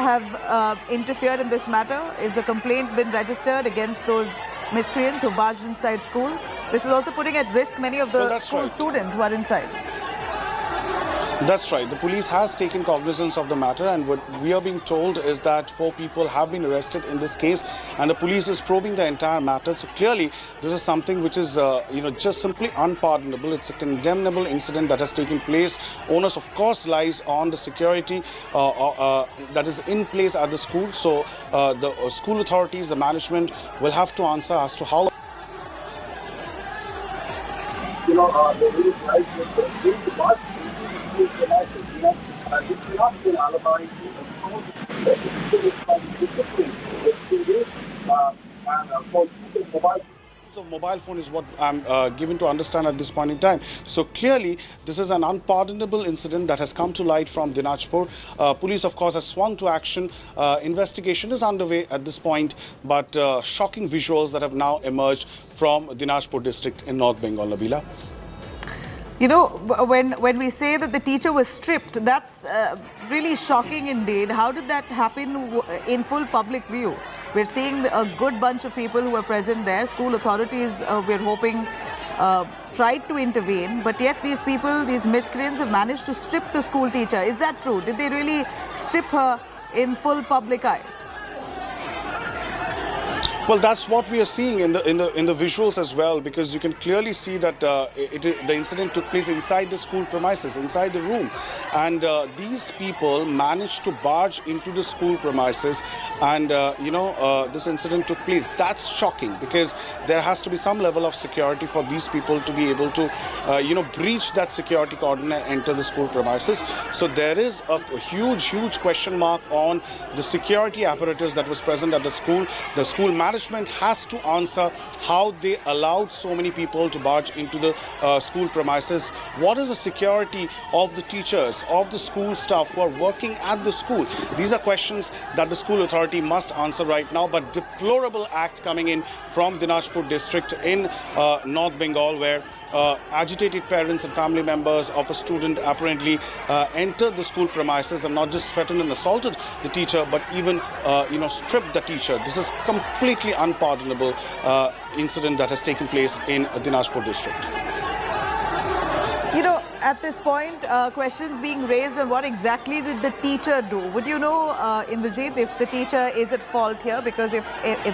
have interfered in this matter? Is the complaint been registered against those miscreants who barged inside school? This is also putting at risk many of the school students who are inside. That's right. The police has taken cognizance of the matter, and what we are being told is that 4 people have been arrested in this case, and the police is probing the entire matter. So clearly, this is something which is, just simply unpardonable. It's a condemnable incident that has taken place. Onus, of course, lies on the security that is in place at the school. So the school authorities, the management, will have to answer as to how. Of mobile phone is what I'm given to understand at this point in time. So clearly, this is an unpardonable incident that has come to light from Dinajpur. Police, of course, has swung to action. Investigation is underway at this point, but shocking visuals that have now emerged from Dinajpur district in North Bengal, Nabila. You know, when we say that the teacher was stripped, that's really shocking indeed. How did that happen in full public view? We're seeing a good bunch of people who were present there. School authorities, we're hoping, tried to intervene. But yet these people, these miscreants, have managed to strip the school teacher. Is that true? Did they really strip her in full public eye? Well, that's what we are seeing in the visuals as well, because you can clearly see that the incident took place inside the school premises, inside the room, and these people managed to barge into the school premises, and this incident took place. That's shocking, because there has to be some level of security for these people to be able to breach that security cordon and enter the school premises. So there is a huge question mark on the security apparatus that was present at the school. The school management has to answer how they allowed so many people to barge into the school premises. What is the security of the teachers, of the school staff who are working at the school? These are questions that the school authority must answer right now. But deplorable act coming in from Dinajpur district in North Bengal, where agitated parents and family members of a student apparently entered the school premises and not just threatened and assaulted the teacher, but even stripped the teacher. This is completely unpardonable incident that has taken place in Dinajpur district. You know, at this point, questions being raised on what exactly did the teacher do. Would you know, Indrajit, if the teacher is at fault here? Because if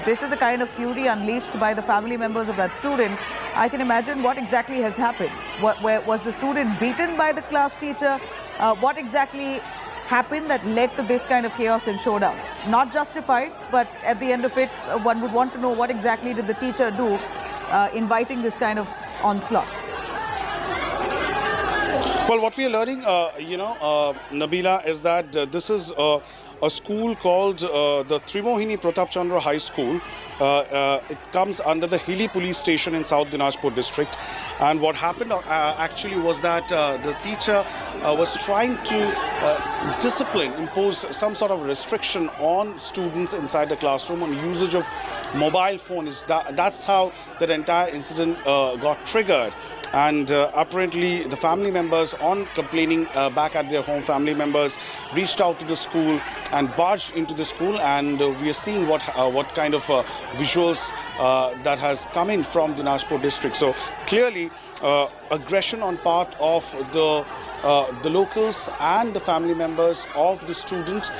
this is the kind of fury unleashed by the family members of that student, I can imagine what exactly has happened. Was the student beaten by the class teacher? What exactly happened that led to this kind of chaos and showdown? Not justified, but at the end of it, one would want to know what exactly did the teacher do, inviting this kind of onslaught. Well, what we are learning, Nabila, is that this is a school called the Trimohini Pratap Chandra High School. It comes under the Hilly police station in South Dinajpur district. And what happened actually was that the teacher was trying to impose some sort of restriction on students inside the classroom on usage of mobile phones. That's how that entire incident got triggered. And apparently the family members, on complaining back at their home, family members reached out to the school and barged into the school, and we are seeing what kind of visuals that has come in from Dinajpur district. So clearly aggression on part of the locals and the family members of the student.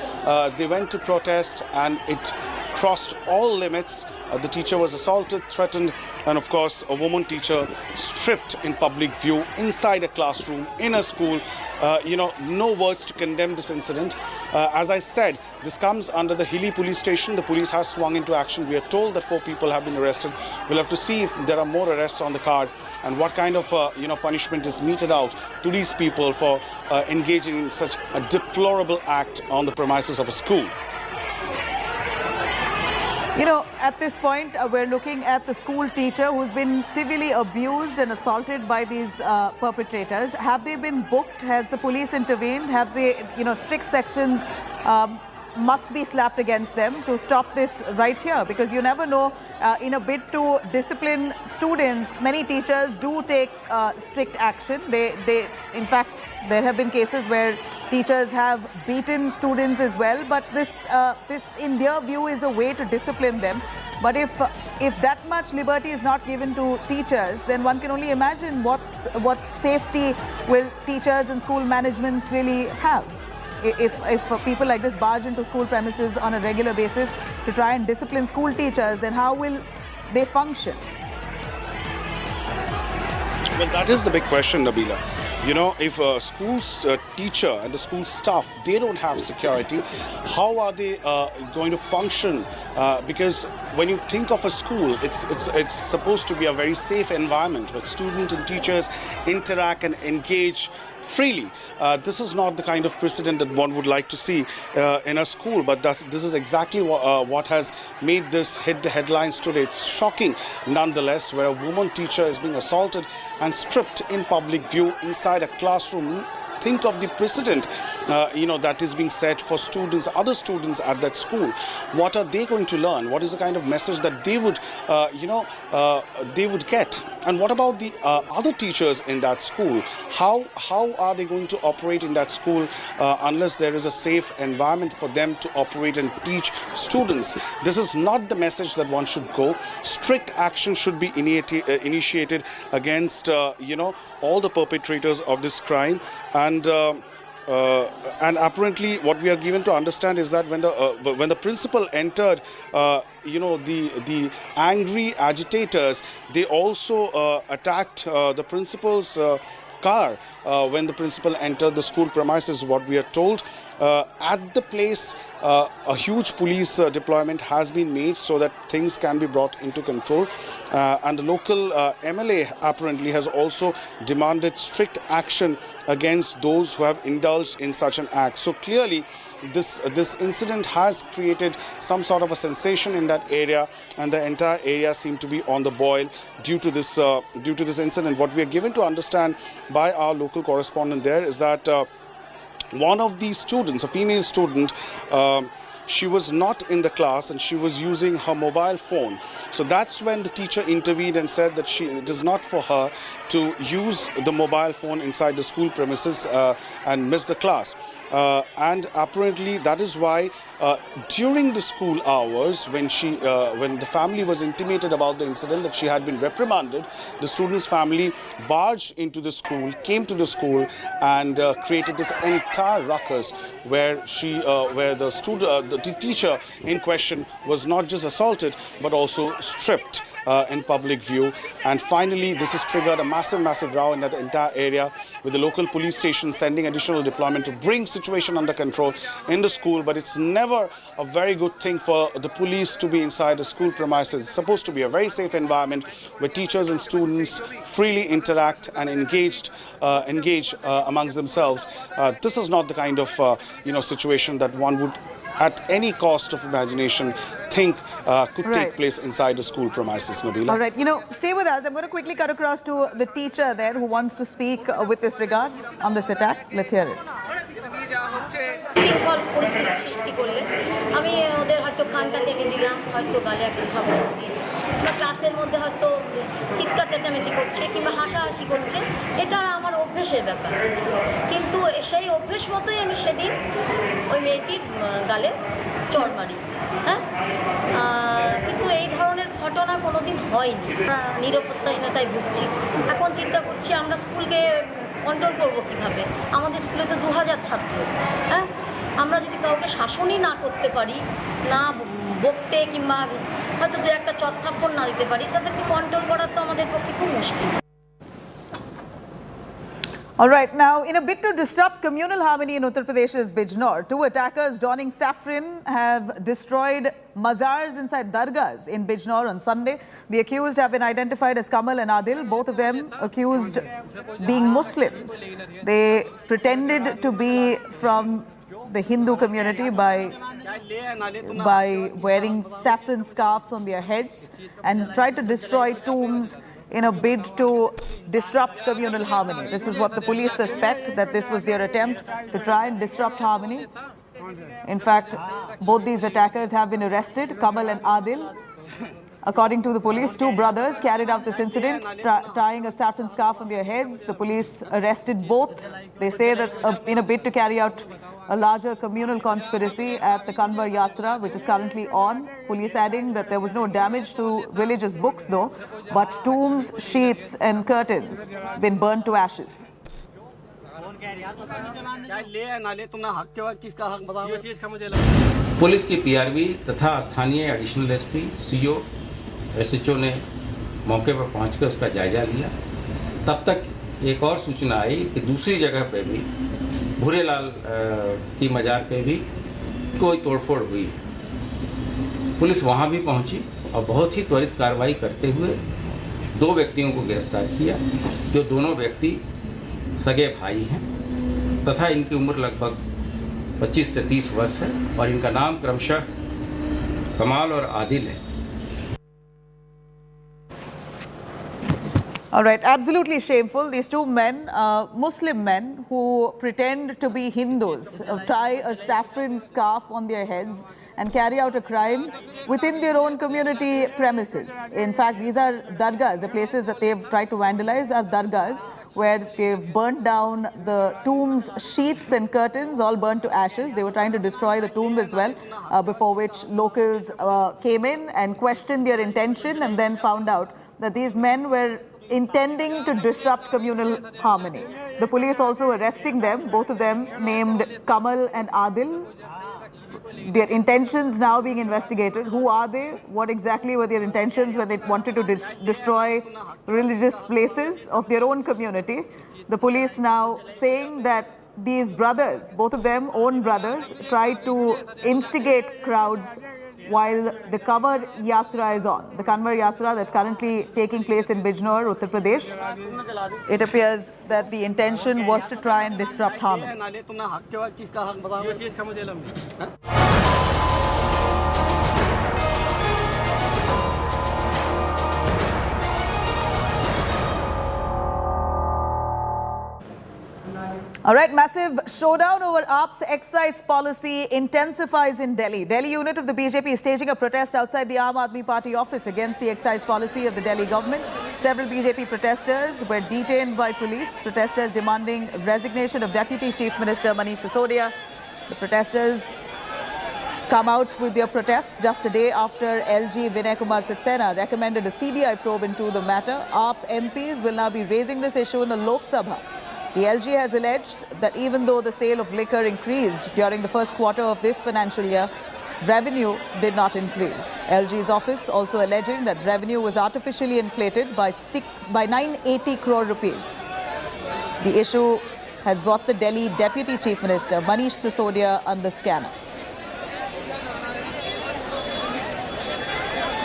They went to protest, and it crossed all limits. The teacher was assaulted, threatened, and of course a woman teacher stripped in public view inside a classroom in a school. No words to condemn this incident. As I said, this comes under the Hilly police station. The police has swung into action. We are told that 4 people have been arrested. We'll have to see if there are more arrests on the card and what kind of punishment is meted out to these people for engaging in such a deplorable act on the premises of a school. You know, at this point, we're looking at the school teacher who's been severely abused and assaulted by these perpetrators. Have they been booked? Has the police intervened? Have they, strict sections must be slapped against them to stop this right here, because you never know, in a bid to discipline students, many teachers do take strict action. In fact, there have been cases where teachers have beaten students as well, but this in their view is a way to discipline them. But if that much liberty is not given to teachers, then one can only imagine what safety will teachers and school managements really have. If people like this barge into school premises on a regular basis to try and discipline school teachers, then how will they function? Well, that is the big question, Nabila. You know, if a school's teacher and the school staff, they don't have security, how are they going to function? Because when you think of a school, it's supposed to be a very safe environment where students and teachers interact and engage freely. This is not the kind of precedent that one would like to see in a school, but this is exactly what has made this hit the headlines today. It's shocking nonetheless, where a woman teacher is being assaulted and stripped in public view inside a classroom. Think of the precedent, that is being set for students, other students at that school. What are they going to learn? What is the kind of message that they would, they would get? And what about the other teachers in that school? How are they going to operate in that school unless there is a safe environment for them to operate and teach students? This is not the message that one should go. Strict action should be initiated against, all the perpetrators of this crime. And apparently, what we are given to understand is that when the principal entered, the angry agitators, they also attacked the principal's car when the principal entered the school premises. What we are told, at the place, a huge police deployment has been made so that things can be brought into control. And the local MLA apparently has also demanded strict action against those who have indulged in such an act. So clearly, this incident has created some sort of a sensation in that area, and the entire area seemed to be on the boil due to this incident. What we are given to understand by our local correspondent there is that one of these students, a female student, she was not in the class and she was using her mobile phone. So that's when the teacher intervened and said that it is not for her to use the mobile phone inside the school premises and miss the class. And apparently that is why during the school hours, when the family was intimated about the incident that she had been reprimanded, the student's family barged into the school, came to the school, and created this entire ruckus where the teacher in question was not just assaulted but also stripped in public view. And finally, this has triggered a massive row in that entire area, with the local police station sending additional deployment to bring situation under control in the school. But it's never a very good thing for the police to be inside the school premises. It's supposed to be a very safe environment where teachers and students freely interact and engage amongst themselves. This is not the kind of situation that one would, at any cost of imagination, think could take place inside the school premises, Nabila. All right, stay with us. I'm going to quickly cut across to the teacher there who wants to speak with this regard on this attack. Let's hear it. ক্লাসের মধ্যে হয়তো চিৎকার চেঁচামেচি করছে কিংবা হাসাহাসি করছে, এটা আমার অভ্যেসের ব্যাপার। কিন্তু সেই অভ্যেস মতোই আমি সেদিন ওই মেয়েটির গালে চড় মারি। হ্যাঁ, কিন্তু এই ধরনের ঘটনা কোনোদিন হয়নি। আমরা নিরাপত্তাহীনতায় ভুগছি। এখন চিন্তা করছি আমরা স্কুলকে কন্ট্রোল করবো কীভাবে? আমাদের স্কুলে তো 2000 ছাত্র। হ্যাঁ, আমরা যদি কাউকে শাসনই না করতে পারি, না বকতে কিংবা হয়তো দু একটা চত্থাপ্পড় না দিতে পারি, তাদেরকে কন্ট্রোল করা তো আমাদের পক্ষে খুব মুশকিল। All right, now in a bid to disrupt communal harmony in Uttar Pradesh's Bijnor, two attackers donning saffron have destroyed mazars inside dargahs in Bijnor on Sunday. The accused have been identified as Kamal and Adil, both of them accused being Muslims. They pretended to be from the Hindu community by wearing saffron scarves on their heads and tried to destroy tombs in a bid to disrupt communal harmony. This is what the police suspect, that this was their attempt to try and disrupt harmony. In fact, both these attackers have been arrested, Kamal and Adil. According to the police, two brothers carried out this incident, tying a saffron scarf on their heads. The police arrested both. They say that in a bid to carry out a larger communal conspiracy at the Kanwar Yatra, which is currently on. Police adding that there was no damage to religious books though, but tombs, sheets and curtains been burned to ashes. Police की PRV तथा स्थानीय additional SP, CO, SHO ने मौके पर पहुंचकर उसका जायजा लिया। तब तक एक और सूचना आई कि दूसरी जगह पे भी भूरेलाल की मजार पे भी कोई तोड़फोड़ हुई। पुलिस वहां भी पहुंची और बहुत ही त्वरित कार्रवाई करते हुए दो व्यक्तियों को गिरफ्तार किया, जो दोनों व्यक्ति सगे भाई हैं तथा इनकी उम्र लगभग 25 से 30 वर्ष है और इनका नाम क्रमशः कमाल और आदिल है। All right, absolutely shameful. These two men, Muslim men who pretend to be Hindus, tie a saffron scarf on their heads and carry out a crime within their own community premises. In fact, these are dargahs. The places that they've tried to vandalize are dargahs, where they've burnt down the tombs, sheets and curtains, all burnt to ashes. They were trying to destroy the tomb as well, before which locals came in and questioned their intention and then found out that these men were intending to disrupt communal harmony. The police also arresting them, both of them named Kamal and Adil. Their intentions now being investigated. Who are they? What exactly were their intentions when they wanted to destroy religious places of their own community? The police now saying that these brothers, both of them own brothers, tried to instigate crowds while the Kanwar Yatra is on. The Kanwar Yatra that's currently taking place in Bijnor, Uttar Pradesh. It appears that the intention was to try and disrupt harmony. All right, massive showdown over AAP's excise policy intensifies in Delhi. Delhi unit of the BJP is staging a protest outside the Aam Aadmi Party office against the excise policy of the Delhi government. Several BJP protesters were detained by police. Protesters demanding resignation of Deputy Chief Minister Manish Sisodia. The protesters come out with their protests just a day after LG Vinay Kumar Saxena recommended a CBI probe into the matter. AAP MPs will now be raising this issue in the Lok Sabha. The LG has alleged that even though the sale of liquor increased during the first quarter of this financial year, revenue did not increase. LG's office also alleging that revenue was artificially inflated by 980 crore rupees. The issue has brought the Delhi Deputy Chief Minister Manish Sisodia under scanner.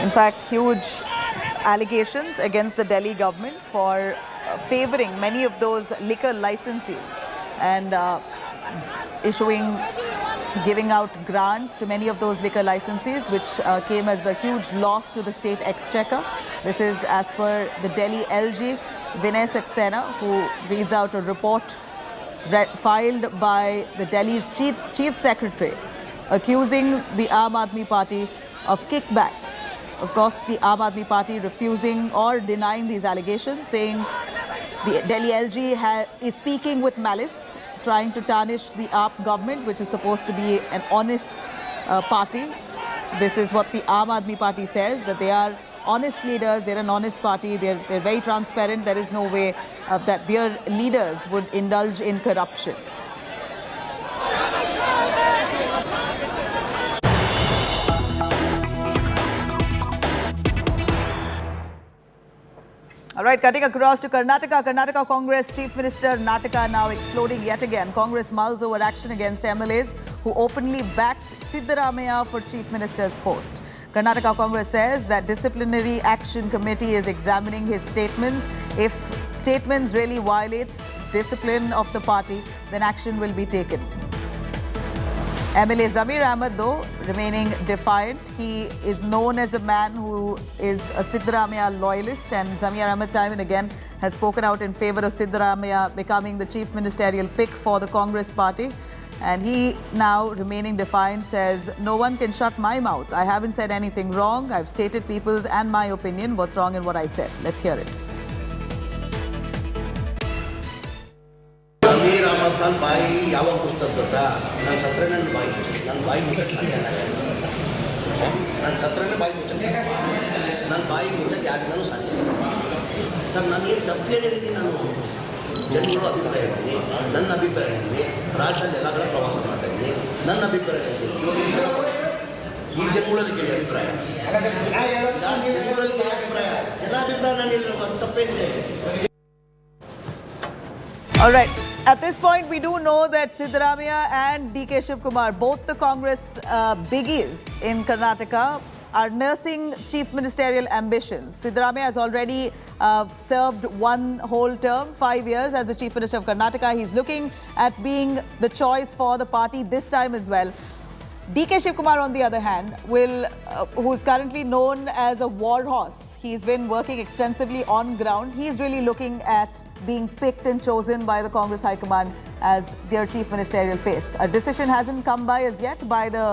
In fact, huge allegations against the Delhi government for favouring many of those liquor licensees and giving out grants to many of those liquor licensees, which came as a huge loss to the state exchequer. This is as per the Delhi LG, Vinay Saxena, who reads out a report filed by the Delhi's Chief Secretary, accusing the Aam Aadmi Party of kickbacks. Of course, the Aam Aadmi Party refusing or denying these allegations, saying the Delhi LG is speaking with malice, trying to tarnish the AAP government, which is supposed to be an honest party. This is what the Aam Aadmi Party says, that they are honest leaders, they're an honest party, they're very transparent. There is no way that their leaders would indulge in corruption. All right, cutting across to Karnataka. Karnataka Congress Chief Minister Nataka now exploding yet again. Congress mulls over action against MLAs who openly backed Siddaramaiah for Chief Minister's post. Karnataka Congress says that disciplinary action committee is examining his statements. If statements really violates discipline of the party, then action will be taken. MLA Zamir Ahmed, though, remaining defiant. He is known as a man who is a Siddaramaiah loyalist, and Zamir Ahmed time and again has spoken out in favour of Siddaramaiah becoming the chief ministerial pick for the Congress party. And he, now remaining defiant, says, "No one can shut my mouth. I haven't said anything wrong. I've stated people's and my opinion. What's wrong in what I said?" Let's hear it. Amir Ahmad Khan bai yawa pustaka gotta nan satrane bai nan satrane bai nan bai muchaki agnalu sanjay sir nan em tappe ಹೇಳಿದೀನಿ ನಾನು ಜನರ ಅಭಿಪ್ರಾಯ ಹೇಳಿದೀನಿ ನನ್ನ ಅಭಿಪ್ರಾಯ ಹೇಳಿದೀನಿ ರಾಜ್ಯದಲ್ಲಿ ಎಲ್ಲ ಕಡೆ ಪ್ರವಾಸ ಮಾಡ್ತಾ ಇದ್ದೀನಿ ನನ್ನ ಅಭಿಪ್ರಾಯ ಹೇಳಿದೀನಿ ಈ ಜನಗಳಲ್ಲಿ ಕೇಳಿ ಅಭಿಪ್ರಾಯ ಜನರಲ್ಲಿ ಕೇಳಿ ಅಭಿಪ್ರಾಯ ಜನ ಅಭಿಪ್ರಾಯ ನಾನು ಹೇಳಿರೋ ತಪ್ಪೇನಿದೆ. All right. At this point, we do know that Siddaramaiah and DK Shivkumar, both the Congress biggies in Karnataka, are nursing chief ministerial ambitions. Siddaramaiah has already served one whole term, 5 years as the chief minister of Karnataka. He's looking at being the choice for the party this time as well. DK Shivkumar, on the other hand, who's currently known as a war horse. He's been working extensively on ground. He's really looking at being picked and chosen by the Congress High Command as their chief ministerial face. A decision hasn't come by as yet by the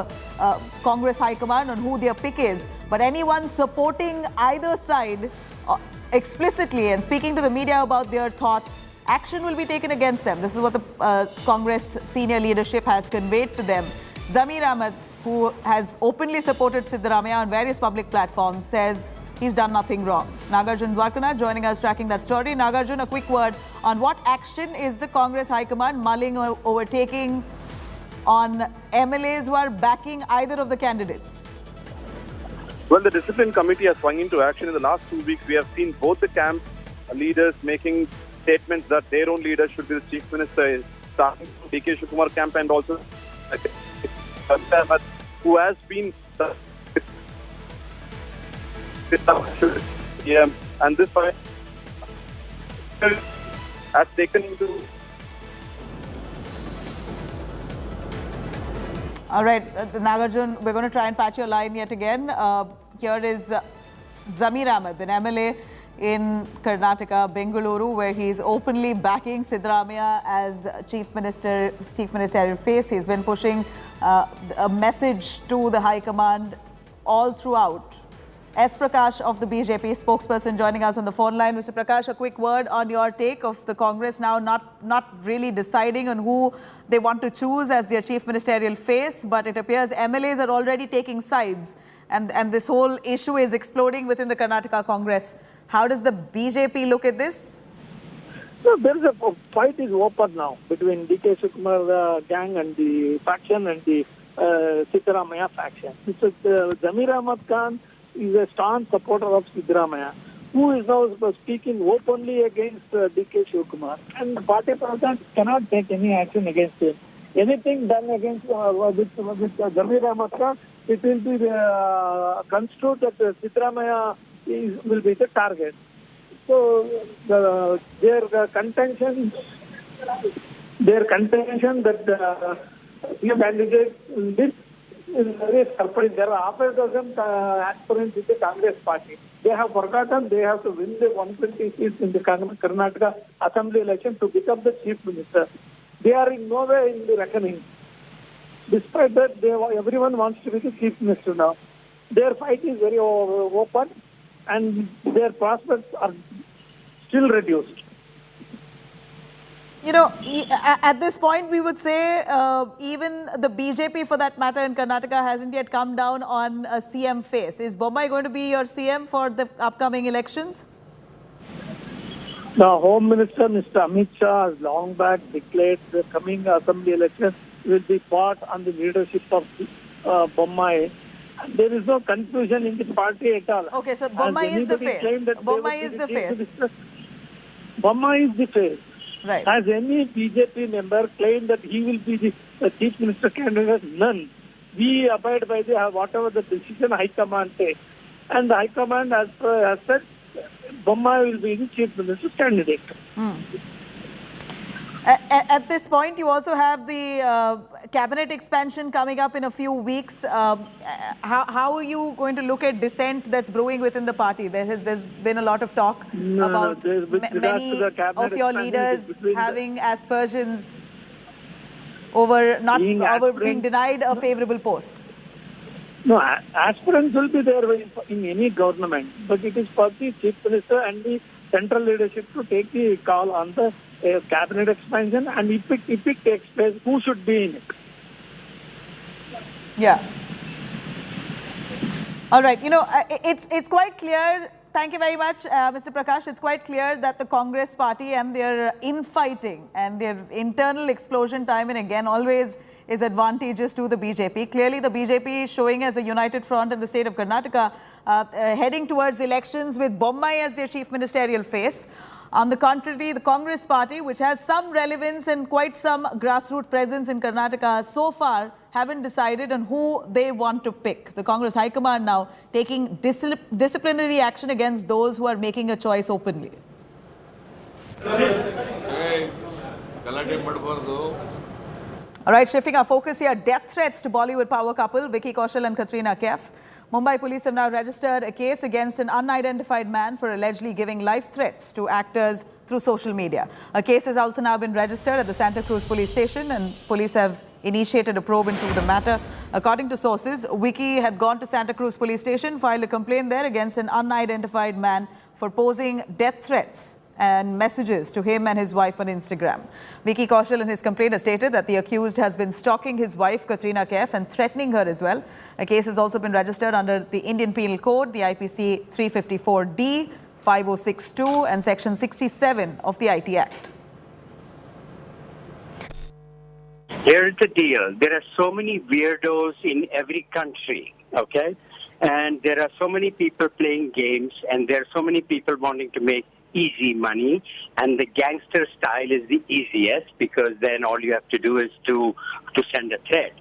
Congress High Command on who their pick is. But anyone supporting either side explicitly and speaking to the media about their thoughts, action will be taken against them. This is what the Congress senior leadership has conveyed to them. Zamir Ahmed, who has openly supported Siddaramaiah on various public platforms, says he's done nothing wrong. Nagarjun Dwarkanath joining us, tracking that story. Nagarjun, a quick word on what action is the Congress High Command mulling or overtaking on MLAs who are backing either of the candidates? Well, the discipline committee has swung into action in the last 2 weeks. We have seen both the camp leaders making statements that their own leader should be the chief minister, starting from DK Shivkumar camp and also who has been and this has taken into. All right, Nagarjun, we're going to try and patch your line yet again. Here is Zamir Ahmed, an MLA in Karnataka, Bengaluru, where he's openly backing Siddaramaiah as chief ministerial face. He's been pushing a message to the High Command all throughout. S. Prakash of the BJP spokesperson joining us on the phone line. Mr. Prakash, a quick word on your take of the Congress now not really deciding on who they want to choose as their chief ministerial face, but it appears MLAs are already taking sides and this whole issue is exploding within the Karnataka Congress. How does the BJP look at this? So there is a fight is open now between DK Shivkumar gang and the faction and the Siddaramaiah faction. So Zamir Ahmad Khan is a strong supporter of Siddaramaiah, who is now speaking openly against DK Shivkumar, and the party president cannot take any action against him. Anything done against with Zamir Ahmad Khan, it will be construed that Siddaramaiah will be the target. So their contention that the candidate this is very surprising. There are 5,000 aspirants in the Congress party. They have forgotten they have to win the 120 seats in the Karnataka Assembly election to become the chief minister. They are in no way in the reckoning. Despite that, everyone wants to be the chief minister now. Their fight is very open and their prospects are still reduced. You know, at this point, we would say even the BJP, for that matter, in Karnataka hasn't yet come down on a CM face. Is Bombay going to be your CM for the upcoming elections? The Home Minister, Mr. Amit Shah, has long back declared the coming assembly election will be fought on the leadership of Bombay. There is no confusion in the party at all. Okay, so Bombay is the face. Bombay is the face. Bombay is the face. Right. Has any BJP member claimed that he will be the chief minister candidate? None. We abide by whatever the decision High Command takes. And the High Command has said Bombay will be the chief minister's candidate. At this point, you also have the cabinet expansion coming up in a few weeks. How are you going to look at dissent that's brewing within the party? There's been a lot of talk about many of your leaders having aspersions. over not Being over being aspirant- denied a favorable post? No, aspirants will be there in any government, but it is for the chief minister and the central leadership to take the call on the cabinet expansion, and if it takes place, who should be in it? Yeah. All right. It's quite clear. Thank you very much, Mr. Prakash. It's quite clear that the Congress party and their infighting and their internal explosion time and again always is advantageous to the BJP. Clearly, the BJP is showing as a united front in the state of Karnataka, heading towards elections with Bommai as their chief ministerial face. On the contrary, the Congress party, which has some relevance and quite some grassroots presence in Karnataka, so far haven't decided on who they want to pick. The Congress High Command now taking disciplinary action against those who are making a choice openly. All right, shifting our focus here, death threats to Bollywood power couple Vicky Kaushal and Katrina Kaif. Mumbai police have now registered a case against an unidentified man for allegedly giving life threats to actors through social media. A case has also now been registered at the Santa Cruz police station, and police have initiated a probe into the matter. According to sources, Vicky had gone to Santa Cruz police station, filed a complaint there against an unidentified man for posing death threats and messages to him and his wife on Instagram. Vicky Kaushal in his complaint has stated that the accused has been stalking his wife Katrina Kaif and threatening her as well. A case has also been registered under the Indian Penal Code, the IPC 354D, 5062 and Section 67 of the IT Act. Here's the deal. There are so many weirdos in every country, okay? And there are so many people playing games, and there are so many people wanting to make easy money, and the gangster style is the easiest because then all you have to do is to send a threat.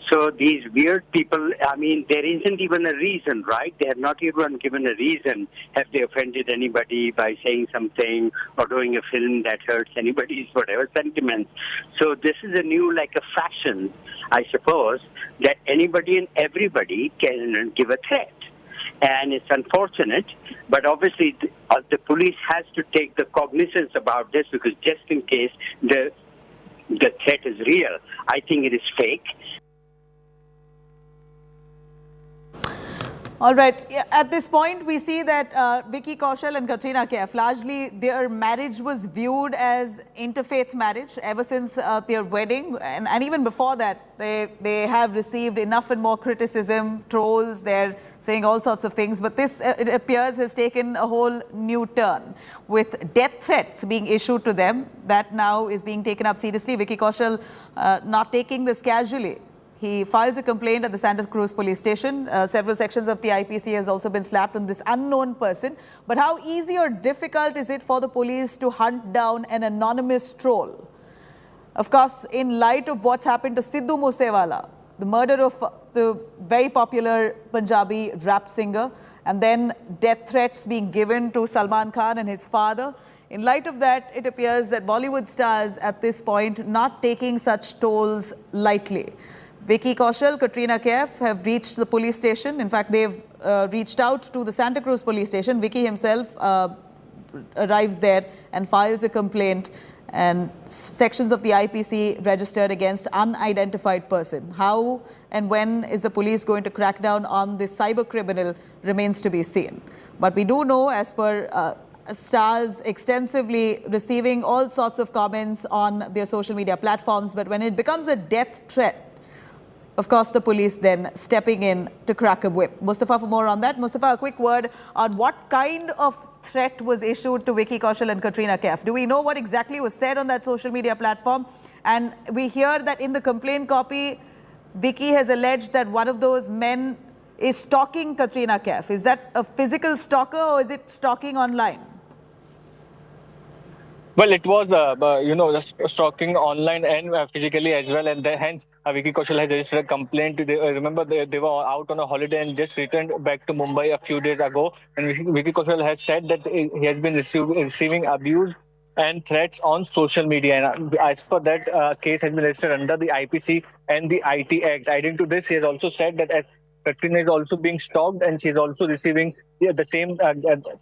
So these weird people, I mean, there isn't even a reason, right? They have not even given a reason. Have they offended anybody by saying something or doing a film that hurts anybody's whatever sentiments? So this is a new, like a fashion, I suppose, that anybody and everybody can give a threat. And it's unfortunate, but obviously the police has to take the cognizance about this because just in case the threat is real, I think it is fake. All right. At this point, we see that Vicky Kaushal and Katrina Kaif, largely their marriage was viewed as interfaith marriage ever since their wedding. And even before that, they have received enough and more criticism, trolls, they're saying all sorts of things. But this, it appears, has taken a whole new turn with death threats being issued to them. That now is being taken up seriously. Vicky Kaushal not taking this casually. He files a complaint at the Santa Cruz police station. Several sections of the IPC has also been slapped on this unknown person. But how easy or difficult is it for the police to hunt down an anonymous troll? Of course, in light of what's happened to Sidhu Moosewala, the murder of the very popular Punjabi rap singer, and then death threats being given to Salman Khan and his father. In light of that, it appears that Bollywood stars at this point not taking such tolls lightly. Vicky Kaushal, Katrina Kaif have reached the police station. In fact, they've reached out to the Santa Cruz police station. Vicky himself arrives there and files a complaint, and sections of the IPC registered against unidentified person. How and when is the police going to crack down on this cyber criminal remains to be seen. But we do know, as per stars extensively receiving all sorts of comments on their social media platforms, but when it becomes a death threat, of course, the police then stepping in to crack a whip. Mustafa, for more on that. Mustafa, a quick word on what kind of threat was issued to Vicky Kaushal and Katrina Kaif. Do we know what exactly was said on that social media platform? And we hear that in the complaint copy, Vicky has alleged that one of those men is stalking Katrina Kaif. Is that a physical stalker or is it stalking online? Well, it was, stalking online and physically as well, and hence Vicky Kaushal has registered a complaint. Remember, they were out on a holiday and just returned back to Mumbai a few days ago. And Vicky Kaushal has said that he has been receiving abuse and threats on social media. And as per that, case has been registered under the IPC and the IT Act. Adding to this, he has also said that as Katrina is also being stalked and she is also receiving the same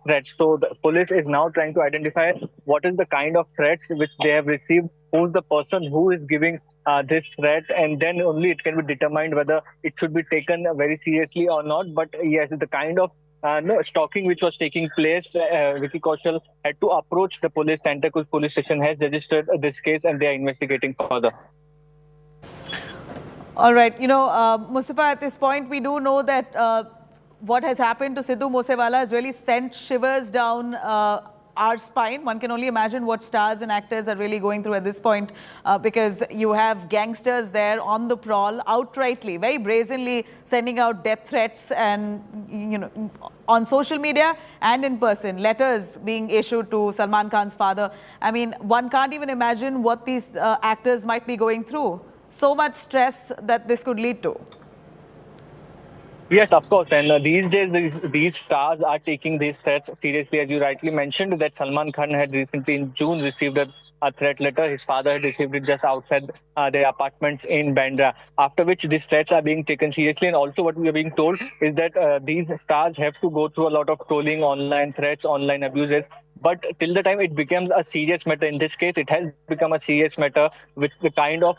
threats. So the police is now trying to identify what is the kind of threats which they have received who's the person who is giving this threat, and then only it can be determined whether it should be taken very seriously or not. But yes, the kind of stalking which was taking place, Vicky Kaushal had to approach the police. Santa Cruz police station has registered this case and they are investigating further. All right. Mustafa, at this point, we do know that what has happened to Sidhu Moosewala has really sent shivers down our spine. One can only imagine what stars and actors are really going through at this point, because you have gangsters there on the prowl, outrightly, very brazenly sending out death threats, and on social media and in person, letters being issued to Salman Khan's father. I mean, one can't even imagine what these actors might be going through. So much stress that this could lead to. Yes, of course. And these days, these stars are taking these threats seriously. As you rightly mentioned, that Salman Khan had recently in June received a threat letter. His father had received it just outside their apartments in Bandra. After which these threats are being taken seriously. And also what we are being told is that these stars have to go through a lot of trolling, online threats, online abuses. But till the time it becomes a serious matter, in this case, it has become a serious matter with the kind of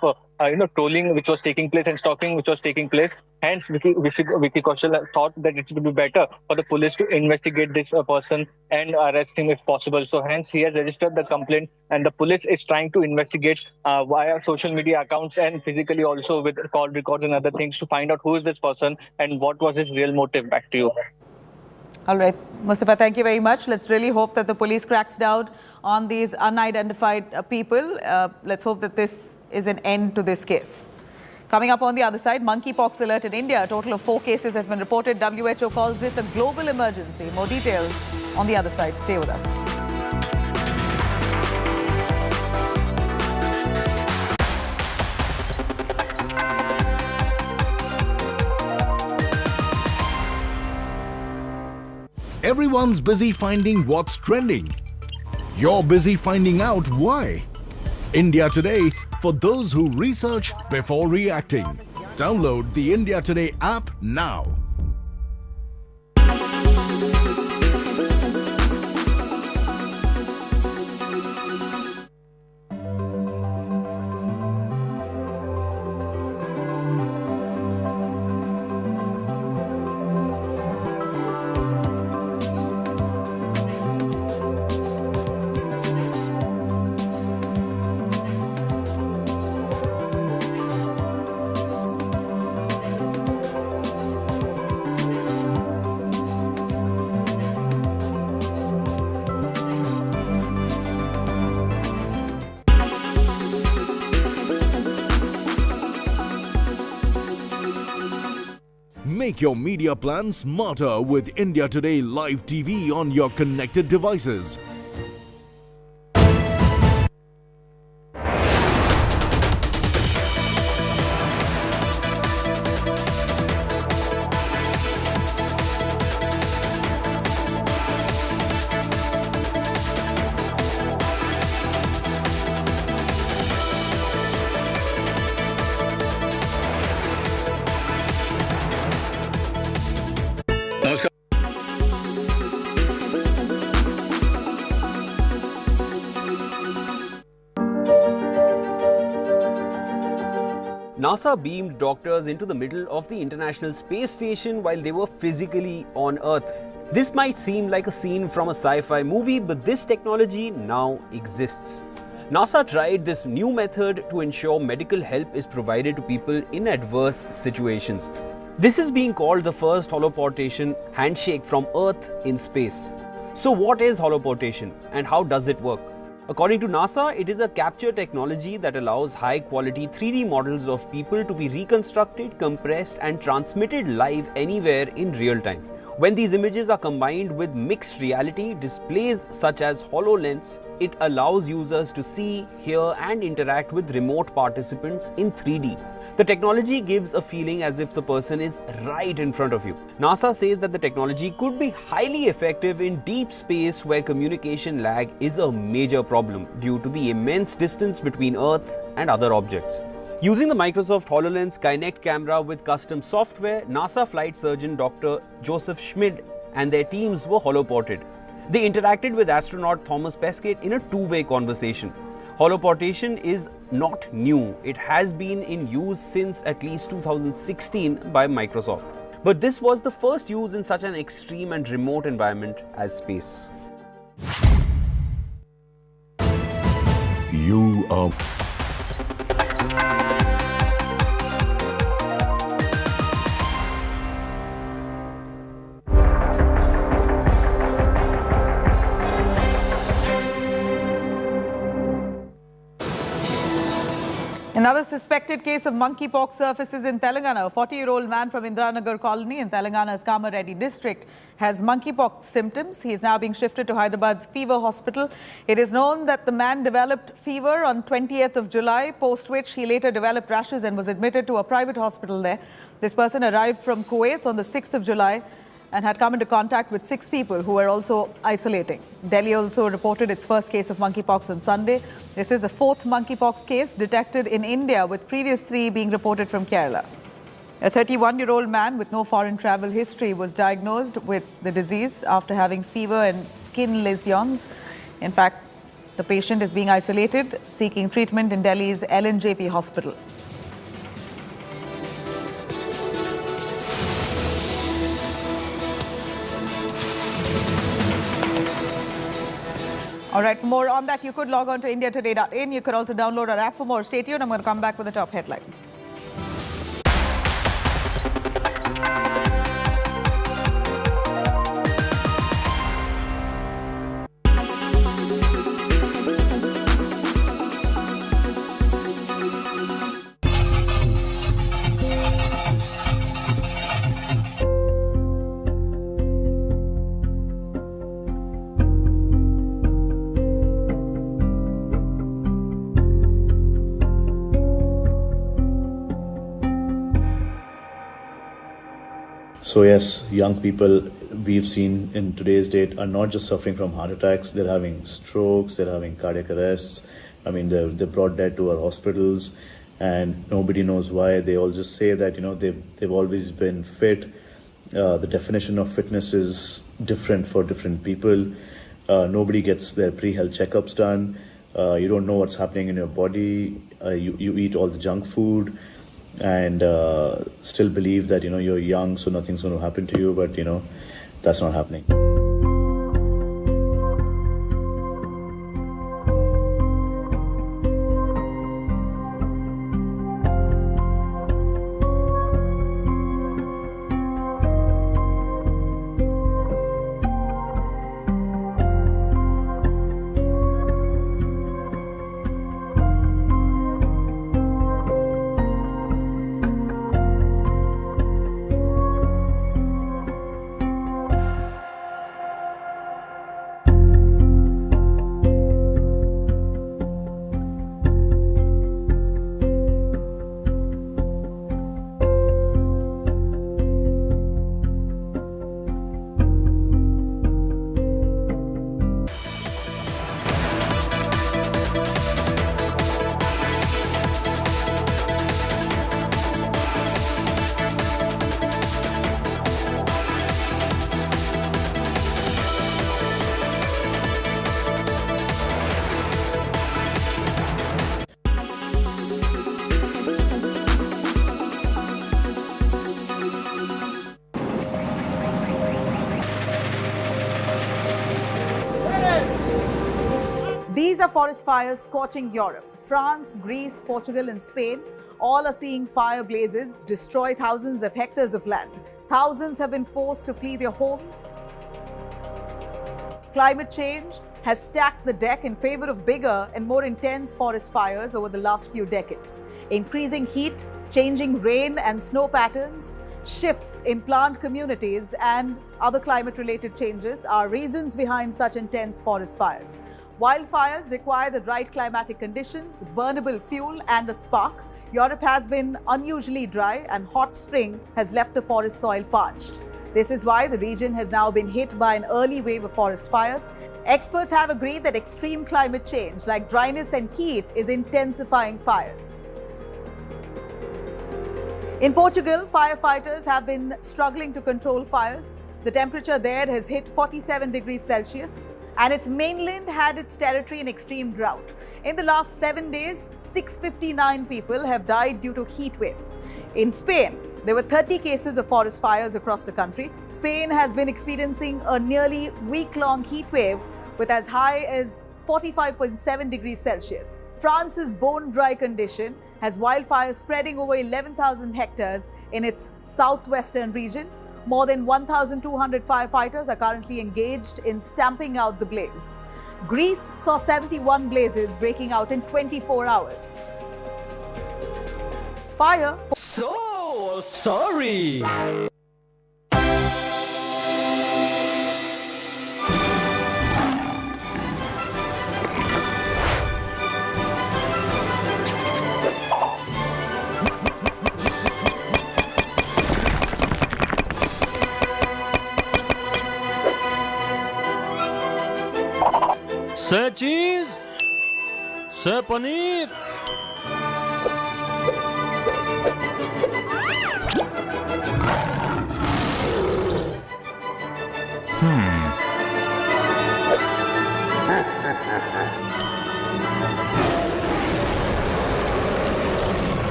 trolling which was taking place and stalking which was taking place. Hence, Vicky Kaushal thought that it would be better for the police to investigate this person and arrest him if possible. So hence, he has registered the complaint, and the police is trying to investigate via social media accounts and physically also with call records and other things to find out who is this person and what was his real motive. Back to you. All right, Mustafa, thank you very much. Let's really hope that the police cracks down on these unidentified people. Let's hope that this is an end to this case. Coming up on the other side, monkeypox alert in India. A total of 4 cases has been reported. WHO calls this a global emergency. More details on the other side. Stay with us. Everyone's busy finding what's trending. You're busy finding out why. India Today, for those who research before reacting. Download the India Today app now. Make your media plan smarter with India Today Live TV on your connected devices. NASA beamed doctors into the middle of the International Space Station while they were physically on Earth. This might seem like a scene from a sci-fi movie, but this technology now exists. NASA tried this new method to ensure medical help is provided to people in adverse situations. This is being called the first holoportation handshake from Earth in space. So what is holoportation and how does it work? According to NASA, it is a capture technology that allows high-quality 3D models of people to be reconstructed, compressed and transmitted live anywhere in real time. When these images are combined with mixed reality displays such as HoloLens, it allows users to see, hear and interact with remote participants in 3D. The technology gives a feeling as if the person is right in front of you. NASA says that the technology could be highly effective in deep space where communication lag is a major problem due to the immense distance between Earth and other objects. Using the Microsoft HoloLens Kinect camera with custom software, NASA flight surgeon Dr. Joseph Schmid and their teams were holoported. They interacted with astronaut Thomas Pesquet in a two-way conversation. Holoportation is not new. It has been in use since at least 2016 by Microsoft. But this was the first use in such an extreme and remote environment as space. You are... Another suspected case of monkeypox surfaces in Telangana. A 40-year-old man from Indranagar colony in Telangana's Kamareddy district has monkeypox symptoms. He is now being shifted to Hyderabad's fever hospital. It is known that the man developed fever on 20th of July, post which he later developed rashes and was admitted to a private hospital there. This person arrived from Kuwait on the 6th of July and had come into contact with 6 people who were also isolating. Delhi also reported its first case of monkeypox on Sunday. This is the 4th monkeypox case detected in India, with previous 3 being reported from Kerala. A 31-year-old man with no foreign travel history was diagnosed with the disease after having fever and skin lesions. In fact, the patient is being isolated, seeking treatment in Delhi's LNJP hospital. All right, for more on that, you could log on to indiatoday.in. You could also download our app for more. Stay tuned. I'm going to come back with the top headlines. So yes, young people we've seen in today's date are not just suffering from heart attacks, they're having strokes, they're having cardiac arrests. I mean, they're brought dead to our hospitals and nobody knows why. They all just say that, they've always been fit. The definition of fitness is different for different people. Nobody gets their pre-health checkups done. You don't know what's happening in your body. You eat all the junk food and still believe that you're young, so nothing's going to happen to you, but that's not happening. These are forest fires scorching Europe. France, Greece, Portugal and Spain all are seeing fire blazes destroy thousands of hectares of land. Thousands have been forced to flee their homes. Climate change has stacked the deck in favor of bigger and more intense forest fires over the last few decades. Increasing heat, changing rain and snow patterns, shifts in plant communities and other climate-related changes are reasons behind such intense forest fires. Wildfires require the right climatic conditions, burnable fuel and a spark. Europe has been unusually dry and hot spring has left the forest soil parched. This is why the region has now been hit by an early wave of forest fires. Experts have agreed that extreme climate change like dryness and heat is intensifying fires. In Portugal, firefighters have been struggling to control fires. The temperature there has hit 47 degrees Celsius. And its mainland had its territory in extreme drought. In the last 7 days, 659 people have died due to heat waves. In Spain, there were 30 cases of forest fires across the country. Spain has been experiencing a nearly week-long heat wave with as high as 45.7 degrees Celsius. France's bone-dry condition has wildfires spreading over 11,000 hectares in its southwestern region. More than 1,200 firefighters are currently engaged in stamping out the blaze. Greece saw 71 blazes breaking out in 24 hours. Fire. So sorry. Sir cheese, Sir paneer.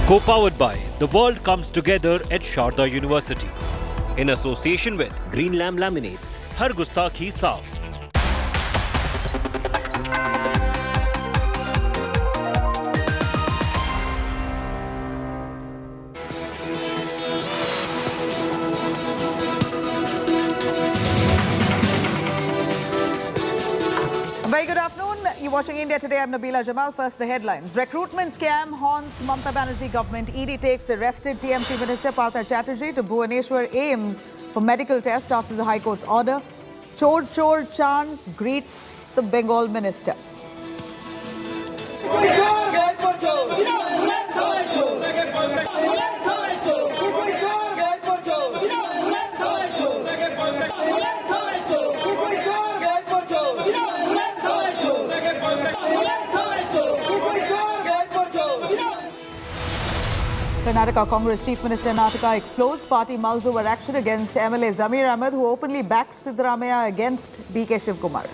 Co-powered by The World Comes Together at Sharda University. In association with Green Lamb Laminates, Har Gustakhi Saaf. Very good afternoon. You're watching India Today. I'm Nabila Jamal. First, the headlines. Recruitment scam haunts Mamata Banerjee government. ED takes arrested TMC Minister Partha Chatterjee to Bhubaneswar AIIMS for medical test after the High Court's order. Chor Chor chants greets the Bengal minister. Karnataka Congress Chief Minister Nataka explodes party mulls over action against MLA Zamir Ahmed, who openly backed Siddaramaiah against DK Shivkumar.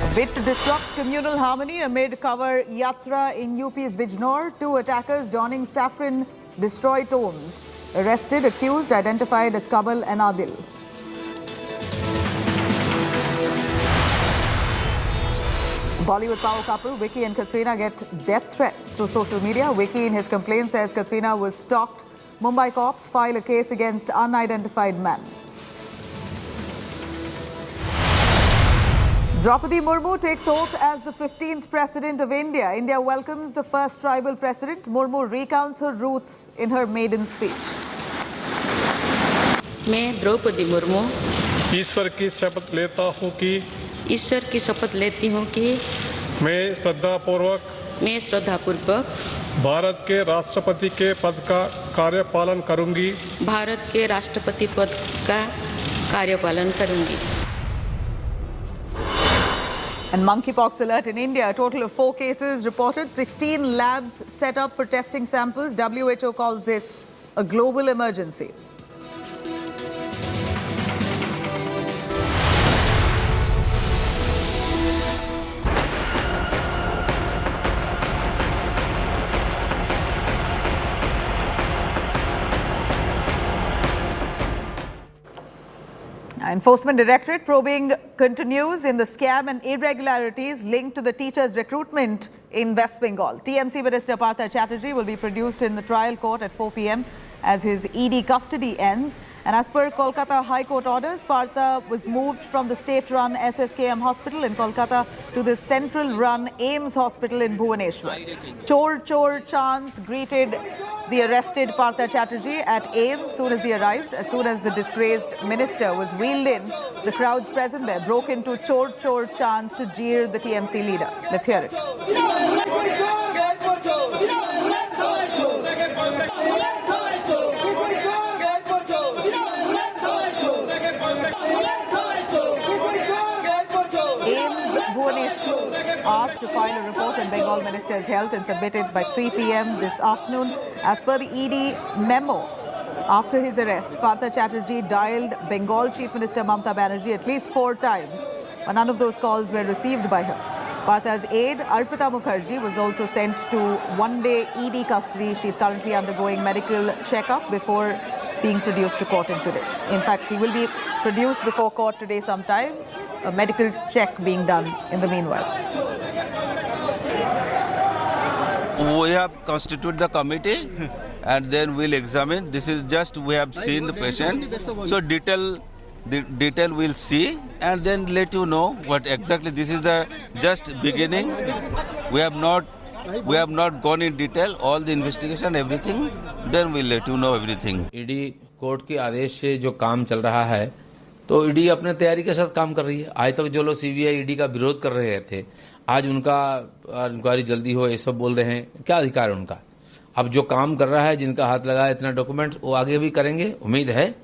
A bid to disrupt communal harmony amid cover yatra in UP's Bijnor. 2 attackers donning saffron destroyed homes. Arrested, accused, identified as Kamal and Adil. Bollywood power couple Vicky and Katrina get death threats through social media. Vicky in his complaint says Katrina was stalked. Mumbai cops file a case against unidentified man. Draupadi Murmu takes oath as the 15th President of India. India welcomes the first tribal president. Murmu recounts her roots in her maiden speech. मैं द्रौपदी मुर्मू ईश्वर की शपथ लेता हूँ कि ईश्वर की शपथ लेती हूँ कि मैं श्रद्धापूर्वक भारत के राष्ट्रपति के पद का कार्यपालन करूँगी And monkeypox alert in India. A total of 4 cases reported, 16 labs set up for testing samples. WHO calls this a global emergency. Enforcement Directorate probing continues in the scam and irregularities linked to the teachers' recruitment in West Bengal. TMC Minister Partha Chatterjee will be produced in the trial court at 4 p.m. as his ED custody ends. And as per Kolkata High Court orders, Partha was moved from the state-run SSKM hospital in Kolkata to the central-run AIMS hospital in Bhubaneswar. Chor chants greeted the arrested Partha Chatterjee at AIMS soon as he arrived. As soon as the disgraced minister was wheeled in, the crowds present there broke into chor chants to jeer the TMC leader. Let's hear it. Asked to file a report on Bengal Minister's health and submit it by 3 p.m. this afternoon. As per the ED memo, after his arrest, Partha Chatterjee dialed Bengal Chief Minister Mamata Banerjee at least 4 times, but none of those calls were received by her. Partha's aide, Arpita Mukherjee, was also sent to one-day ED custody. She is currently undergoing medical checkup before being produced to court today. In fact, she will be produced before court today sometime. A medical check being done in the meanwhile. We have constituted the committee and then we'll examine. This is just we have seen the patient. So detail we'll see and then let you know what exactly. This is the just beginning. We have not gone in detail all the investigation, everything. Then we'll let you know everything. ED court के आदेश से जो काम चल रहा है तो ED अपने तैयारी के साथ काम कर रही है। आज तक जो लोग सीबीआई ईडी का विरोध कर रहे थे, आज उनका इंक्वायरी जल्दी हो ये सब बोल रहे हैं। क्या अधिकार है उनका? अब जो काम कर रहा है, जिनका हाथ लगा है इतना डॉक्यूमेंट्स, वो आगे भी करेंगे, उम्मीद है।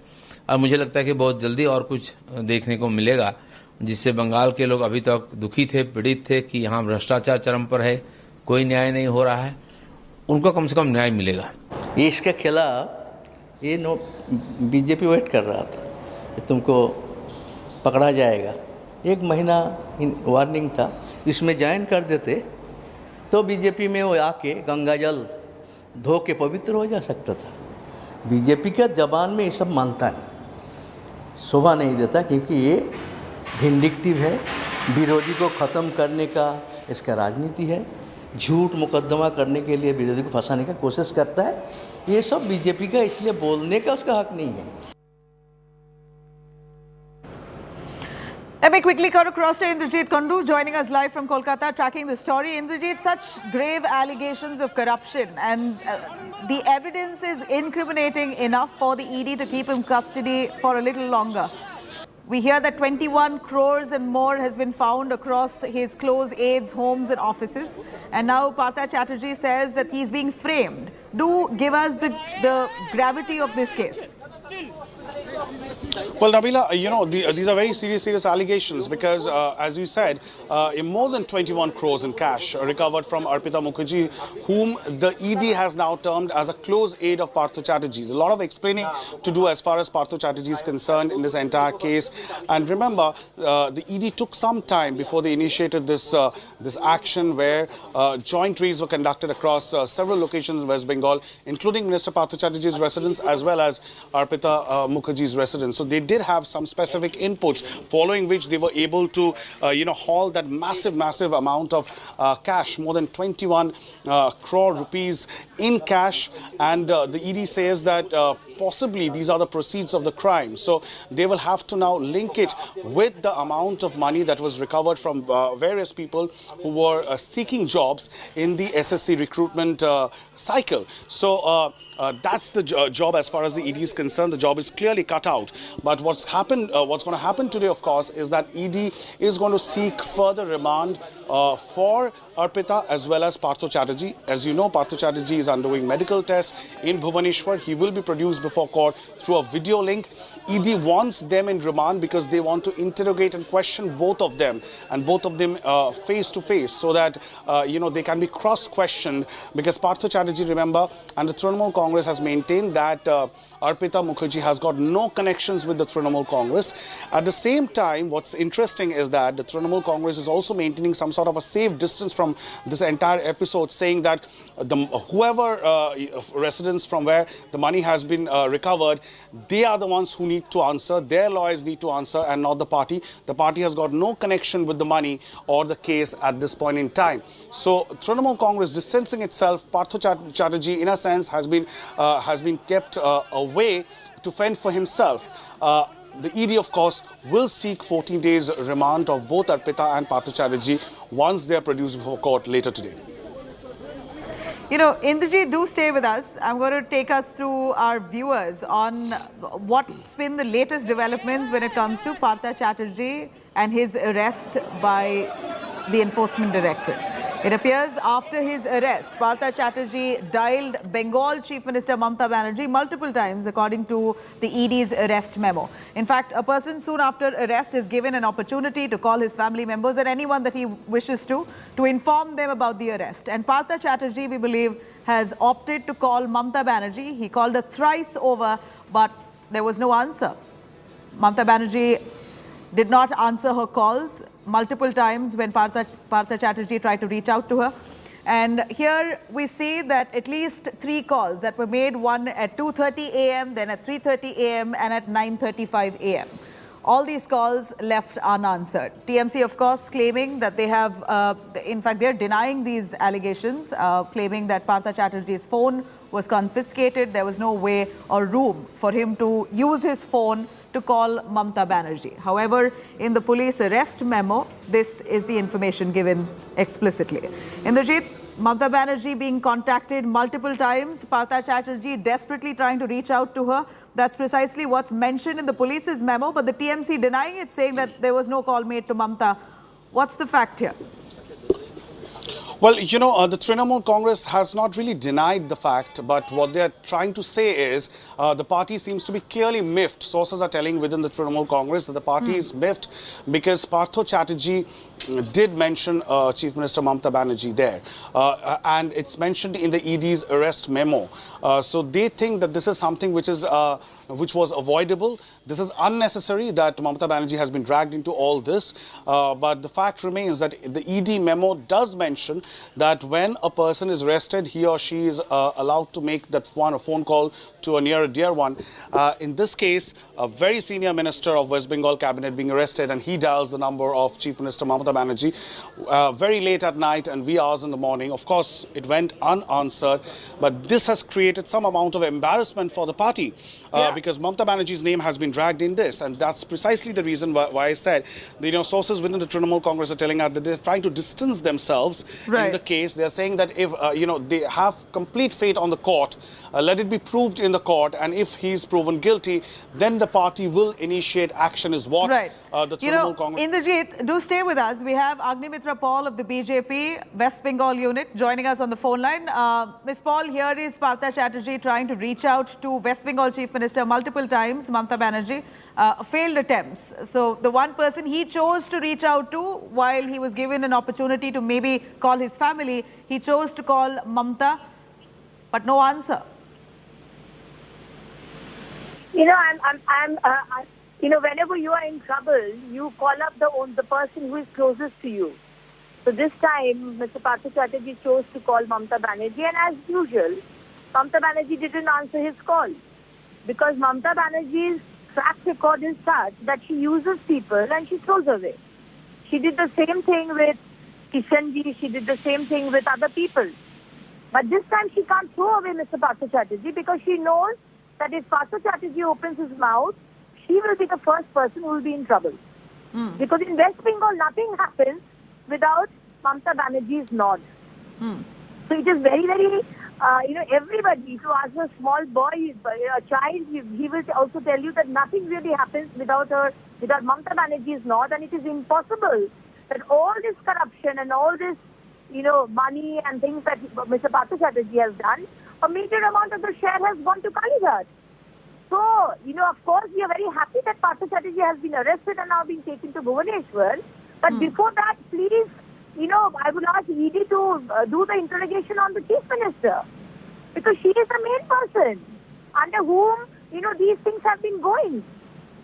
और मुझे लगता है कि बहुत जल्दी और कुछ देखने को मिलेगा, जिससे बंगाल के लोग अभी तक दुखी थे, पीड़ित थे कि यहाँ भ्रष्टाचार चरम पर है, कोई न्याय नहीं हो रहा है, उनको कम से कम न्याय मिलेगा। इसके खिलाफ ये बीजेपी वेट कर रहा था, तुमको पकड़ा जाएगा। 1 महीना वार्निंग था, इसमें ज्वाइन कर देते तो बीजेपी में वो आके गंगा जल धो के पवित्र हो जा सकता था। बीजेपी का जबान में ये सब मानता नहीं, शोभा नहीं देता, क्योंकि ये विंडिक्टिव है, विरोधी को ख़त्म करने का इसका राजनीति है, झूठ मुकदमा करने के लिए विरोधी को फंसाने का कोशिश करता है। ये सब बीजेपी का, इसलिए बोलने का उसका हक नहीं है। Let me quickly cut across to Indrajit Kundu, joining us live from Kolkata, tracking the story. Indrajit, such grave allegations of corruption and the evidence is incriminating enough for the ED to keep him custody for a little longer. We hear that 21 crores and more has been found across his close aides' homes and offices. And now Partha Chatterjee says that he's being framed. Do give us the gravity of this case. Well, Nabila, you know, these are very serious allegations because, as you said, more than 21 crores in cash recovered from Arpita Mukherjee, whom the ED has now termed as a close aide of Partha Chatterjee. There's a lot of explaining to do as far as Partha Chatterjee is concerned in this entire case. And remember, the ED took some time before they initiated this action where joint raids were conducted across several locations in West Bengal, including Minister Partha Chatterjee's residence as well as Arpita Mukherjee's residence. So they did have some specific inputs, following which they were able to, haul that massive amount of cash, more than 21 crore rupees in cash. And the ED says that possibly these are the proceeds of the crime. So they will have to now link it with the amount of money that was recovered from various people who were seeking jobs in the SSC recruitment cycle. So that's the job as far as the ED is concerned. The job is clearly cut out. But what's going to happen today, of course, is that ED is going to seek further remand for Arpita as well as Partha Chatterjee. As you know, Partha Chatterjee is undergoing medical tests in Bhubaneswar. He will be produced before court through a video link. ED wants them in remand because they want to interrogate and question both of them, and both of them face to face, so that they can be cross-questioned. Because Partha Chatterjee, remember, and the Trinamool Congress has maintained that Arpita Mukherjee has got no connections with the Trinamool Congress. At the same time, what's interesting is that the Trinamool Congress is also maintaining some sort of a safe distance from from this entire episode, saying that whoever residents from where the money has been recovered, they are the ones who need to answer. Their lawyers need to answer, and not the party. The party has got no connection with the money or the case at this point in time. So Trinamool Congress distancing itself. Partha Chatterjee, in a sense, has been kept away to fend for himself. The ED, of course, will seek 14 days remand of both Arpita and Partha Chatterjee once they are produced before court later today. You know, Indrajit, do stay with us. I'm going to take us through our viewers on what's been the latest developments when it comes to Partha Chatterjee and his arrest by the Enforcement Directorate. It appears after his arrest, Partha Chatterjee dialed Bengal Chief Minister Mamata Banerjee multiple times, according to the ED's arrest memo. In fact, a person soon after arrest is given an opportunity to call his family members and anyone that he wishes to inform them about the arrest. And Partha Chatterjee, we believe, has opted to call Mamata Banerjee. He called her thrice over, but there was no answer. Mamata Banerjee did not answer her calls multiple times when Partha Chatterjee tried to reach out to her. And here we see that at least 3 calls that were made, one at 2:30 a.m., then at 3:30 a.m. and at 9:35 a.m. All these calls left unanswered. TMC, of course, claiming that they have, in fact, they're denying these allegations, claiming that Partha Chatterjee's phone was confiscated. There was no way or room for him to use his phone to call Mamata Banerjee. However, in the police arrest memo, this is the information given explicitly. Indrajit, Mamata Banerjee being contacted multiple times, Partha Chatterjee desperately trying to reach out to her. That's precisely what's mentioned in the police's memo, but the TMC denying it, saying that there was no call made to Mamata. What's the fact here? Well, you know, the Trinamool Congress has not really denied the fact, but what they're trying to say is the party seems to be clearly miffed. Sources are telling within the Trinamool Congress that the party is miffed because Partha Chatterjee did mention Chief Minister Mamata Banerjee there. And it's mentioned in the ED's arrest memo. So they think that this is something which was avoidable. This is unnecessary that Mamata Banerjee has been dragged into all this. But the fact remains that the ED memo does mention that when a person is arrested, he or she is allowed to make that a phone call to a near and dear one. In this case, a very senior minister of West Bengal cabinet being arrested, and he dials the number of Chief Minister Mamata Banerjee very late at night and wee hours in the morning. Of course, it went unanswered, but this has created some amount of embarrassment for the party because Mamata Banerjee's name has been dragged in this, and that's precisely the reason why I said, sources within the Trinamool Congress are telling us that they're trying to distance themselves in the case. They're saying that if, they have complete faith on the court, let it be proved in the court, and if he's proven guilty, then the party will initiate action is what the Trinamool Congress... Indrajit, do stay with us. We have Agnimitra Paul of the BJP West Bengal unit joining us on the phone line. Ms. Paul, here is Partha Chatterjee trying to reach out to West Bengal Chief Minister multiple times, Mamata Banerjee, failed attempts. So the one person he chose to reach out to, while he was given an opportunity to maybe call his family, he chose to call Mamata, but no answer. Whenever you are in trouble, you call up the person who is closest to you. So this time, Mr. Partha Chatterjee chose to call Mamata Banerjee, and as usual, Mamata Banerjee didn't answer his call because Mamata Banerjee's track record is such that she uses people and she throws away. She did the same thing with Kishanji, she did the same thing with other people. But this time she can't throw away Mr. Partha Chatterjee because she knows that if Partha Chatterjee opens his mouth, she will be the first person who will be in trouble. Because in West Bengal, nothing happens without Mamata Banerjee's nod. So it is very, very, everybody, if you ask a small boy, a child, he will also tell you that nothing really happens without Mamata Banerjee's nod, and it is impossible that all this corruption and all this, money and things that Mr. Partha Chatterjee has done, a major amount of the share has gone to Kalighat. So, of course, we are very happy that Partha Chatterjee has been arrested and now been taken to Bhubaneswar. But before that, please, I would ask ED to do the interrogation on the Chief Minister. Because she is the main person under whom, these things have been going.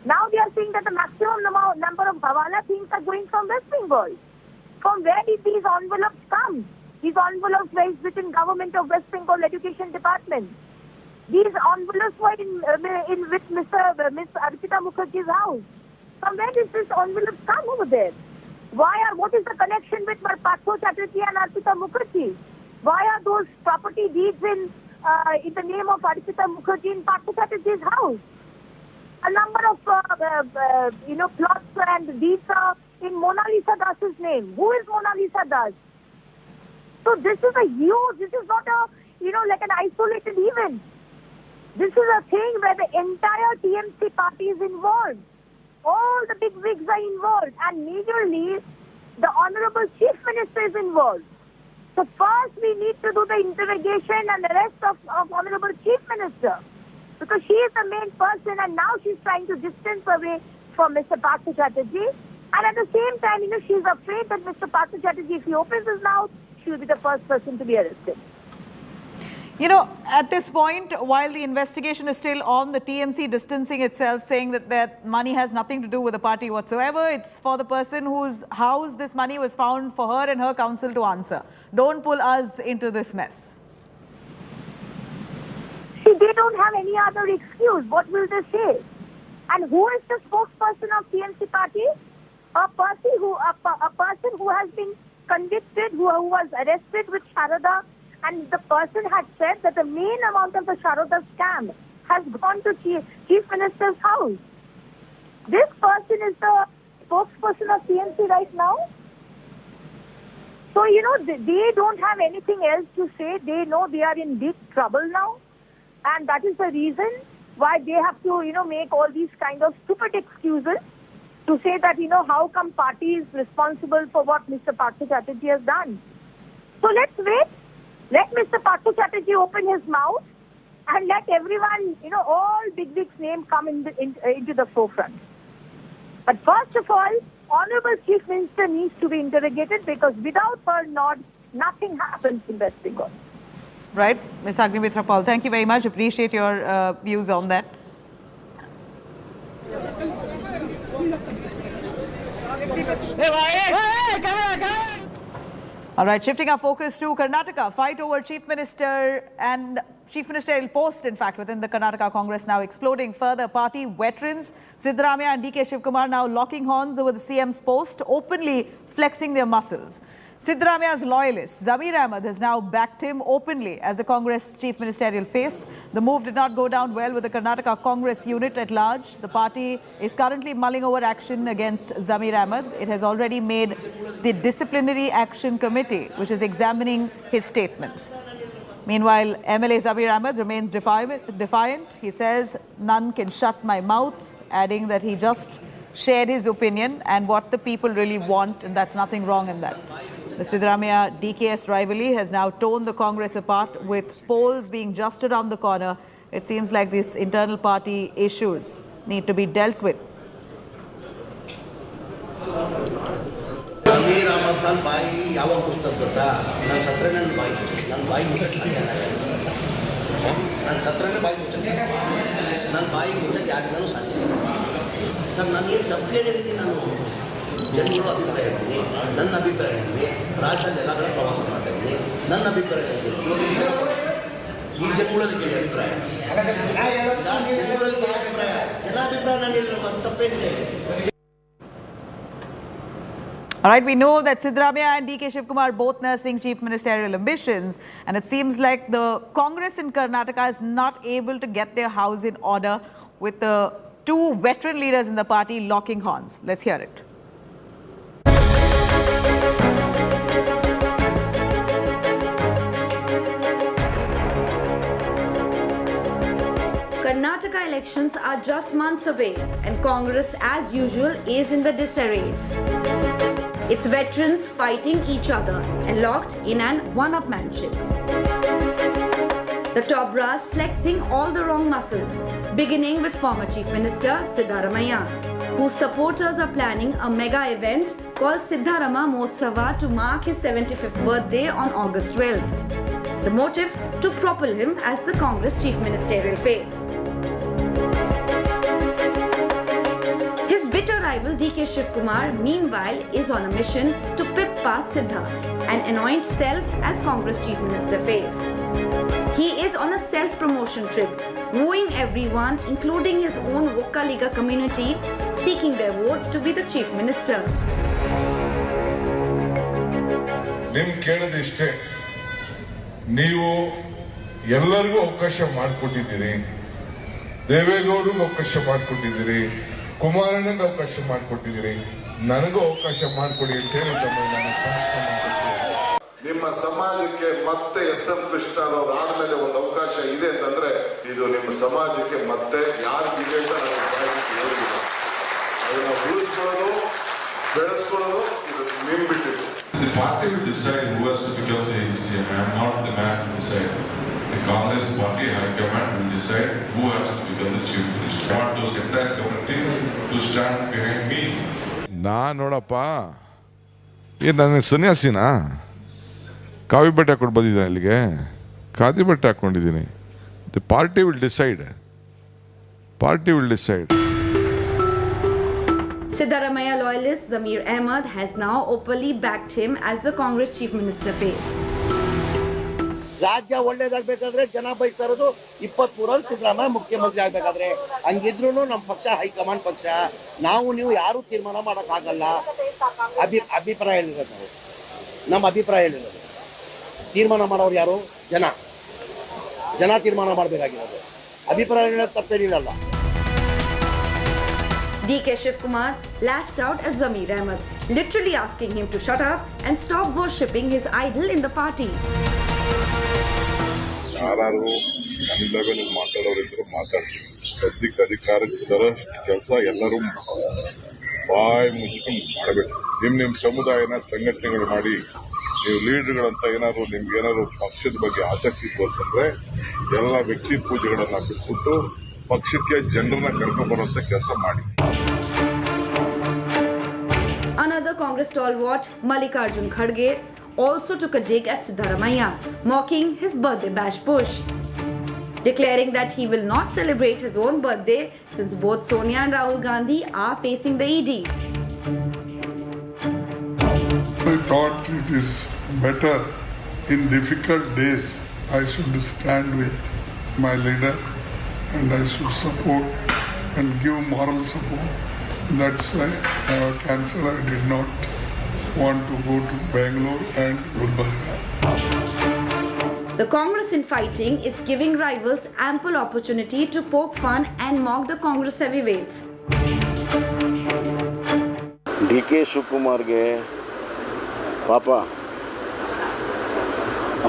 Now we are seeing that the maximum number of Hawala things are going from West Bengal. From where did these envelopes come? These envelopes were written Government of West Bengal Education Department. These envelopes were in with Miss Arpita Mukherjee's house. From where did these envelopes come over there? What is the connection with Partha Chatterjee and Arpita Mukherjee? Why are those property deeds in the name of Arpita Mukherjee in Partha Chatterjee's house? A number of plots and deeds are in Mona Lisa Das's name. Who is Mona Lisa Das? So this is this is not like an isolated event. This is a thing where the entire TMC party is involved. All the big wigs are involved, and majorly the Honorable Chief Minister is involved. So first we need to do the interrogation and arrest of Honorable Chief Minister, because she is the main person, and now she's trying to distance away from Mr. Partha Chatterjee. And at the same time, she's afraid that Mr. Partha Chatterjee, if he opens his mouth, she will be the first person to be arrested. At this point, while the investigation is still on, the TMC distancing itself, saying that money has nothing to do with the party whatsoever. It's for the person whose house this money was found, for her and her counsel to answer. Don't pull us into this mess. See, they don't have any other excuse. What will they say? And who is the spokesperson of TMC party? A person who has been convicted, who was arrested with Sharada, and the person had said that the main amount of the Sharada scam has gone to Chief Minister's house. This person is the spokesperson of TMC right now. So, they don't have anything else to say. They know they are in big trouble now. And that is the reason why they have to, make all these kind of stupid excuses to say that, how come party is responsible for what Mr. Partha Chatterjee has done. So let's wait. Let Mr. Partha Chatterjee open his mouth and let everyone, all big name come into the forefront. But first of all, Honorable Chief Minister needs to be interrogated, because without her nod, nothing happens in West Bengal. Right. Ms. Agnimitra Paul, thank you very much. Appreciate your views on that. All right, shifting our focus to Karnataka. Fight over Chief Minister and Chief Ministerial post, in fact, within the Karnataka Congress now exploding further. Party veterans Siddaramaiah and DK Shivkumar now locking horns over the CM's post, openly flexing their muscles. Siddaramaiah's loyalist Zamir Ahmed has now backed him openly as the Congress chief ministerial face. The move did not go down well with the Karnataka Congress unit at large. The party is currently mulling over action against Zamir Ahmed. It has already made the disciplinary action committee, which is examining his statements. Meanwhile, MLA Zamir Ahmed remains defiant. He says, "None can shut my mouth," adding that he just shared his opinion and what the people really want, and that's nothing wrong in that. The Siddaramaiah-DKS rivalry has now torn the Congress apart, with polls being just around the corner. It seems like these internal party issues need to be dealt with. Zamir Ahmed Khan bayi yawa pustaka gotta nan satrane bayi muchak nan satrane bayi muchak nan bayi muchak yadnanu satya sir nan ye tappye ಹೇಳಿದೀನಿ ನಾನು ಜನಗಳ ಅಭಿಪ್ರಾಯ ಹೇಳಿದೀನಿ ನನ್ನ ಅಭಿಪ್ರಾಯ ಹೇಳಿದೀನಿ ರಾಜ್ಯದಲ್ಲಿ ಎಲ್ಲ ಕಡೆ ಪ್ರವಾಸ ಮಾಡ್ತಾ ಇದ್ದೀನಿ ನನ್ನ ಅಭಿಪ್ರಾಯ ಹೇಳಿದೀನಿ ಈ ಜನಗಳಲ್ಲಿ ಕೇಳಿ ಅಭಿಪ್ರಾಯ ಜನಗಳಲ್ಲಿ ಅಭಿಪ್ರಾಯ ಜನಾಭಿಪ್ರಾಯ ನಾನು ಹೇಳಿರೋ ತಪ್ಪೇನಿದೆ. All right, we know that Siddaramaiah and DK Shivkumar both nursing chief ministerial ambitions, and it seems like the Congress in Karnataka is not able to get their house in order with the two veteran leaders in the party locking horns. Let's hear it. Karnataka elections are just months away, and Congress, as usual, is in the disarray. It's veterans fighting each other and locked in an one-upmanship. The top brass flexing all the wrong muscles, beginning with former Chief Minister Siddaramaiah, whose supporters are planning a mega event called Siddarama Motsava to mark his 75th birthday on August 12th. The motive? To propel him as the Congress Chief Ministerial face. His bitter rival DK Shivkumar, meanwhile, is on a mission to pip past Siddha and anoint self as Congress Chief Minister face. He is on a self-promotion trip, wooing everyone, including his own Vokka Liga community, seeking their votes to be the Chief Minister. ನಿಮ್ ಕೇಳೋದಿಷ್ಟೇ, ನೀವು ಎಲ್ಲರಿಗೂ ಅವಕಾಶ ಮಾಡಿಕೊಟ್ಟಿದ್ದೀರಿ, ದೇವೇಗೌಡರಿಗೂ ಅವಕಾಶ ಮಾಡಿಕೊಟ್ಟಿದ್ದೀರಿ, ಕುಮಾರಣ್ಣಂಗೆ ಅವಕಾಶ ಮಾಡಿಕೊಟ್ಟಿದ್ದೀರಿ, ನನಗೂ ಅವಕಾಶ ಮಾಡಿಕೊಡಿ ಅಂತ ಹೇಳಿ ನಿಮ್ಮ ಸಮಾಜಕ್ಕೆ ಮತ್ತೆ SM ಕೃಷ್ಣರವ್ರು ಆದ್ಮೇಲೆ ಒಂದು ಅವಕಾಶ ಇದೆ ಅಂತಂದ್ರೆ ಇದು ನಿಮ್ಮ ಸಮಾಜಕ್ಕೆ ಮತ್ತೆ ಯಾರಿಗಿದೆ ಅಂತ ಹೇಳಿಲ್ಲ. ಅದನ್ನ ಉಳಿಸ್ಕೊಳ್ಳೋದು ಬೆಳೆಸ್ಕೊಳ್ಳೋದು ಇದು ನಿಮ್ ಬಿಟ್ಟಿದ್ದು. The party will decide who has to become the CM. I am not the man to decide. The Congress party high command will decide who has to become the chief minister. I want those entire committee to stand behind me. ನೋಡಪ್ಪ, ನನಗೆ ಸನ್ಯಾಸಿನಾ? ಕಾವಿ ಬಟ್ಟೆ ಹಾಕೊಂಡು ಬಂದಿದ್ದೀನಿ ಇಲ್ಲಿಗೆ, ಖಾದಿ ಬಟ್ಟೆ ಹಾಕೊಂಡಿದ್ದೀನಿ. The party will decide. Siddaramaiah loyalist Zamir Ahmed has now openly backed him as the Congress Chief Minister face. ರಾಜ್ಯ ಒಳ್ಳೇದಾಗಬೇಕಾದ್ರೆ ಜನ ಬಯಸ್ತಾ ಇರೋದು 23 ಸಿದ್ದರಾಮಯ್ಯ ಮುಖ್ಯಮಂತ್ರಿ ಆಗಬೇಕಾದ್ರೆ. ಹಂಗಿದ್ರು ನಮ್ಮ ಪಕ್ಷ ಹೈಕಮಾಂಡ್ ಪಕ್ಷ, ನೀವು ಯಾರು ತೀರ್ಮಾನ ಮಾಡೋಕ್ಕಾಗಲ್ಲ. ಅಭಿಪ್ರಾಯ ಹೇಳಿರೋದು ನಾವು, ನಮ್ಮ ಅಭಿಪ್ರಾಯ ಹೇಳಿರೋದು. ತೀರ್ಮಾನ ಮಾಡೋರು ಯಾರು? ಜನ ತೀರ್ಮಾನ ಮಾಡಬೇಕಾಗಿರೋದು. ಅಭಿಪ್ರಾಯ ಹೇಳೋದು ತಪ್ಪೇನಿಲ್ಲ. DK Shivkumar lashed out at Zamir Ahmed, literally asking him to shut up and stop worshipping his idol in the party. ಯಾರು ನನ್ನ ಲೆವೆಲ್ ಮಾತಾಡೋರಿದ್ರು ಮಾತಾಡ್ತೀವಿ. ಸದ್ಯಕ್ಕೆ ಅಧಿಕಾರಕ್ಕೆ ತರೋಷ್ಟು ಕೆಲಸ ಎಲ್ಲರೂ ಬಾಯಿ ಮುಚ್ಕೊಂಡು ಮಾಡಬೇಕು. ನಿಮ್ಮ ಸಮುದಾಯನ ಸಂಘಟನೆಗಳು ಮಾಡಿ, ನೀವು ಲೀಡರ್ಗಳಂತ ನಿಮ್ಗೇನಾದ್ರು ಪಕ್ಷದ ಬಗ್ಗೆ ಆಸಕ್ತಿ ತೋರ್ತಂದ್ರೆ ಎಲ್ಲ ವ್ಯಕ್ತಿ ಪೂಜೆಗಳನ್ನ ಬಿಟ್ಬಿಟ್ಟು ಪಕ್ಷಕ್ಕೆ ಜನರನ್ನ ಕರ್ಕೊಂಡು ಬರುವಂತ ಕೆಲಸ ಮಾಡಿ. Another Congress stalwart, Mallikarjun Kharge, also took a dig at Siddaramaiah, mocking his birthday bash push, declaring that he will not celebrate his own birthday since both Sonia and Rahul Gandhi are facing the ED. I thought it is better in difficult days I should stand with my leader and I should support and give moral support. That's why cancer I did not want to go to Bangalore and Gulbarga. The Congress infighting is giving rivals ample opportunity to poke fun and mock the Congress heavyweights. DK ಶಿವಕುಮಾರ್ಗೆ ಪಾಪ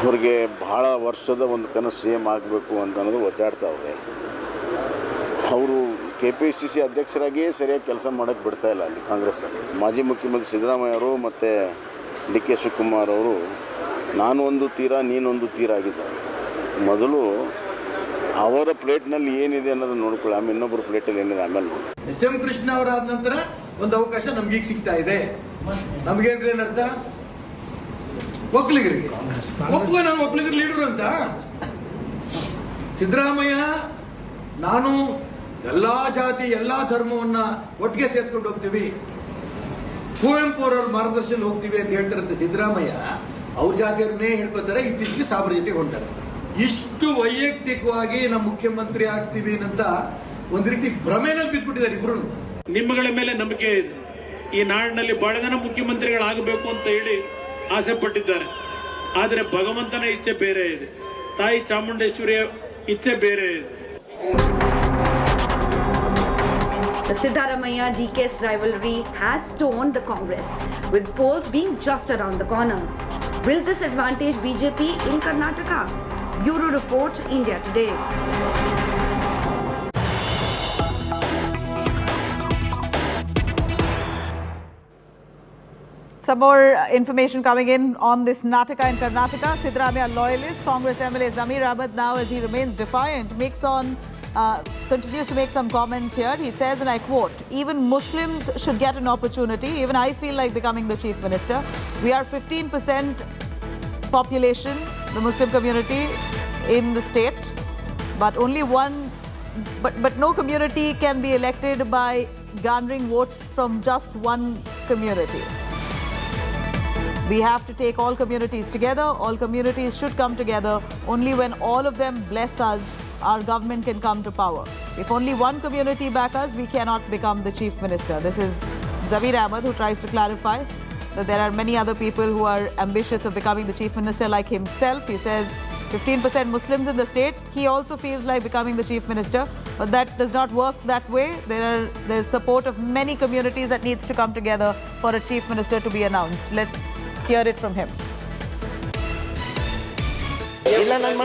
ಅವ್ರಿಗೆ ಬಹಳ ವರ್ಷದ ಒಂದು ಕನಸು CM ಆಗಬೇಕು ಅಂತ ಅನ್ನೋದು ಒದ್ದಾಡ್ತಾವ್ರೆ. ಅವರು KPCC ಅಧ್ಯಕ್ಷರಾಗಿಯೇ ಸರಿಯಾಗಿ ಕೆಲಸ ಮಾಡೋಕ್ಕೆ ಬಿಡ್ತಾ ಇಲ್ಲ ಅಲ್ಲಿ ಕಾಂಗ್ರೆಸ್ಸಲ್ಲಿ. ಮಾಜಿ ಮುಖ್ಯಮಂತ್ರಿ ಸಿದ್ದರಾಮಯ್ಯ ಅವರು ಮತ್ತು DK ಶಿವಕುಮಾರ್ ಅವರು ನಾನು ಒಂದು ತೀರ ನೀನೊಂದು ತೀರ ಆಗಿದ್ದಾರೆ. ಮೊದಲು ಅವರ ಪ್ಲೇಟ್ನಲ್ಲಿ ಏನಿದೆ ಅನ್ನೋದನ್ನು ನೋಡ್ಕೊಳ್ಳಿ, ಆಮೇಲೆ ಇನ್ನೊಬ್ಬರ ಪ್ಲೇಟಲ್ಲಿ ಏನಿದೆ ಆಮೇಲೆ ನೋಡಿ. SM ಕೃಷ್ಣ ಅವರಾದ ನಂತರ ಒಂದು ಅವಕಾಶ ನಮ್ಗೀಗ ಸಿಗ್ತಾ ಇದೆ. ನಮಗೆ ಏನರ್ಥ? ಒಕ್ಕಲಿಗರಿಗೆ ನಾನು ಒಕ್ಕಲಿಗರ ಲೀಡರ್ ಅಂತ. ಸಿದ್ದರಾಮಯ್ಯ ನಾನು ಎಲ್ಲಾ ಜಾತಿ ಎಲ್ಲಾ ಧರ್ಮವನ್ನ ಒಟ್ಟಿಗೆ ಸೇರಿಸ್ಕೊಂಡು ಹೋಗ್ತೀವಿ, ಕುವೆಂಪು ಅವರ ಮಾರ್ಗದರ್ಶನ ಹೋಗ್ತೀವಿ ಅಂತ ಹೇಳ್ತಾರಂತೆ ಸಿದ್ದರಾಮಯ್ಯ. ಅವ್ರ ಜಾತಿಯವ್ರನ್ನೇ ಹೇಳ್ಕೊತಾರೆ, ಇತ್ತೀಚೆಗೆ ಸಾಬರ ಜೊತೆಗೆ ಹೊಂಟಾರೆ. ಇಷ್ಟು ವೈಯಕ್ತಿಕವಾಗಿ ನಮ್ಮ ಮುಖ್ಯಮಂತ್ರಿ ಆಗ್ತೀವಿ ಅಂತ ಒಂದು ರೀತಿ ಭ್ರಮೆನಲ್ಲಿ ಬಿದ್ದುಬಿಟ್ಟಿದ್ದಾರೆ ಇಬ್ರು. ನಿಮ್ಮಗಳ ಮೇಲೆ ನಂಬಿಕೆ ಇದೆ. ಈ ನಾಡಿನಲ್ಲಿ ಬಹಳ ಜನ ಮುಖ್ಯಮಂತ್ರಿಗಳಾಗಬೇಕು ಅಂತ ಹೇಳಿ ಆಸೆ ಪಟ್ಟಿದ್ದಾರೆ. ಆದರೆ ಭಗವಂತನ ಇಚ್ಛೆ ಬೇರೆ ಇದೆ, ತಾಯಿ ಚಾಮುಂಡೇಶ್ವರಿಯ ಇಚ್ಛೆ ಬೇರೆ ಇದೆ. The Siddaramaiah-DK's rivalry has toned the Congress, with polls being just around the corner. Will this advantage BJP in Karnataka? Bureau Report, India Today. Some more information coming in on this Nataka in Karnataka. Siddaramaiah loyalist Congress MLA Zamir Ahmed, now as he remains defiant, continues to make some comments here. He says, and I quote, "Even Muslims should get an opportunity. Even I feel like becoming the chief minister. We are 15% population, the Muslim community in the state, but only one, but no community can be elected by garnering votes from just one community. We have to take all communities together. All communities should come together. Only when all of them bless us, our government can come to power. If only one community back us, we cannot become the chief minister. This is Zabir Ahmed, who tries to clarify that there are many other people who are ambitious of becoming the chief minister like himself. He says 15% Muslims in the state. He also feels like becoming the chief minister, but that does not work that way. There's support of many communities that needs to come together for a chief minister to be announced. Let's hear it from him. ಇಲ್ಲ ನಾನು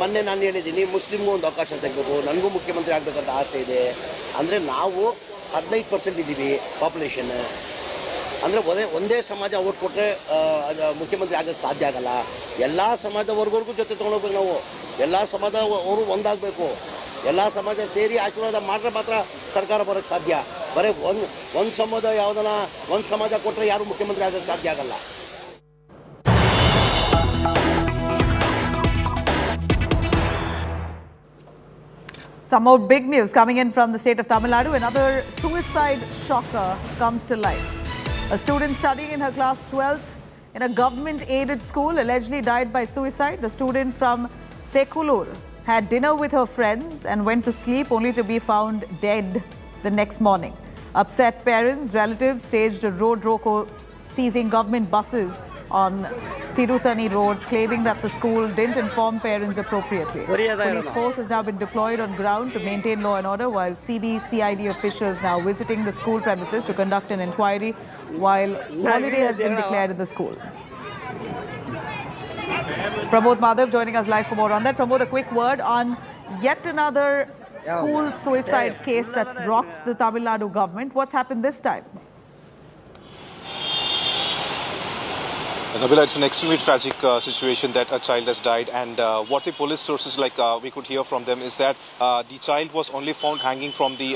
ಮೊನ್ನೆ ನಾನು ಹೇಳಿದ್ದೀನಿ ಮುಸ್ಲಿಮ್ಗೂ ಒಂದು ಅವಕಾಶ ತೆಗಬೇಕು, ನನಗೂ ಮುಖ್ಯಮಂತ್ರಿ ಆಗಬೇಕಂತ ಆಸೆ ಇದೆ. ಅಂದರೆ ನಾವು 15% ಇದ್ದೀವಿ ಪಾಪ್ಯುಲೇಷನ್. ಅಂದರೆ ಒಂದೇ ಸಮಾಜ ಓಟ್ ಕೊಟ್ಟರೆ ಮುಖ್ಯಮಂತ್ರಿ ಆಗೋಕ್ಕೆ ಸಾಧ್ಯ ಆಗಲ್ಲ. ಎಲ್ಲ ಸಮಾಜದ ವರ್ಗವ್ರಿಗೂ ಜೊತೆ ತೊಗೊಂಡೋಗ್ಬೇಕು ನಾವು. ಎಲ್ಲ ಸಮಾಜದವರು ಒಂದಾಗಬೇಕು. ಎಲ್ಲ ಸಮಾಜ ಸೇರಿ ಆಶೀರ್ವಾದ ಮಾಡಿದ್ರೆ ಮಾತ್ರ ಸರ್ಕಾರ ಬರೋಕ್ಕೆ ಸಾಧ್ಯ. ಬರೀ ಒಂದು ಸಮಾಜ ಯಾವುದನ್ನ ಒಂದು ಸಮಾಜ ಕೊಟ್ಟರೆ ಯಾರು ಮುಖ್ಯಮಂತ್ರಿ ಆಗೋಕ್ಕೆ ಸಾಧ್ಯ ಆಗಲ್ಲ. Some more big news coming in from the state of Tamil Nadu. Another suicide shocker comes to light. A student studying in her class 12th in a government-aided school allegedly died by suicide. The student from Tekulur had dinner with her friends and went to sleep only to be found dead the next morning. Upset parents, relatives staged a road roko seizing government buses on Tirutani Road, claiming that the school didn't inform parents appropriately. Police force has now been deployed on ground to maintain law and order, while CID officials now visiting the school premises to conduct an inquiry, while holiday has been declared in the school. Pramod Madhav joining us live for more on that. Pramod, a quick word on yet another school suicide case that's rocked the Tamil Nadu government. What's happened this time? Nabila, it's an extremely tragic situation that a child has died, and what the police sources we could hear from them is that the child was only found hanging from the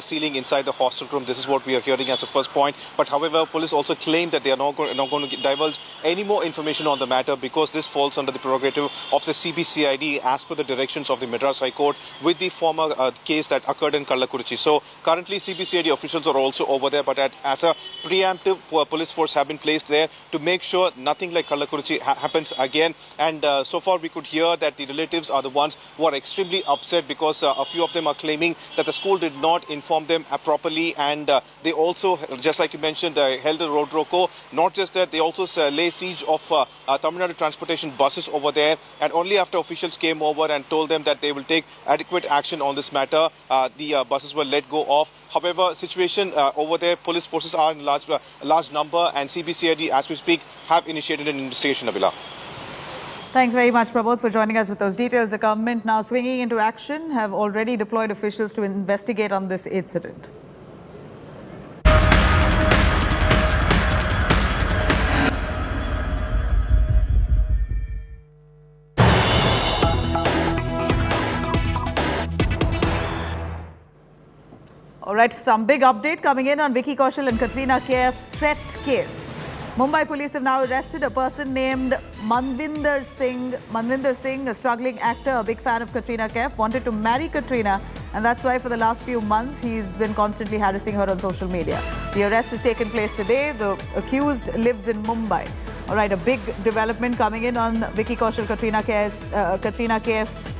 ceiling inside the hostel room. This is what we are hearing as a first point. But however, police also claim that they are not going to divulge any more information on the matter because this falls under the prerogative of the CBCID as per the directions of the Madras High Court with the former case that occurred in Kallakurichi. So currently CBCID officials are also over there, but as a preemptive police force have been placed there to make sure nothing like Kallakurichi happens again. And so far we could hear that the relatives are the ones who are extremely upset because a few of them are claiming that the school did not inform them properly, and they also, just like you mentioned, held a road roko. Not just that, they also lay siege of Tamil Nadu transportation buses over there, and only after officials came over and told them that they will take adequate action on this matter, the buses were let go of. However, situation over there, police forces are in large number, and CBCID as we speak have initiated an investigation, Nabila. Thanks very much, Pramod, for joining us with those details. The government now swinging into action, have already deployed officials to investigate on this incident. All right, some big update coming in on Vicky Kaushal and Katrina Kaif threat case. Mumbai police have now arrested a person named Manvinder Singh. Manvinder Singh, a struggling actor, a big fan of Katrina Kaif, wanted to marry Katrina, and that's why for the last few months he's been constantly harassing her on social media. The arrest has taken place today. The accused lives in Mumbai. All right, a big development coming in on Vicky Kaushal, Katrina Kaif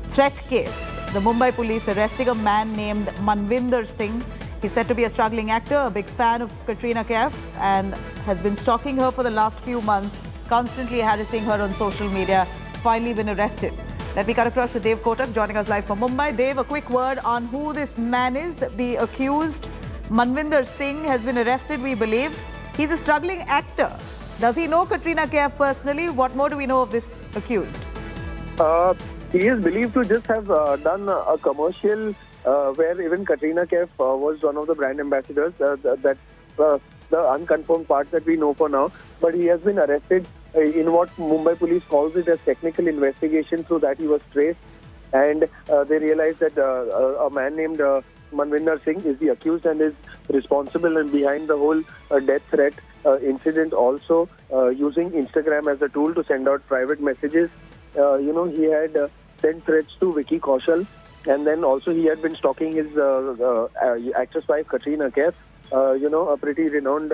threat case. The Mumbai police arresting a man named Manvinder Singh. He's said to be a struggling actor, a big fan of Katrina Kaif, and has been stalking her for the last few months, constantly harassing her on social media. Finally been arrested. Let me cut across to Dev Kotak, joining us live from Mumbai. Dev, a quick word on who this man is. The accused, Manvinder Singh, has been arrested, we believe. He's a struggling actor. Does he know Katrina Kaif personally? What more do we know of this accused? He is believed to just have done a commercial where even Katrina Kaif was one of the brand ambassadors. That's the unconfirmed part that we know for now. But he has been arrested in what Mumbai police calls it as technical investigation, through that he was traced. And they realized that a man named Manvinder Singh is the accused and is responsible and behind the whole death threat incident, also using Instagram as a tool to send out private messages. He had sent threats to Vicky Kaushal, and then also he had been stalking his actress wife Katrina Kaif, a pretty renowned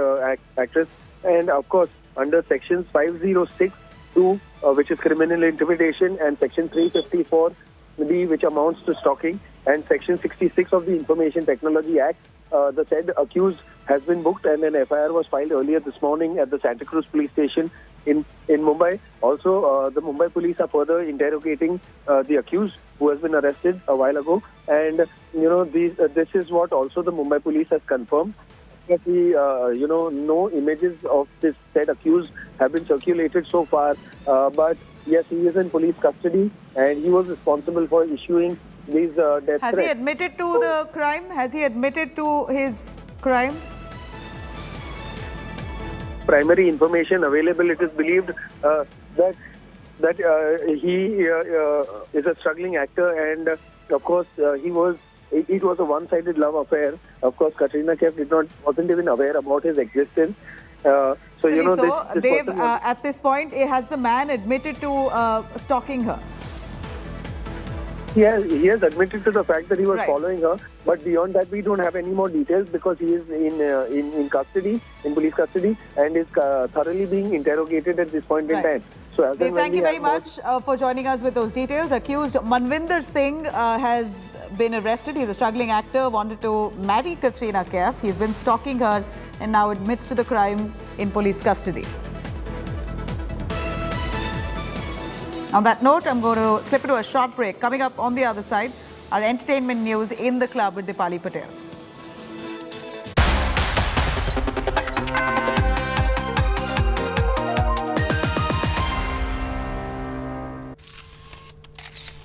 actress. And of course, under sections 506(2), which is criminal intimidation, and section 354(b), which amounts to stalking, and section 66 of the Information Technology Act, the said accused has been booked, and an FIR was filed earlier this morning at the Santa Cruz police station in Mumbai. Also, the Mumbai police are further interrogating the accused, who has been arrested a while ago. And this is what also the Mumbai police has confirmed. That no images of this said accused have been circulated so far. But yes, he is in police custody, and he was responsible for issuing these death threats. Has he admitted to the crime? Has he admitted to his crime? Primary information available, it is believed that he is a struggling actor, and of course it was a one-sided love affair. Of course, Katrina Kaif wasn't even aware about his existence. Dave, at this point, has the man admitted to stalking her? He has admitted to the fact that he was following her, but beyond that, we don't have any more details because he is in custody, in police custody, and is thoroughly being interrogated at this point in time. So, Dave, thank you very much for joining us with those details. Accused Manvinder Singh has been arrested. He's a struggling actor, wanted to marry Katrina Kaif. He's been stalking her and now admits to the crime in police custody. On that note, I'm going to slip into a short break. Coming up on the other side, our entertainment news in the club with Dipali Patel.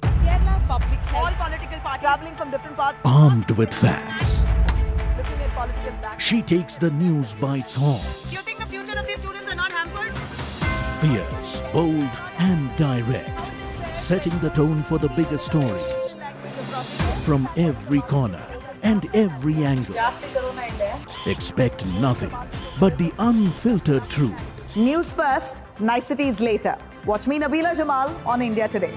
Kerala's public health. All political parties travelling from different parts. Armed with facts, Looking at political back. she takes the news by its horns. Do you think the future of these students are not hampered? Fierce, bold, and direct, setting the tone for the biggest stories from every corner and every angle. Expect nothing but the unfiltered truth. News first, niceties later. Watch me, Nabila Jamal, on India Today.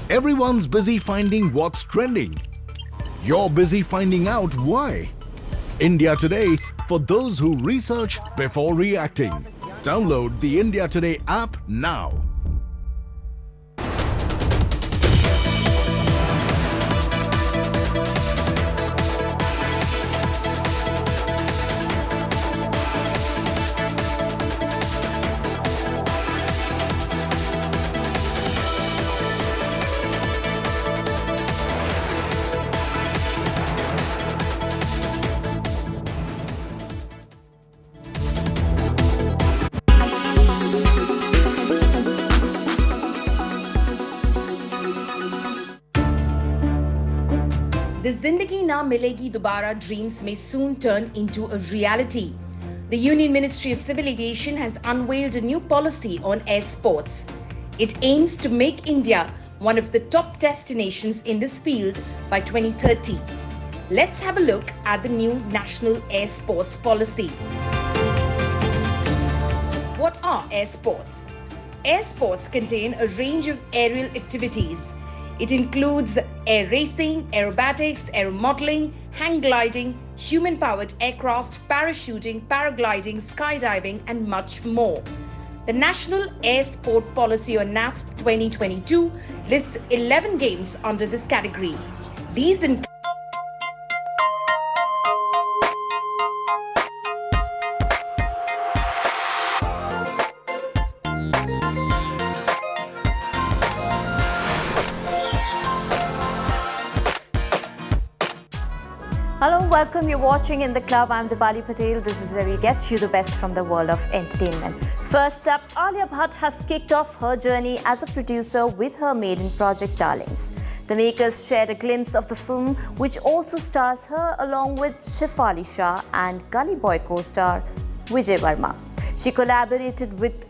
Everyone's busy finding what's trending. You're busy finding out why. India Today, for those who research before reacting. Download the India Today app now. The Zindagi Na Milegi Dobara dreams may soon turn into a reality. The Union Ministry of Civil Aviation has unveiled a new policy on air sports. It aims to make India one of the top destinations in this field by 2030. Let's have a look at the new National Air Sports Policy. What are air sports? Air sports contain a range of aerial activities. It includes air racing, aerobatics, aeromodeling, hang gliding, human-powered aircraft, parachuting, paragliding, skydiving, and much more. The National Air Sport Policy or NASP 2022 lists 11 games under this category. These include Hello, welcome. You're watching In the Club. I'm Dipali Patel. This is where we get you the best from the world of entertainment. First up, Alia Bhatt has kicked off her journey as a producer with her maiden project, Darlings. The makers shared a glimpse of the film, which also stars her along with Shefali Shah and Gully Boy co-star Vijay Varma. She collaborated with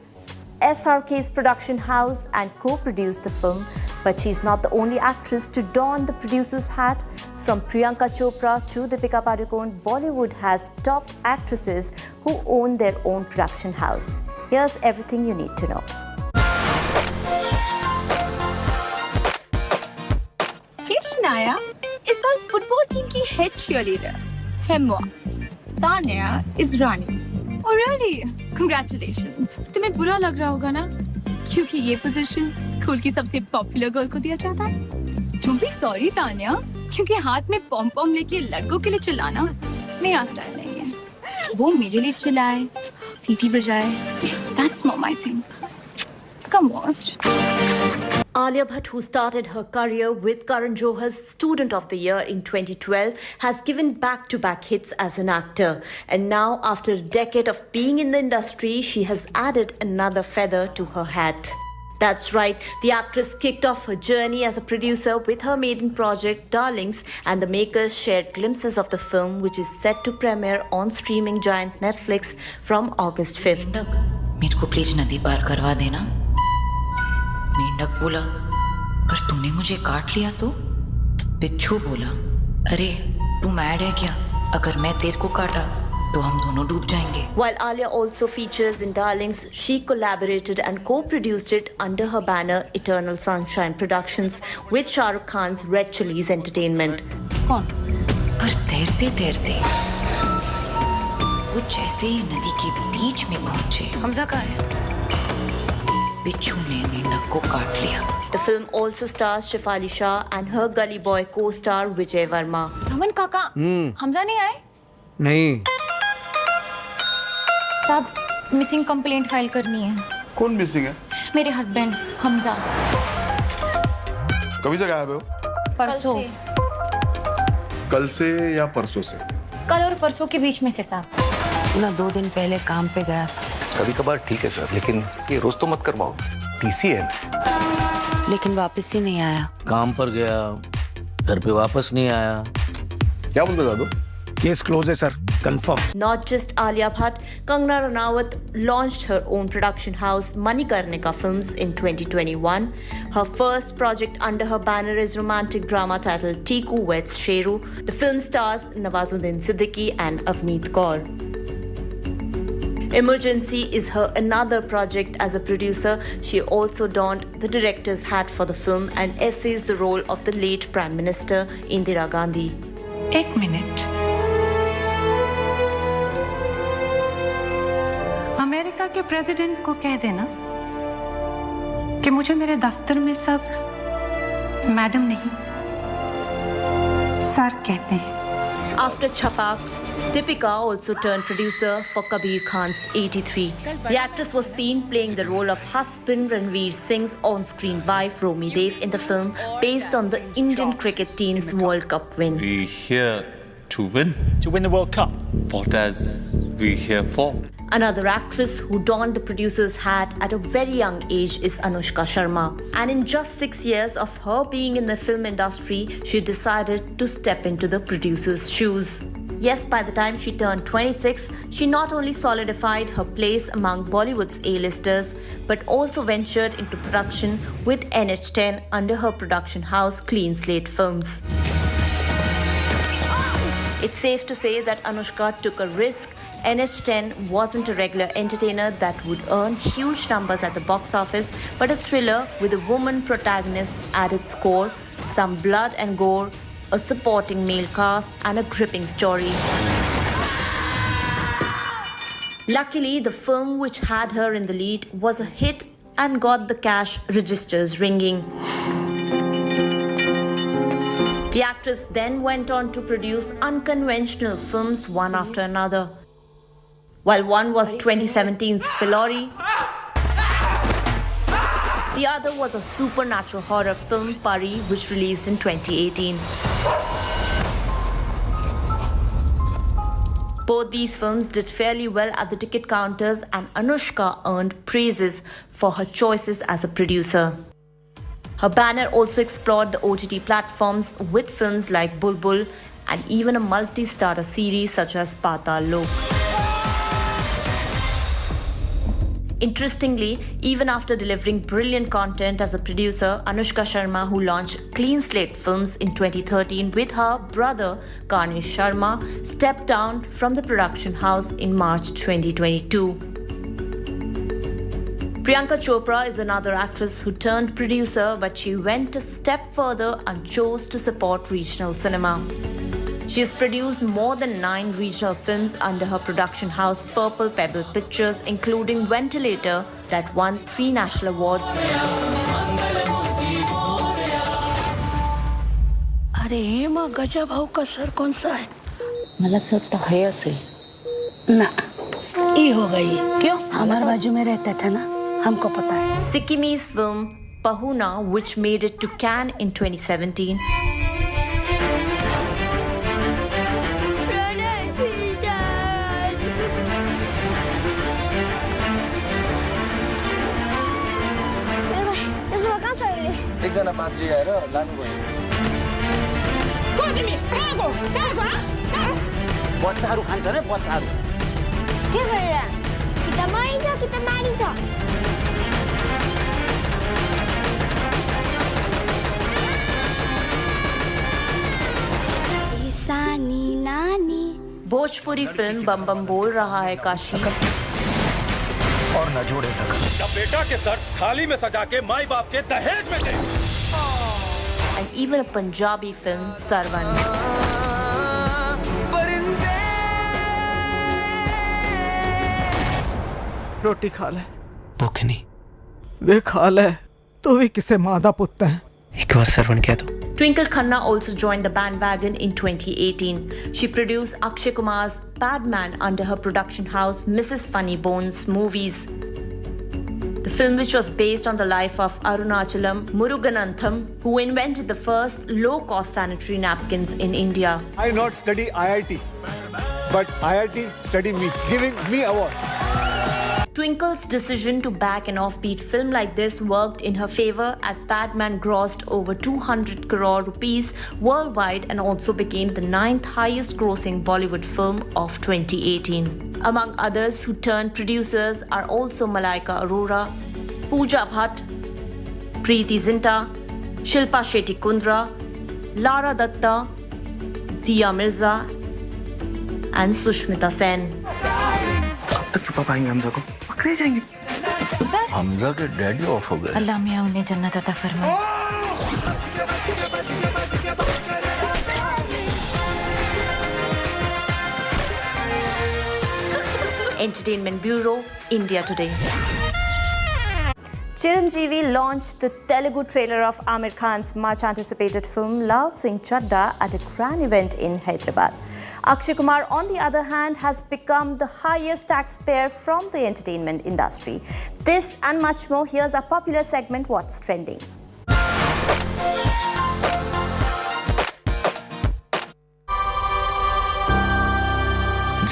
SRK's production house and co-produced the film, but she's not the only actress to don the producer's hat. From Priyanka Chopra to Deepika Padukone, Bollywood has top actresses who own their own production house. Here's everything you need to know. Hey Shania, is our football team ki head cheerleader? Hemwa. Tanya is Rani. Oh really? Congratulations. तुम्हें बुरा लग रहा होगा ना? क्योंकि ये position school की सबसे पॉपुलर गर्ल को दिया जाता है. Don't be sorry तान्या, क्योंकि हाथ में पॉम पॉम लेके लड़कों के लिए चिल्लाना मेरा स्टाइल नहीं है. वो मेरे लिए चिल्लाए, सीटी बजाए. That's more my thing. Come watch. Alia Bhatt, who started her career with Karan Johar's Student of the Year in 2012, has given back-to-back hits as an actor. And now, after a decade of being in the industry, she has added another feather to her hat. That's right, the actress kicked off her journey as a producer with her maiden project, Darlings, and the makers shared glimpses of the film, which is set to premiere on streaming giant Netflix from August 5th. मेरे को please नदी पार करवा देना. मेंढक बोला, पर तूने मुझे काट लिया तो? बिच्छू बोला, अरे तू मैड है क्या? अगर मैं तेरे को काटा तो हम दोनों डूब जाएंगे. While Alia also features in Darlings, she collaborated and co-produced it under her banner Eternal Sunshine Productions with Shah Rukh Khan's Red Chillies Entertainment. कौन? पर तैरते तैरते वो जैसे ही नदी के बीच में पहुंचे. हमजा कहाँ है? बिच्छू ने मेंढक को काट लिया. The film also stars Shefali Shah and her Gully Boy co-star Vijay Varma. अमन काका, हमजा नहीं आए? नहीं. साहब, मिसिंग कंप्लेंट फाइल करनी है. कौन मिसिंग है? मेरे हस्बैंड हमजा. कभी से गायब हो? परसों. कल से या परसों से? कल और परसों के बीच में से साहब. ना 2 दिन पहले काम पे गया. कभी कभार ठीक है सर, लेकिन ये रोज तो मत करवाओ. टीसी है. लेकिन वापस ही नहीं आया. काम पर गया, घर पे वापस नहीं आया. क्या बोलते दादू? केस क्लोज है sir, confirm. Not just Alia Bhatt, Kangana Ranaut launched her own production house Manikarnika Films in 2021. Her first project under her banner is romantic drama titled Tiku Weds Sheru. The film stars Nawazuddin Siddiqui and Avneet Kaur. Emergency is her another project as a producer. She also donned the director's hat for the film and essays the role of the late Prime Minister Indira Gandhi. एक minute. America के president को कह देना कि मुझे मेरे दफ्तर में सब मैडम नहीं सर कहते हैं. After Chapak, Deepika also turned producer for Kabir Khan's 83. The actress was seen playing the role of husband Ranveer Singh's on-screen wife Romi Dev in the film based on the Indian cricket team's World Cup win. We here to win. To win the World Cup. What are we here for? Another actress who donned the producer's hat at a very young age is Anushka Sharma. And in just 6 years of her being in the film industry, she decided to step into the producer's shoes. Yes, by the time she turned 26, she not only solidified her place among Bollywood's A-listers, but also ventured into production with NH10 under her production house Clean Slate Films. It's safe to say that Anushka took a risk. NH10 wasn't a regular entertainer that would earn huge numbers at the box office, but a thriller with a woman protagonist at its core, some blood and gore, a supporting male cast, and a gripping story. Luckily, the film, which had her in the lead, was a hit and got the cash registers ringing. The actress then went on to produce unconventional films one after another. While one was 2017's Filori, the other was a supernatural horror film, Pari, which released in 2018. Both these films did fairly well at the ticket counters, and Anushka earned praises for her choices as a producer. Her banner also explored the OTT platforms with films like Bulbul and even a multi-starrer series such as Patal. Interestingly, even after delivering brilliant content as a producer, Anushka Sharma, who launched Clean Slate Films in 2013 with her brother Karnish Sharma, stepped down from the production house in March 2022. Priyanka Chopra is another actress who turned producer, but she went a step further and chose to support regional cinema. She has produced more than 9 regional films under her production house Purple Pebble Pictures, including Ventilator, that won 3 national awards. अरे हेमा गजा भाव का sir कौन सा है? मला असं वाटतं हे असेल. ना ये होगा ये. क्यों? हमारे बाजू में रहता था ना, हमको पता है. Sikkimese film Pahuna, which made it to Cannes in 2017. एकजना पात्री आएर लानुभयो. बच्चाहरू खान्छ नि बच्चाहरू. के गरेर? कि त मरिन्छ कि त मारिन्छ. सानी नानी. भोजपुरी फिल्म बम बम बोल रहा है काशी. और न जोड़े सका. जब बेटा के सर थाली में सजा के माई बाप के दहेज में दे. And even a Punjabi film, Sarwan. रोटी खा ले. भूख नहीं. वे खा ले. तू भी किसे मादा पुत्ता है. एक बार सरवण कह दो. Twinkle Khanna also joined the bandwagon in 2018. She produced Akshay Kumar's Bad Man under her production house Mrs. Funny Bones Movies. The film, which was based on the life of Arunachalam Muruganantham, who invented the first low-cost sanitary napkins in India. I not study IIT, but IIT study me, giving me award. Twinkle's decision to back an offbeat film like this worked in her favor, as Batman grossed over 200 crore rupees worldwide and also became the 9th highest grossing Bollywood film of 2018. Among others who turned producers are also Malaika Arora, Pooja Bhatt, Preeti Zinta, Shilpa Shetty Kundra, Lara Datta, Diya Mirza and Sushmita Sen. कब तक छुपा पाएंगे हमजा को? पकड़े जाएंगे. Sir, Hamza के daddy of हो गए. अल्लाह मियां उन्हें जन्नत अता फरमाए. Entertainment Bureau, India Today. Chiranjeevi launched the Telugu trailer of Amir Khan's much-anticipated film Lal Singh Chadda at a grand event in Hyderabad. Akshay Kumar, on the other hand, has become the highest taxpayer from the entertainment industry. This and much more, here's our popular segment, What's Trending.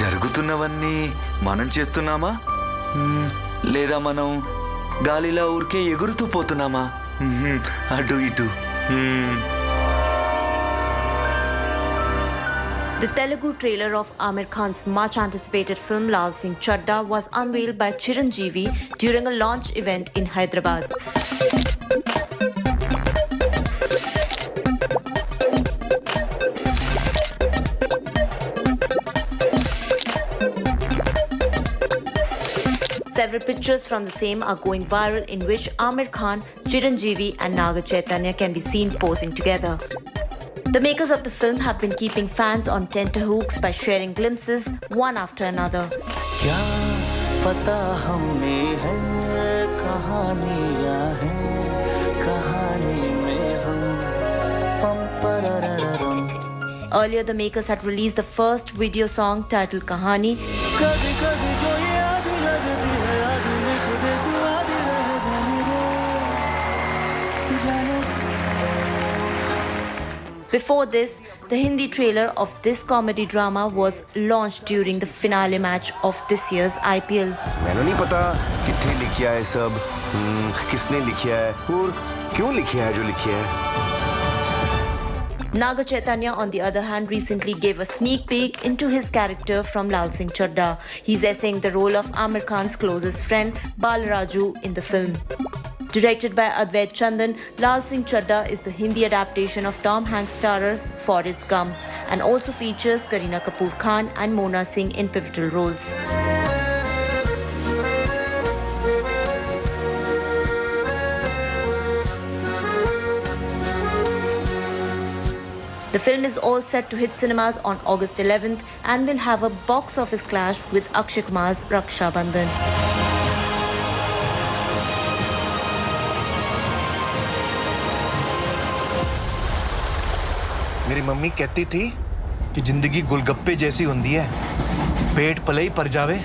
జరుగుతున్నవన్నీ మనం చేస్తున్నామా లేదా మనం గాలిలా ఊరికే ఎగురుతూ పోతున్నామా అటు ఇటు The Telugu trailer of Amir Khan's much-anticipated film Lal Singh Chadda was unveiled by Chiranjeevi during a launch event in Hyderabad. Several pictures from the same are going viral, in which Amir Khan, Chiranjeevi and Naga Chaitanya can be seen posing together. The makers of the film have been keeping fans on tenterhooks by sharing glimpses one after another. क्या पता हमें है कहानियां हैं कहानी में हम पम Earlier, the makers had released the first video song titled Kahani. कभी कभी जो ये आधी लगती है आधी लिख दे तू आधी रह जाने दे Before this, the Hindi trailer of this comedy drama was launched during the finale match of this year's IPL. मैंने नहीं पता कितने लिखिया है सब, किसने लिखिया है और क्यों लिखिया है जो लिखिया है. Naga Chaitanya, on the other hand, recently gave a sneak peek into his character from Lal Singh Chaddha. He's essaying the role of Amir Khan's closest friend, Balaraju, in the film. Directed by Advait Chandan, Lal Singh Chaddha is the Hindi adaptation of Tom Hanks' starrer Forrest Gump and also features Kareena Kapoor Khan and Mona Singh in pivotal roles. The film is all set to hit cinemas on August 11th and will have a box office clash with Akshay Kumar's Raksha Bandhan. मेरी mummy कहती थी कि जिंदगी गोलगप्पे जैसी होती है, पेट पले ही पर जावे,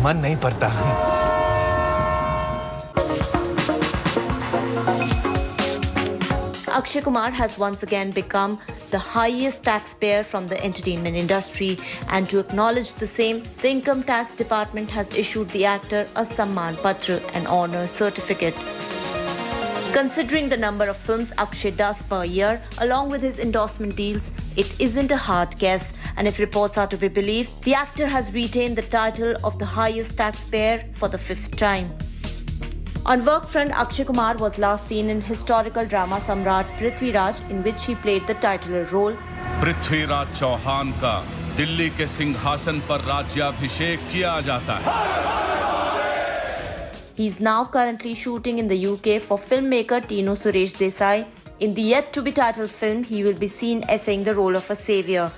मन नहीं परता. Akshay Kumar has once again become the highest taxpayer from the entertainment industry, and to acknowledge the same, the Income Tax Department has issued the actor a Samman Patra, an honor certificate. Considering the number of films Akshay does per year, along with his endorsement deals, it isn't a hard guess, and if reports are to be believed, the actor has retained the title of the highest taxpayer for the 5th time. On work front, Akshay Kumar was last seen in historical drama Samrat Prithvi Raj, in which he played the titular role. Prithvi Raj Chauhan का दिल्ली के सिंहासन पर राज्याभिषेक किया जाता है. He's now currently shooting in the UK for filmmaker Tino Suresh Desai. In the yet-to-be-titled film, he will be seen essaying the role of a savior.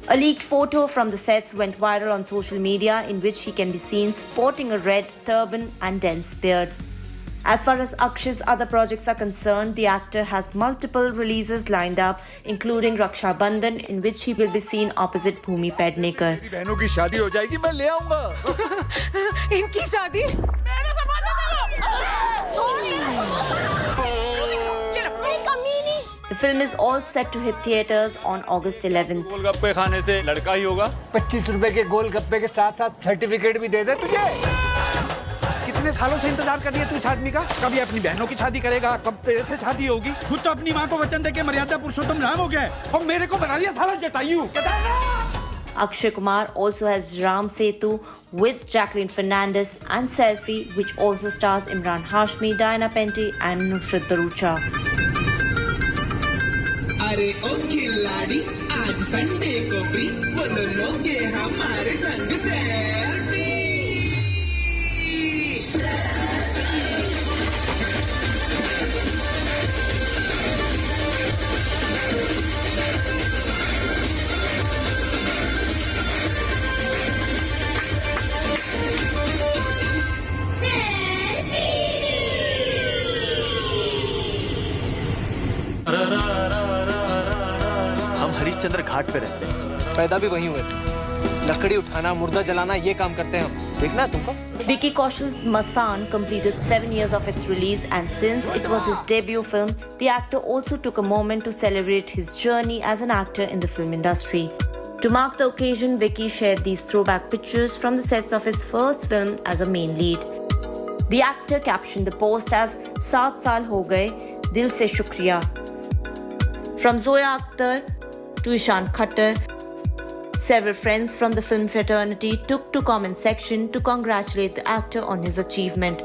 A leaked photo from the sets went viral on social media, in which he can be seen sporting a red turban and dense beard. As far as Akshay's other projects are concerned, the actor has multiple releases lined up, including Raksha Bandhan, in which he will be seen opposite Bhumi Pednekar. बहनों की शादी हो जाएगी, मैं ले आऊंगा. इनकी शादी? The film is all set to hit theatres on August 11th. गोलगप्पे खाने से लड़का ही होगा. 25 रुपए के गोलगप्पे के साथ-साथ सर्टिफिकेट भी दे दे तुझे. कितने सालों से इंतजार कर रही है तू इस आदमी का? कभी अपनी बहनों की शादी करेगा, कब तेरे से शादी होगी? खुद तो अपनी माँ को वचन देके मर्यादा पुरुषोत्तम राम हो गया और मेरे को बना दिया साला Jatayu. Akshay Kumar also has Ram Setu with Jacqueline Fernandez and Selfie, which also stars Imran Hashmi, Diana Penty and Nusrat Bharucha. अरे ओ खिलाड़ी आज संडे को फ्री बोलो लोगे हमारे संग सेल्फी. हरिश्चंद्र घाट पे रहते हैं, पैदा भी वहीं हुए थे. लकड़ी उठाना, मुर्दा जलाना, ये काम करते हैं हम. देखना तुमको. Vicky Kaushal's Masan completed 7 years of its release, and since it was his debut film, the actor also took a moment to celebrate his journey as an actor in the film industry. To mark the occasion, Vicky shared these throwback pictures from the sets of his first film as a main lead. The actor captioned the post as "7 saal ho gaye, dil se shukriya." From Zoya Akhtar to Ishan Khattar, several friends from the film fraternity took to comment section to congratulate the actor on his achievement.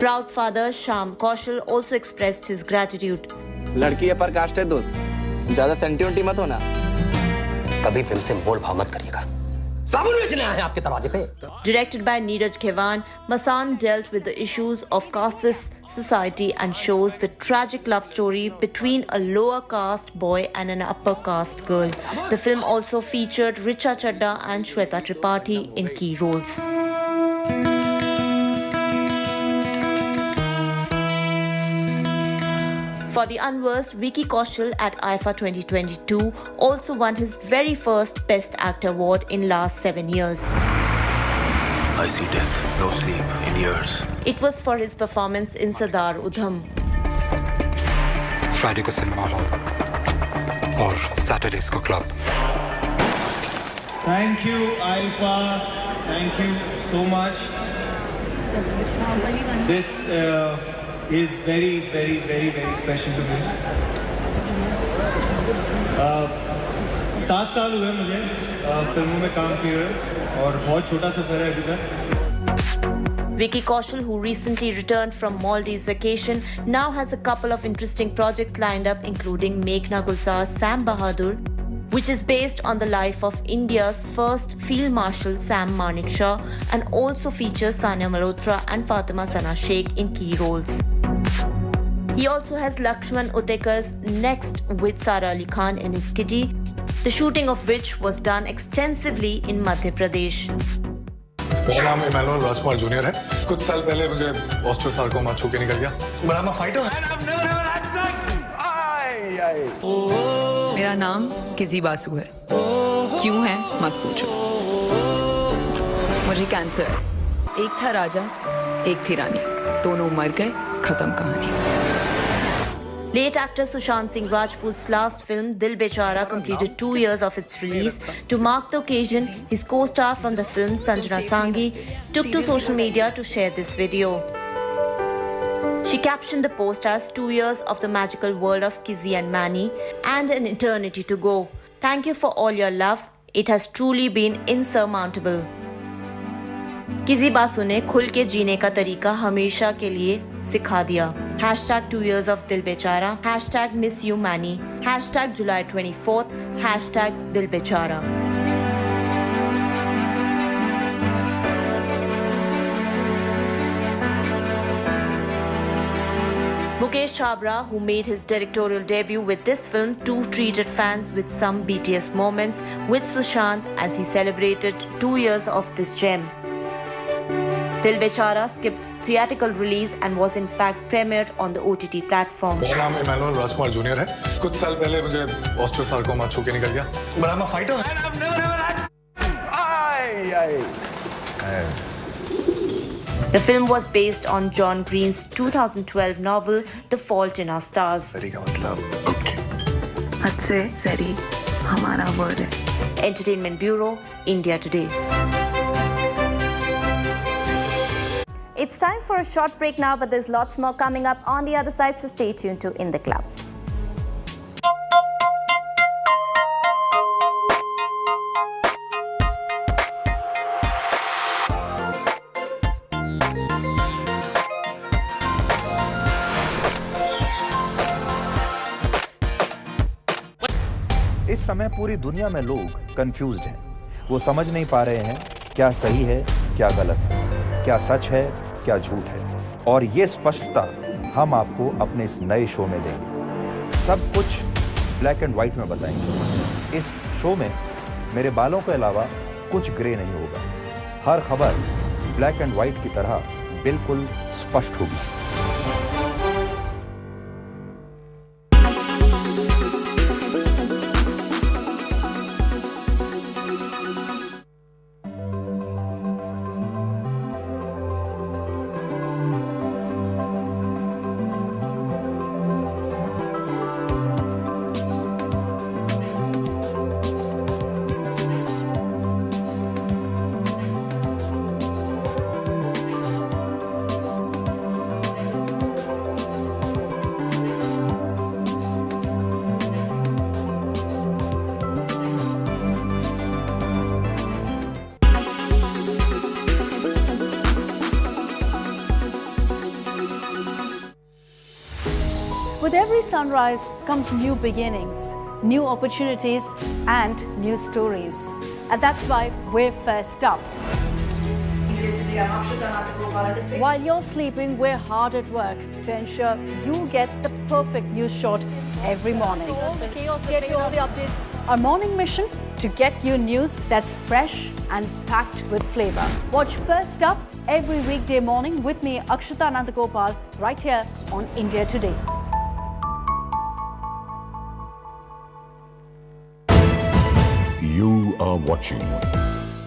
Proud father Shyam Kaushal also expressed his gratitude. लड़की है पर cast है दोस्त, ज्यादा सेंटिमेंटी मत होना. कभी film से मोल भाव मत करिएगा. साबुन बेचने आए हैं आपके दरवाजे पे. Directed by Neeraj Khewan, Masan dealt with the issues of casteist society and shows the tragic love story between a lower caste boy and an upper caste girl. The film also featured Richa Chadda and Shweta Tripathi in key roles. For the unversed, Vicky Kaushal at IFA 2022 also won his very first Best Actor award in last 7 years. I see death, no sleep in years. It was for his performance in Sardar Udham. Friday को cinema hall और Saturdays को club. Thank you, Alpha. Thank you so much. This is very, very, very, very special to me. 7 साल हुए मुझे फिल्मों में काम किए हुए और बहुत छोटा सफर है अभी तक। Vicky Kaushal, who recently returned from Maldives vacation, now has a couple of interesting projects lined up, including Meghna Gulzar's Sam Bahadur, which is based on the life of India's first Field Marshal Sam Manekshaw, and also features Sania Malhotra and Fatima Sana Sheikh in key roles. He also has Lakshman Utekar's Next with Sara Ali Khan in his kitty, the shooting of which was done extensively in Madhya Pradesh. मेरा नाम Emmanuel राजकुमार junior है। कुछ साल पहले मुझे ऑस्ट्रोसार्कोमा छू के निकल गया। But I am a fighter. मेरा नाम किसी बासु है। क्यों है मत पूछो। मुझे कैंसर है। एक था राजा, एक थी रानी, दोनों मर गए, खत्म कहानी। Late actor Sushant Singh Rajput's last film, Dil Bechara, completed 2 years of its release. To mark the occasion, his co-star from the film, Sanjana Sanghi, took to social media to share this video. She captioned the post as 2 years of the magical world of Kizzy and Manny and an eternity to go. Thank you for all your love. It has truly been insurmountable. किसी बासु ने खुल के जीने का तरीका हमेशा के लिए सिखा दिया। #2 years of Dil Bechara, #miss you Manny, #July 24th, #Dil Bechara. Mukesh Chabra, who made his directorial debut with this film, too treated fans with some BTS moments with Sushant as he celebrated 2 years of this gem. Dil Bechara skipped theatrical release and was in fact premiered on the OTT platform. मेरा नाम Emmanuel राजकुमार junior है। कुछ साल पहले मुझे ऑस्ट्रोसार्कोमा छू के निकल गया। But I am a fighter. The film was based on John Green's 2012 novel The Fault in Our Stars. सरी का मतलब हद से सरी हमारा वर्ड है। Entertainment Bureau, India Today. It's time for a short break now, but there's lots more coming up on the other side, so stay tuned to In the Club. इस समय पूरी दुनिया में लोग कंफ्यूज्ड हैं। वो समझ नहीं पा रहे हैं क्या सही है, क्या गलत है, क्या सच है, क्या झूठ है। और ये स्पष्टता हम आपको अपने इस नए शो में देंगे। सब कुछ ब्लैक एंड व्हाइट में बताएंगे। इस शो में मेरे बालों के अलावा कुछ ग्रे नहीं होगा। हर खबर ब्लैक एंड व्हाइट की तरह बिल्कुल स्पष्ट होगी। With every sunrise comes new beginnings, new opportunities and new stories. And that's why we're first up. While you're sleeping, we're hard at work to ensure you get the perfect news shot every morning. Get you all the updates. Our morning mission to get you news that's fresh and packed with flavor. Watch First Up every weekday morning with me, Akshita Nandagopal, right here on India Today. You are watching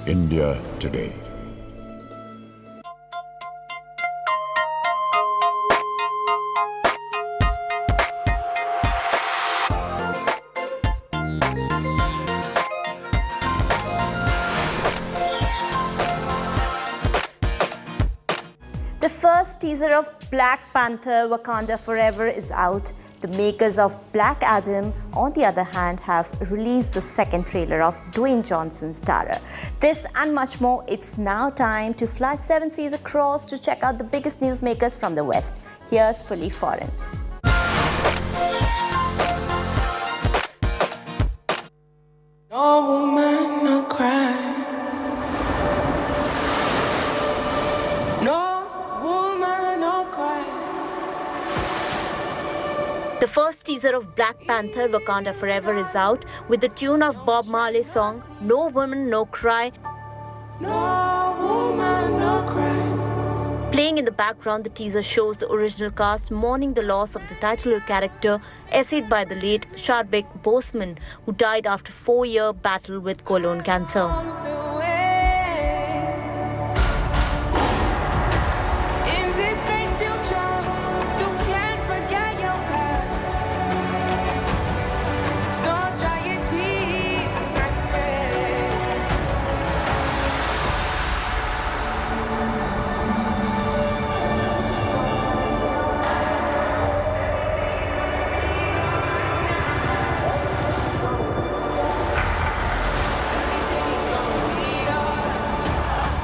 India Today. teaser of Black Panther Wakanda Forever is out. The makers of Black Adam, on the other hand, have released the second trailer of Dwayne Johnson's Tara. This and much more, it's now time to fly 7 seas across to check out the biggest newsmakers from the West. Here's Fully Foreign. No woman, no cry. No woman, no cry. The first teaser of Black Panther Wakanda Forever is out with the tune of Bob Marley's song No Woman, No Cry. No woman, no cry. Playing in the background, the teaser shows the original cast mourning the loss of the title character, essayed by the late Chadwick Boseman, who died after a 4-year battle with colon cancer.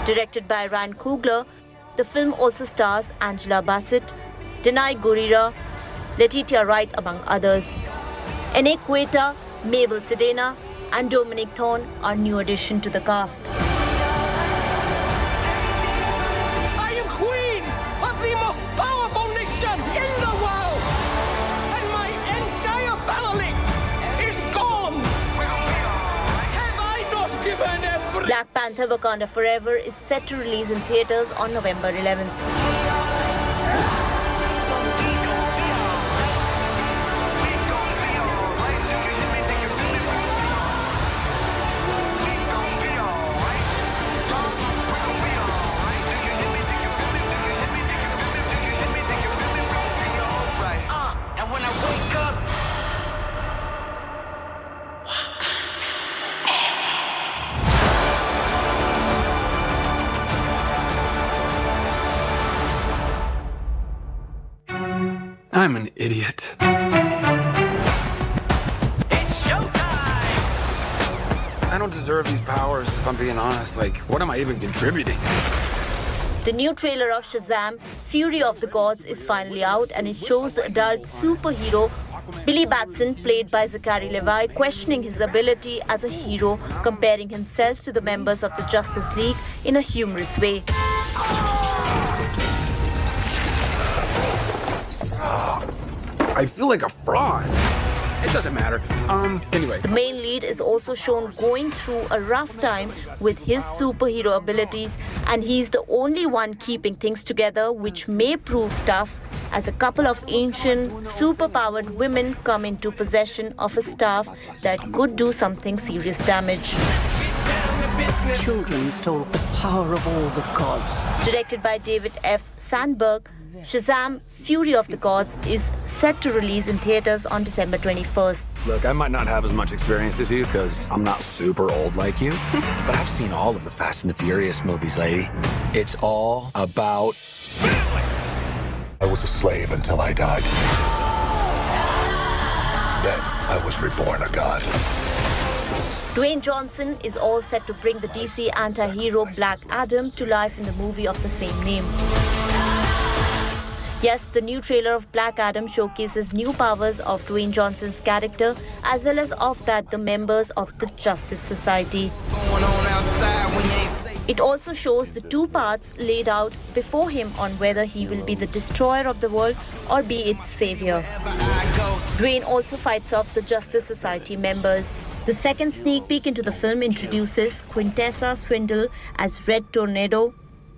Directed by Ryan Coogler, the film also stars Angela Bassett, Denai Gurira, Letitia Wright among others. Enek Quetta, Mabel Sedena and Dominic Thorne are new addition to the cast. I am queen of the most powerful nation in the world, and my entire family is gone. Have I not given every... Black Panther Wakanda Forever is set to release in theaters on November 11th. I'm an idiot. It's showtime! I don't deserve these powers, if I'm being honest. Like, what am I even contributing? The new trailer of Shazam, Fury of the Gods, is finally out, and it shows the adult superhero Billy Batson, played by Zachary Levi, questioning his ability as a hero, comparing himself to the members of the Justice League in a humorous way. I feel like a fraud. It doesn't matter. Anyway. The main lead is also shown going through a rough time with his superhero abilities, and he's the only one keeping things together, which may prove tough as a couple of ancient, superpowered women come into possession of a staff that could do something serious damage. Children stole the power of all the gods. Directed by David F. Sandberg, Shazam! Fury of the Gods is set to release in theaters on December 21st. Look, I might not have as much experience as you because I'm not super old like you, but I've seen all of the Fast and the Furious movies, lady. It's all about... I was a slave until I died. Then I was reborn a god. Dwayne Johnson is all set to bring the DC anti-hero Black Adam to life in the movie of the same name. Yes, the new trailer of Black Adam showcases new powers of Dwayne Johnson's character as well as of that the members of the Justice Society. It also shows the two paths laid out before him on whether he will be the destroyer of the world or be its savior. Dwayne also fights off the Justice Society members. The second sneak peek into the film introduces Quintessa Swindle as Red Tornado,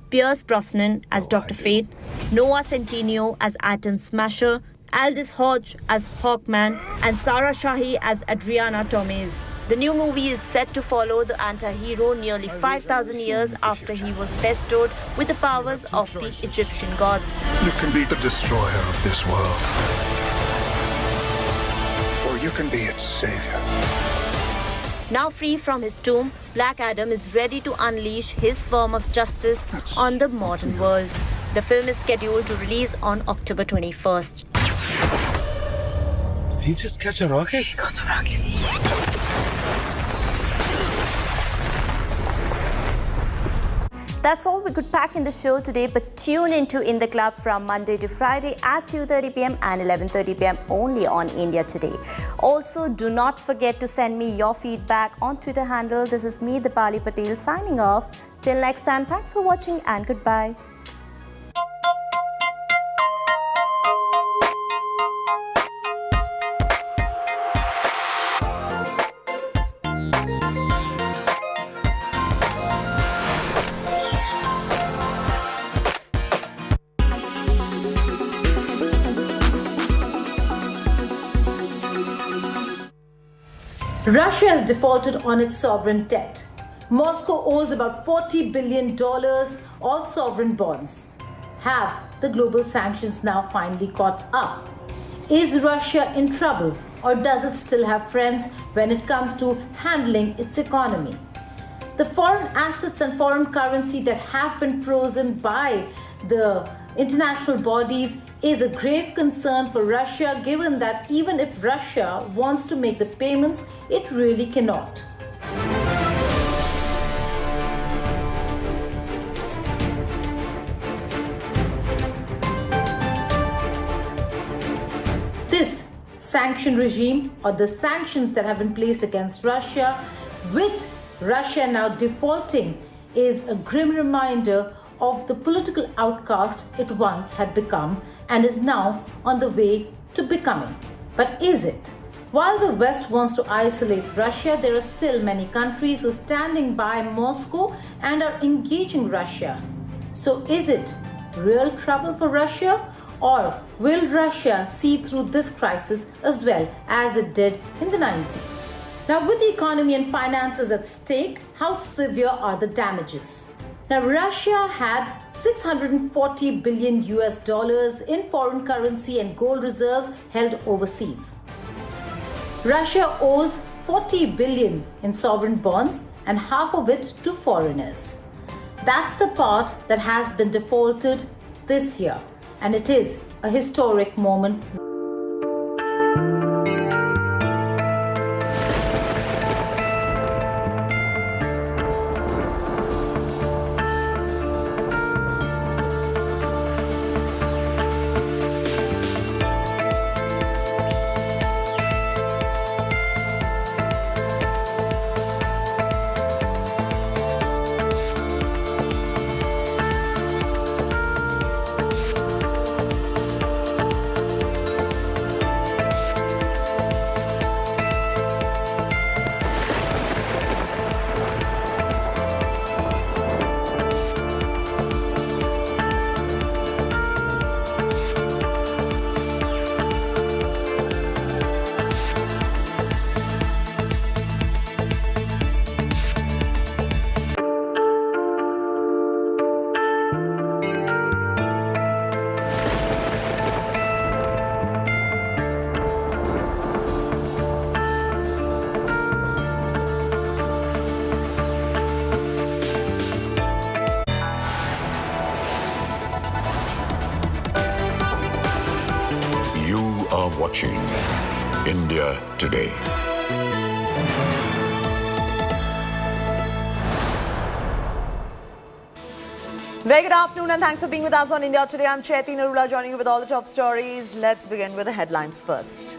Pierce Brosnan as Dr. Fate, Noah Centineo as Atom Smasher, Aldous Hodge as Hawkman, and Sarah Shahi as Adriana Tomez. The new movie is set to follow the anti-hero nearly 5,000 years after he was bestowed with the powers of the Egyptian gods. You can be the destroyer of this world, or you can be its savior. Now free from his tomb, Black Adam is ready to unleash his form of justice on the modern world. The film is scheduled to release on October 21st. Did he just catch a rocket? He got a rocket. That's all we could pack in the show today, but tune into In the Club from Monday to Friday at 2:30 p.m. and 11:30 p.m. only on India Today. Also, do not forget to send me your feedback on Twitter handle. This is me, Dipali Patel, signing off. Till next time, thanks for watching and goodbye. Russia has defaulted on its sovereign debt. Moscow owes about $40 billion of sovereign bonds. Have the global sanctions now finally caught up? Is Russia in trouble, or does it still have friends when it comes to handling its economy? The foreign assets and foreign currency that have been frozen by the international bodies is a grave concern for Russia, given that even if Russia wants to make the payments, it really cannot. This sanction regime, or the sanctions that have been placed against Russia, with Russia now defaulting, is a grim reminder of the political outcast it once had become and is now on the way to becoming. But is it? While the West wants to isolate Russia, there are still many countries who are standing by Moscow and are engaging Russia. So is it real trouble for Russia, or will Russia see through this crisis as well as it did in the 90s? Now, with the economy and finances at stake, how severe are the damages? Now, Russia had $640 billion in foreign currency and gold reserves held overseas. Russia owes $40 billion in sovereign bonds, and half of it to foreigners. That's the part that has been defaulted this year, and it is a historic moment. Watching India Today. Very good afternoon and thanks for being with us on India Today. I'm Chaiti Narula, joining you with all the top stories. Let's begin with the headlines first.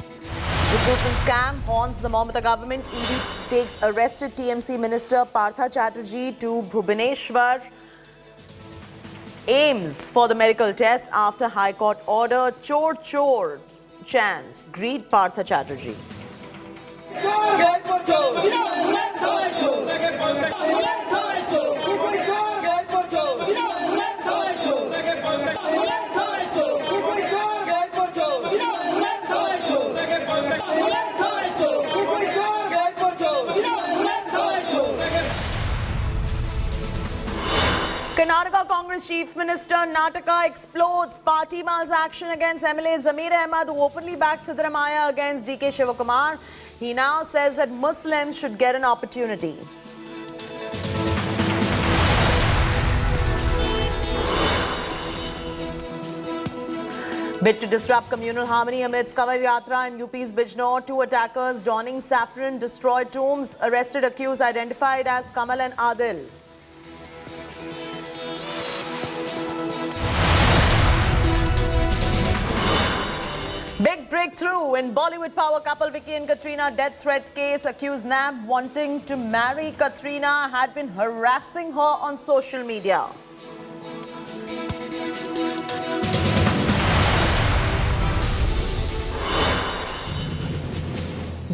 Recruitment scam haunts the Mamata government. ED takes arrested TMC Minister Partha Chatterjee to Bhubaneswar. Aims for the medical test after High Court order. Chor chor chants greet Partha Chatterjee. Karnataka Congress Chief Minister Nataka explodes party mal's action against MLA Zamir Ahmad, who openly backed Siddaramaiah against DK Shivakumar. He now says that Muslims should get an opportunity. Bid to disrupt communal harmony amidst Kavar Yatra in UP's Bijnor. 2 attackers donning saffron destroyed tombs. Arrested accused identified as Kamal and Adil. Big breakthrough in Bollywood power couple Vicky and Katrina death threat case. Accused Nab wanting to marry Katrina had been harassing her on social media.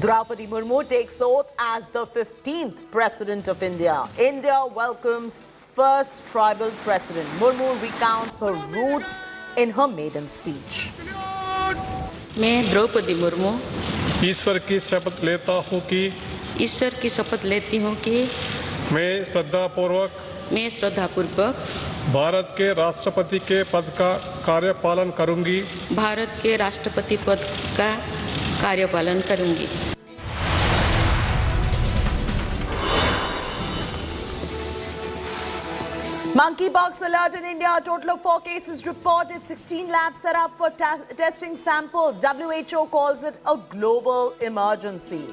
Draupadi Murmu takes oath as the 15th President of India. India welcomes first tribal president. Murmu recounts her roots in her maiden speech. मैं द्रौपदी मुर्मू ईश्वर की शपथ लेता हूँ कि मैं श्रद्धापूर्वक भारत के राष्ट्रपति के पद का कार्यपालन करूँगी Monkeypox alert in India. A total of 4 cases reported. 16 labs set up for testing samples. WHO calls it a global emergency.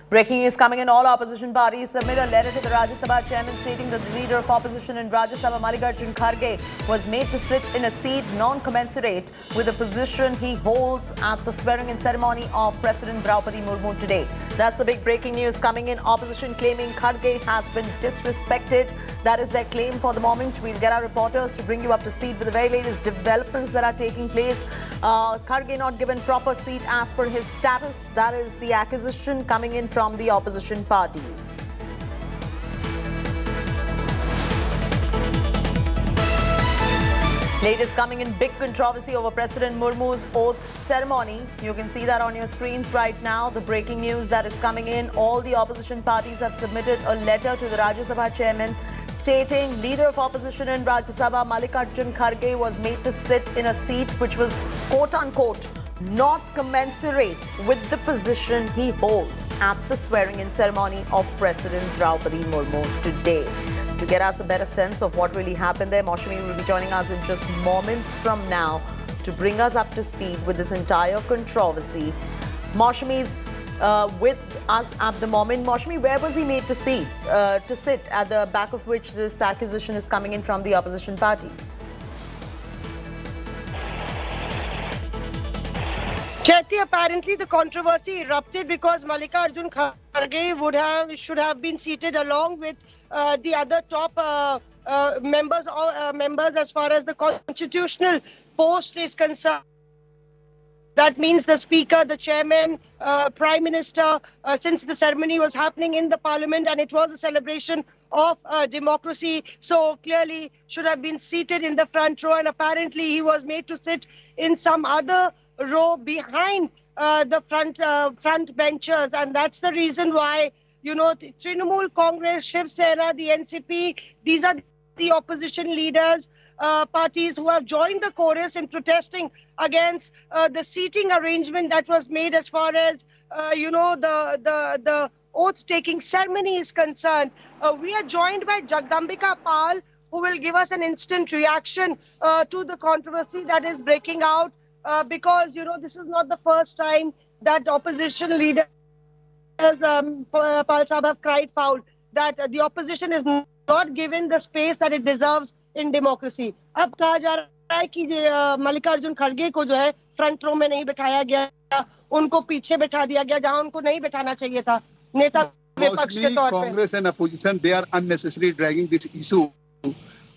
Breaking news coming in. All opposition parties submit a letter to the Rajya Sabha chairman stating that the leader of opposition in Rajya Sabha, Mallikarjun Kharge, was made to sit in a seat non-commensurate with the position he holds at the swearing-in ceremony of President Draupadi Murmu today. That's the big breaking news coming in. Opposition claiming Kharge has been disrespected. That is their claim for the moment. We'll get our reporters to bring you up to speed with the very latest developments that are taking place. Kharge not given proper seat as per his status. That is the accusation coming in from the opposition parties. Latest coming in, big controversy over President Murmu's oath ceremony. You can see that on your screens right now. The breaking news that is coming in. All the opposition parties have submitted a letter to the Rajya Sabha chairman stating leader of opposition in Rajya Sabha, Mallikarjun Kharge, was made to sit in a seat which was quote-unquote not commensurate with the position he holds at the swearing-in ceremony of President Draupadi Murmu today. To get us a better sense of what really happened there, Maushami will be joining us in just moments from now to bring us up to speed with this entire controversy. Maushami's with us at the moment. Maushami, where was he made to sit at the back of which this accusation is coming in from the opposition parties? Chaiti, apparently the controversy erupted because Mallikarjun Kharge should have been seated along with the other top members as far as the constitutional post is concerned. That means the Speaker, the Chairman, Prime Minister, since the ceremony was happening in the Parliament and it was a celebration of democracy, so clearly should have been seated in the front row, and apparently he was made to sit in some other row behind the front benchers, and that's the reason why, you know, the Trinamool Congress, Shiv Sena, the NCP, these are the opposition leaders, parties who have joined the chorus in protesting against the seating arrangement that was made as far as, you know, the oath-taking ceremony is concerned. We are joined by Jagdambika Pal, who will give us an instant reaction to the controversy that is breaking out. Because, you know, this is not the first time that opposition leaders, Pal Sahab, have cried foul that the opposition is not given the space that it deserves in democracy. अब कहा जा रहा है कि मल्लिकार्जुन खड़गे को जो है फ्रंट रो में नहीं बिठाया गया, उनको पीछे बिठा दिया गया जहां उनको नहीं बिठाना चाहिए था. नेता विपक्ष के तौर पे Congress and opposition, they are unnecessarily dragging this issue.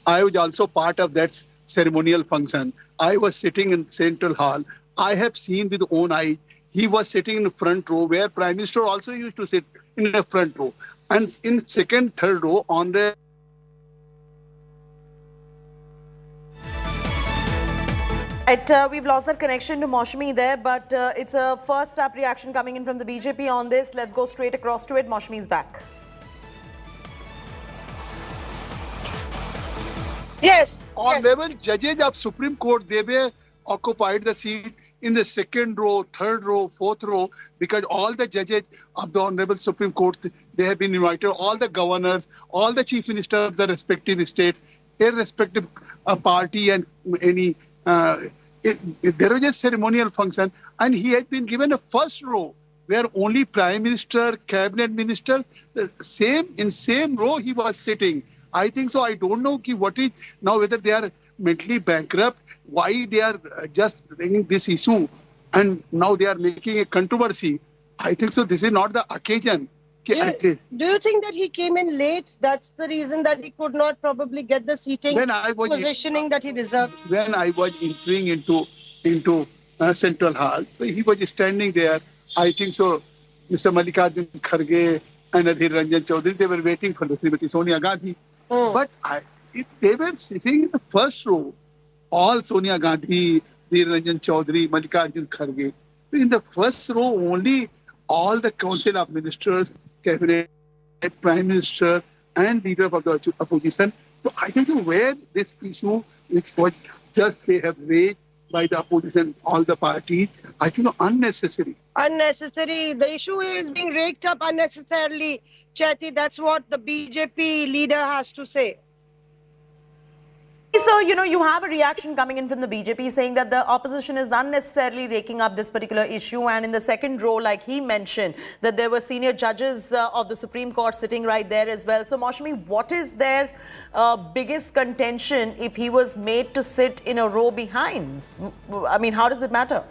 I was also part of that ceremonial function. I was sitting in Central Hall. I have seen with own eyes. He was sitting in the front row where Prime Minister also used to sit in the front row. And in second, third row on the... We've lost that connection to Maushami there, but it's a first up reaction coming in from the BJP on this. Let's go straight across to it. Maushami's back. Yes. On level judges of Supreme Court, they were occupied the seat in the second row, third row, fourth row, because all the judges of the Honorable Supreme Court, they have been invited, all the governors, all the chief ministers of the respective states, irrespective of party and any, there was a ceremonial function, and he had been given a first row where only Prime Minister, Cabinet Minister, same row he was sitting. I think so. I don't know what is now, whether they are mentally bankrupt, why they are just bringing this issue, and now they are making a controversy. I think so. This is not the occasion. Do you think that he came in late? That's the reason that he could not probably get the seating positioning that he deserved. When I was entering into Central Hall, so he was standing there. I think so. Mr. Mallikarjun Kharge and Adhir Ranjan Chaudhary, they were waiting for the Srimati Sonia Gandhi. But they were sitting in the first row. All Sonia Gandhi, Adhir Ranjan Chaudhary, Mallikarjun Kharge. In the first row only, all the Council of Ministers, Cabinet, Prime Minister, and leader of the opposition. So I think so where this issue, which was just they have raised by the opposition, all the parties, I think unnecessary. Unnecessary. The issue is being raked up unnecessarily, Chaiti. That's what the BJP leader has to say. So, you have a reaction coming in from the BJP saying that the opposition is unnecessarily raking up this particular issue. And in the second row, like he mentioned, that there were senior judges of the Supreme Court sitting right there as well. So, Maushami, what is their biggest contention if he was made to sit in a row behind? I mean, how does it matter?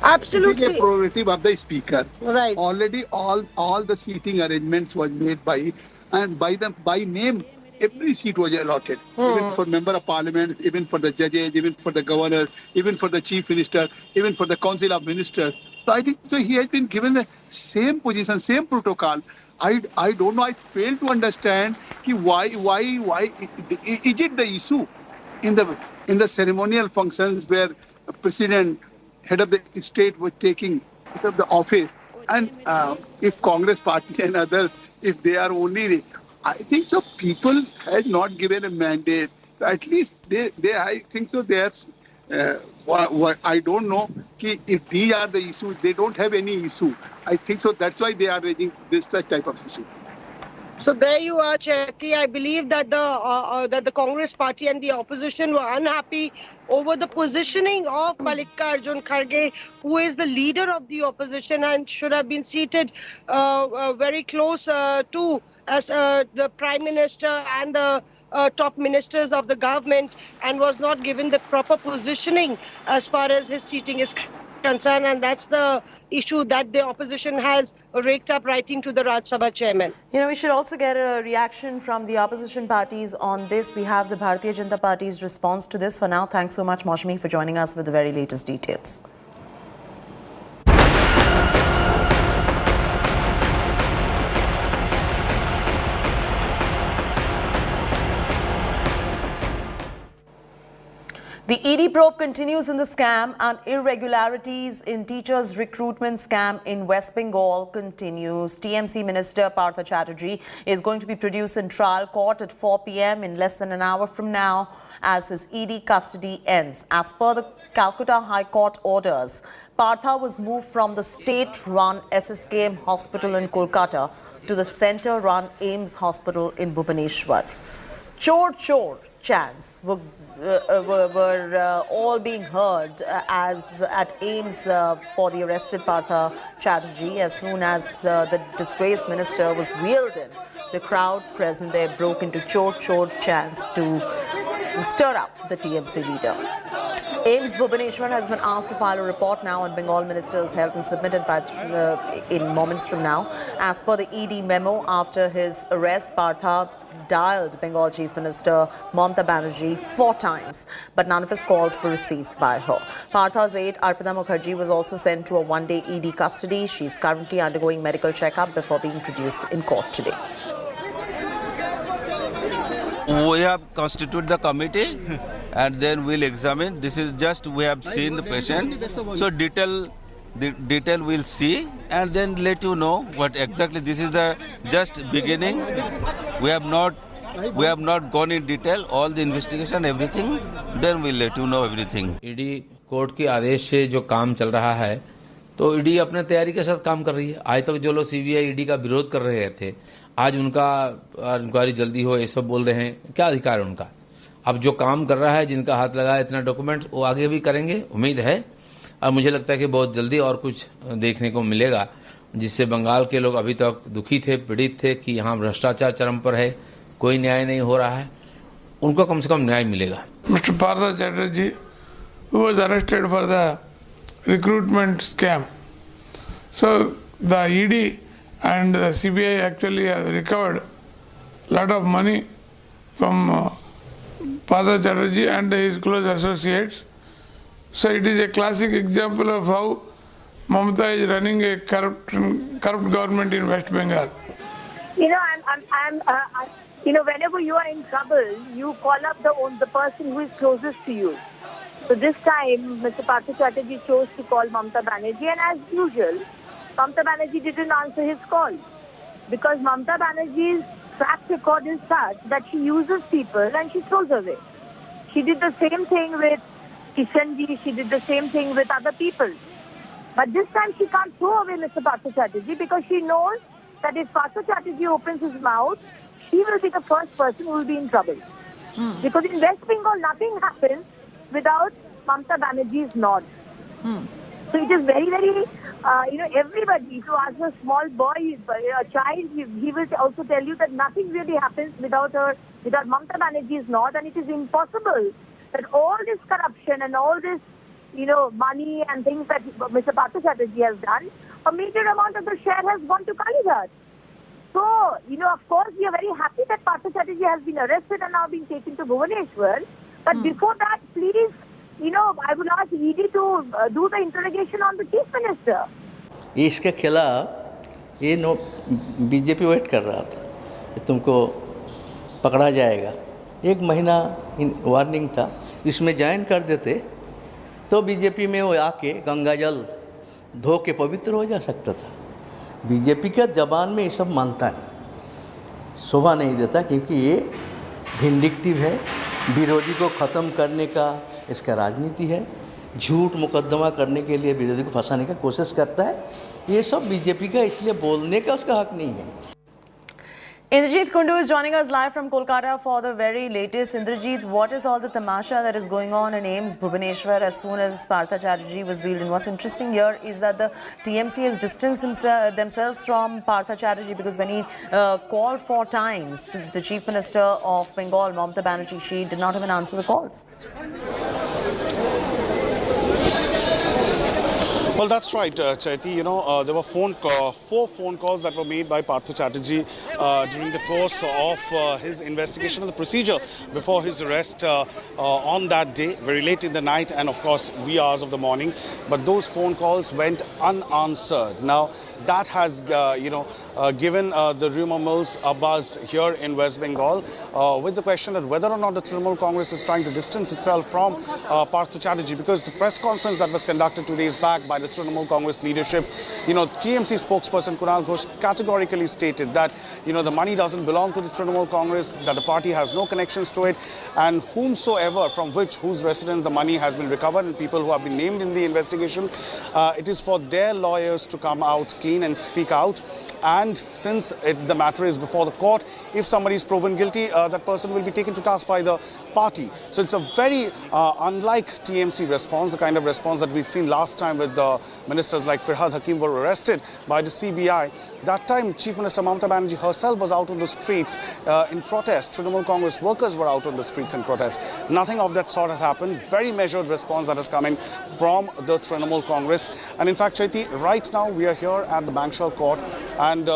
Absolutely. It is a prerogative of the speaker. Right. Already all the seating arrangements was made by name. Every seat was allotted, even for member of parliament, even for the judges, even for the governor, even for the chief minister, even for the council of ministers. So I think so he has been given the same position, same protocol. I don't know. I fail to understand why is it the issue in the ceremonial functions where the president, head of the state was taking the office, and if Congress party and others, if they are only, I think so people had not given a mandate. At least they I think so they have, I don't know if these are the issues, they don't have any issue. I think so that's why they are raising such type of issue. So there you are, Chaiti. I believe that the Congress party and the opposition were unhappy over the positioning of Mallikarjun Kharge, who is the leader of the opposition and should have been seated very close to as the Prime Minister and the top ministers of the government, and was not given the proper positioning as far as his seating is concerned, and that's the issue that the opposition has raked up, writing to the Rajya Sabha chairman. We should also get a reaction from the opposition parties on this. We have the Bharatiya Janata Party's response to this. For now, thanks so much, Maushami, for joining us with the very latest details. The ED probe continues in the scam, and irregularities in teachers' recruitment scam in West Bengal continues. TMC Minister Partha Chatterjee is going to be produced in trial court at 4 p.m. in less than an hour from now as his ED custody ends. As per the Calcutta High Court orders, Partha was moved from the state-run SSKM hospital in Kolkata to the center-run AIIMS hospital in Bhubaneswar. Chor chants were all being heard as at AIIMS for the arrested Partha Chatterjee. As soon as the disgraced minister was wheeled in, the crowd present there broke into chor chants to stir up the TMC leader. AIIMS Bhubaneswar has been asked to file a report now on Bengal minister's health and submitted in moments from now. As per the ED memo, after his arrest, Partha dialed Bengal Chief Minister Mamata Banerjee 4 times, but none of his calls were received by her. Partha's aide, Arpita Mukherjee, was also sent to a one-day ED custody. She is currently undergoing medical checkup before being produced in court today. We have constituted the committee and then we'll examine. This is just we have seen the patient. So the detail we'll see and then let you know what exactly. This is the just beginning. We have not We have not gone in detail, all the investigation, everything. Then we'll let you know everything. ED court के आदेश से जो काम चल रहा है, तो ED अपने तैयारी के साथ काम कर रही है। आज तक जो लोग सीबीआई ईडी का विरोध कर रहे थे, आज उनका इंक्वायरी जल्दी हो ये सब बोल रहे हैं, क्या अधिकार है उनका? अब जो काम कर रहा है, जिनका हाथ लगा है इतना डॉक्यूमेंट, वो आगे भी करेंगे, उम्मीद है। और मुझे लगता है कि बहुत जल्दी और कुछ देखने को मिलेगा, जिससे बंगाल के लोग अभी तक दुखी थे, पीड़ित थे कि यहाँ भ्रष्टाचार चरम पर है, कोई न्याय नहीं हो रहा है, उनको कम से कम न्याय मिलेगा। Mr. Partha Chatterjee, who was arrested for the recruitment scam. So the ED and the CBI actually have recovered a lot of money from Partha Chatterjee and his close associates. So it is a classic example of how Mamata is running a corrupt government in West Bengal. You know, you know, whenever you are in trouble, you call up the person who is closest to you. So this time, Mr. Partha Chatterjee chose to call Mamata Banerjee, and as usual, Mamata Banerjee didn't answer his call because Mamata Banerjee's track record is such that she uses people and she throws away. She did the same thing with Kishanji, she did the same thing with other people. But this time she can't throw away Mr. Partha Chatterjee because she knows that if Partha Chatterjee opens his mouth, she will be the first person who will be in trouble. Because in West Bengal, nothing happens without Mamata Banerjee's nod. So it is very, very, you know, everybody, if you ask a small boy, a child, he will also tell you that nothing really happens without Mamata Banerjee's nod, and it is impossible that all this corruption and all this, you know, money and things that Mr. Partha Chatterjee has done, a major amount of the share has gone to Kalighat. So, you know, of course, we are very happy that Partha Chatterjee has been arrested and now being taken to Bhubaneswar. But before that, please, you know, I would ask ED to do the interrogation on the Chief Minister. इसके खिलाफ ये BJP wait कर रहा था कि तुमको पकड़ा जाएगा। एक महीना वार्निंग था, इसमें ज्वाइन कर देते तो बीजेपी में वो आके गंगाजल धो के पवित्र हो जा सकता था। बीजेपी के जबान में ये सब मानता नहीं, शोभा नहीं देता, क्योंकि ये विंडिक्टिव है, विरोधी को ख़त्म करने का इसका राजनीति है, झूठ मुकदमा करने के लिए विरोधी को फंसाने का कोशिश करता है। ये सब बीजेपी का, इसलिए बोलने का उसका हक नहीं है। Indrajit Kundu is joining us live from Kolkata for the very latest. Indrajit, what is all the tamasha that is going on in AIIMS Bhubaneswar as soon as Partha Chatterjee was wheeled in? What's interesting here is that the TMC has distanced themselves from Partha Chatterjee, because when he called 4 times to the Chief Minister of Bengal, Mamata Banerjee, she did not even answer the calls. Well, that's right, Chaiti. You know, there were 4 phone calls that were made by Partha Chatterjee during the course of his investigation of the procedure before his arrest on that day, very late in the night and, of course, wee hours of the morning. But those phone calls went unanswered. Now, that has, given the rumour mills a buzz here in West Bengal with the question that whether or not the Trinamool Congress is trying to distance itself from Partha Chatterjee, because the press conference that was conducted 2 days back by the Trinamool Congress leadership, TMC spokesperson Kunal Ghosh categorically stated that, the money doesn't belong to the Trinamool Congress, that the party has no connections to it, and whomsoever from whose residence the money has been recovered and people who have been named in the investigation, it is for their lawyers to come out clean and speak out. And since the matter is before the court, if somebody is proven guilty, that person will be taken to task by the party. So it's a very unlike TMC response, the kind of response that we've seen last time with ministers like Firhad Hakim were arrested by the CBI. That time, Chief Minister Mamata Banerjee herself was out on the streets in protest. Trinamool Congress workers were out on the streets in protest. Nothing of that sort has happened. Very measured response that has come in from the Trinamool Congress. And in fact, Chaiti, right now we are here at the Bankshal court, and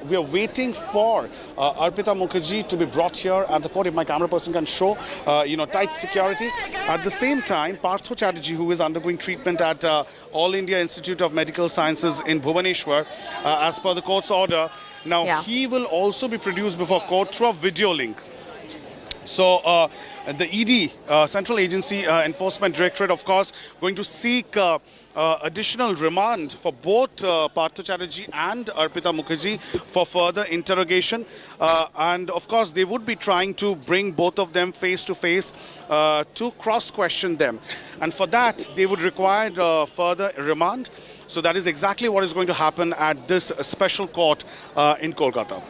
we are waiting for Arpita Mukherjee to be brought here at the court. If my camera person can show, tight security. At the same time, Partha Chatterjee, who is undergoing treatment at All India Institute of Medical Sciences in Bhubaneswar, as per the court's order. Now, he will also be produced before court through a video link. So the ED, Central Agency Enforcement Directorate, of course, going to seek additional remand for both Partha Chatterjee and Arpita Mukherjee for further interrogation. And of course, they would be trying to bring both of them face to face to cross-question them. And for that, they would require further remand. So that is exactly what is going to happen at this special court in Kolkata.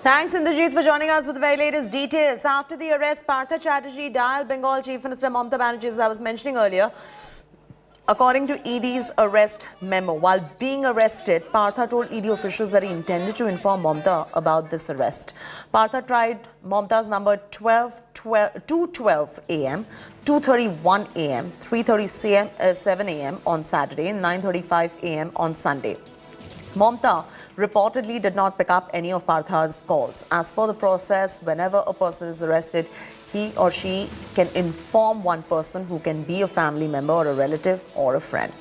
Thanks, Indrajit, for joining us with the very latest details. After the arrest, Partha Chatterjee dialed Bengal Chief Minister Mamata Banerjee, as I was mentioning earlier. According to ED's arrest memo, while being arrested, Partha told ED officials that he intended to inform Mamata about this arrest. Partha tried Mamata's number 2:12 a.m., 2:31 a.m., 3:37 a.m. on Saturday and 9:35 a.m. on Sunday. Mamata reportedly did not pick up any of Partha's calls. As per the process, whenever a person is arrested, he or she can inform one person who can be a family member or a relative or a friend.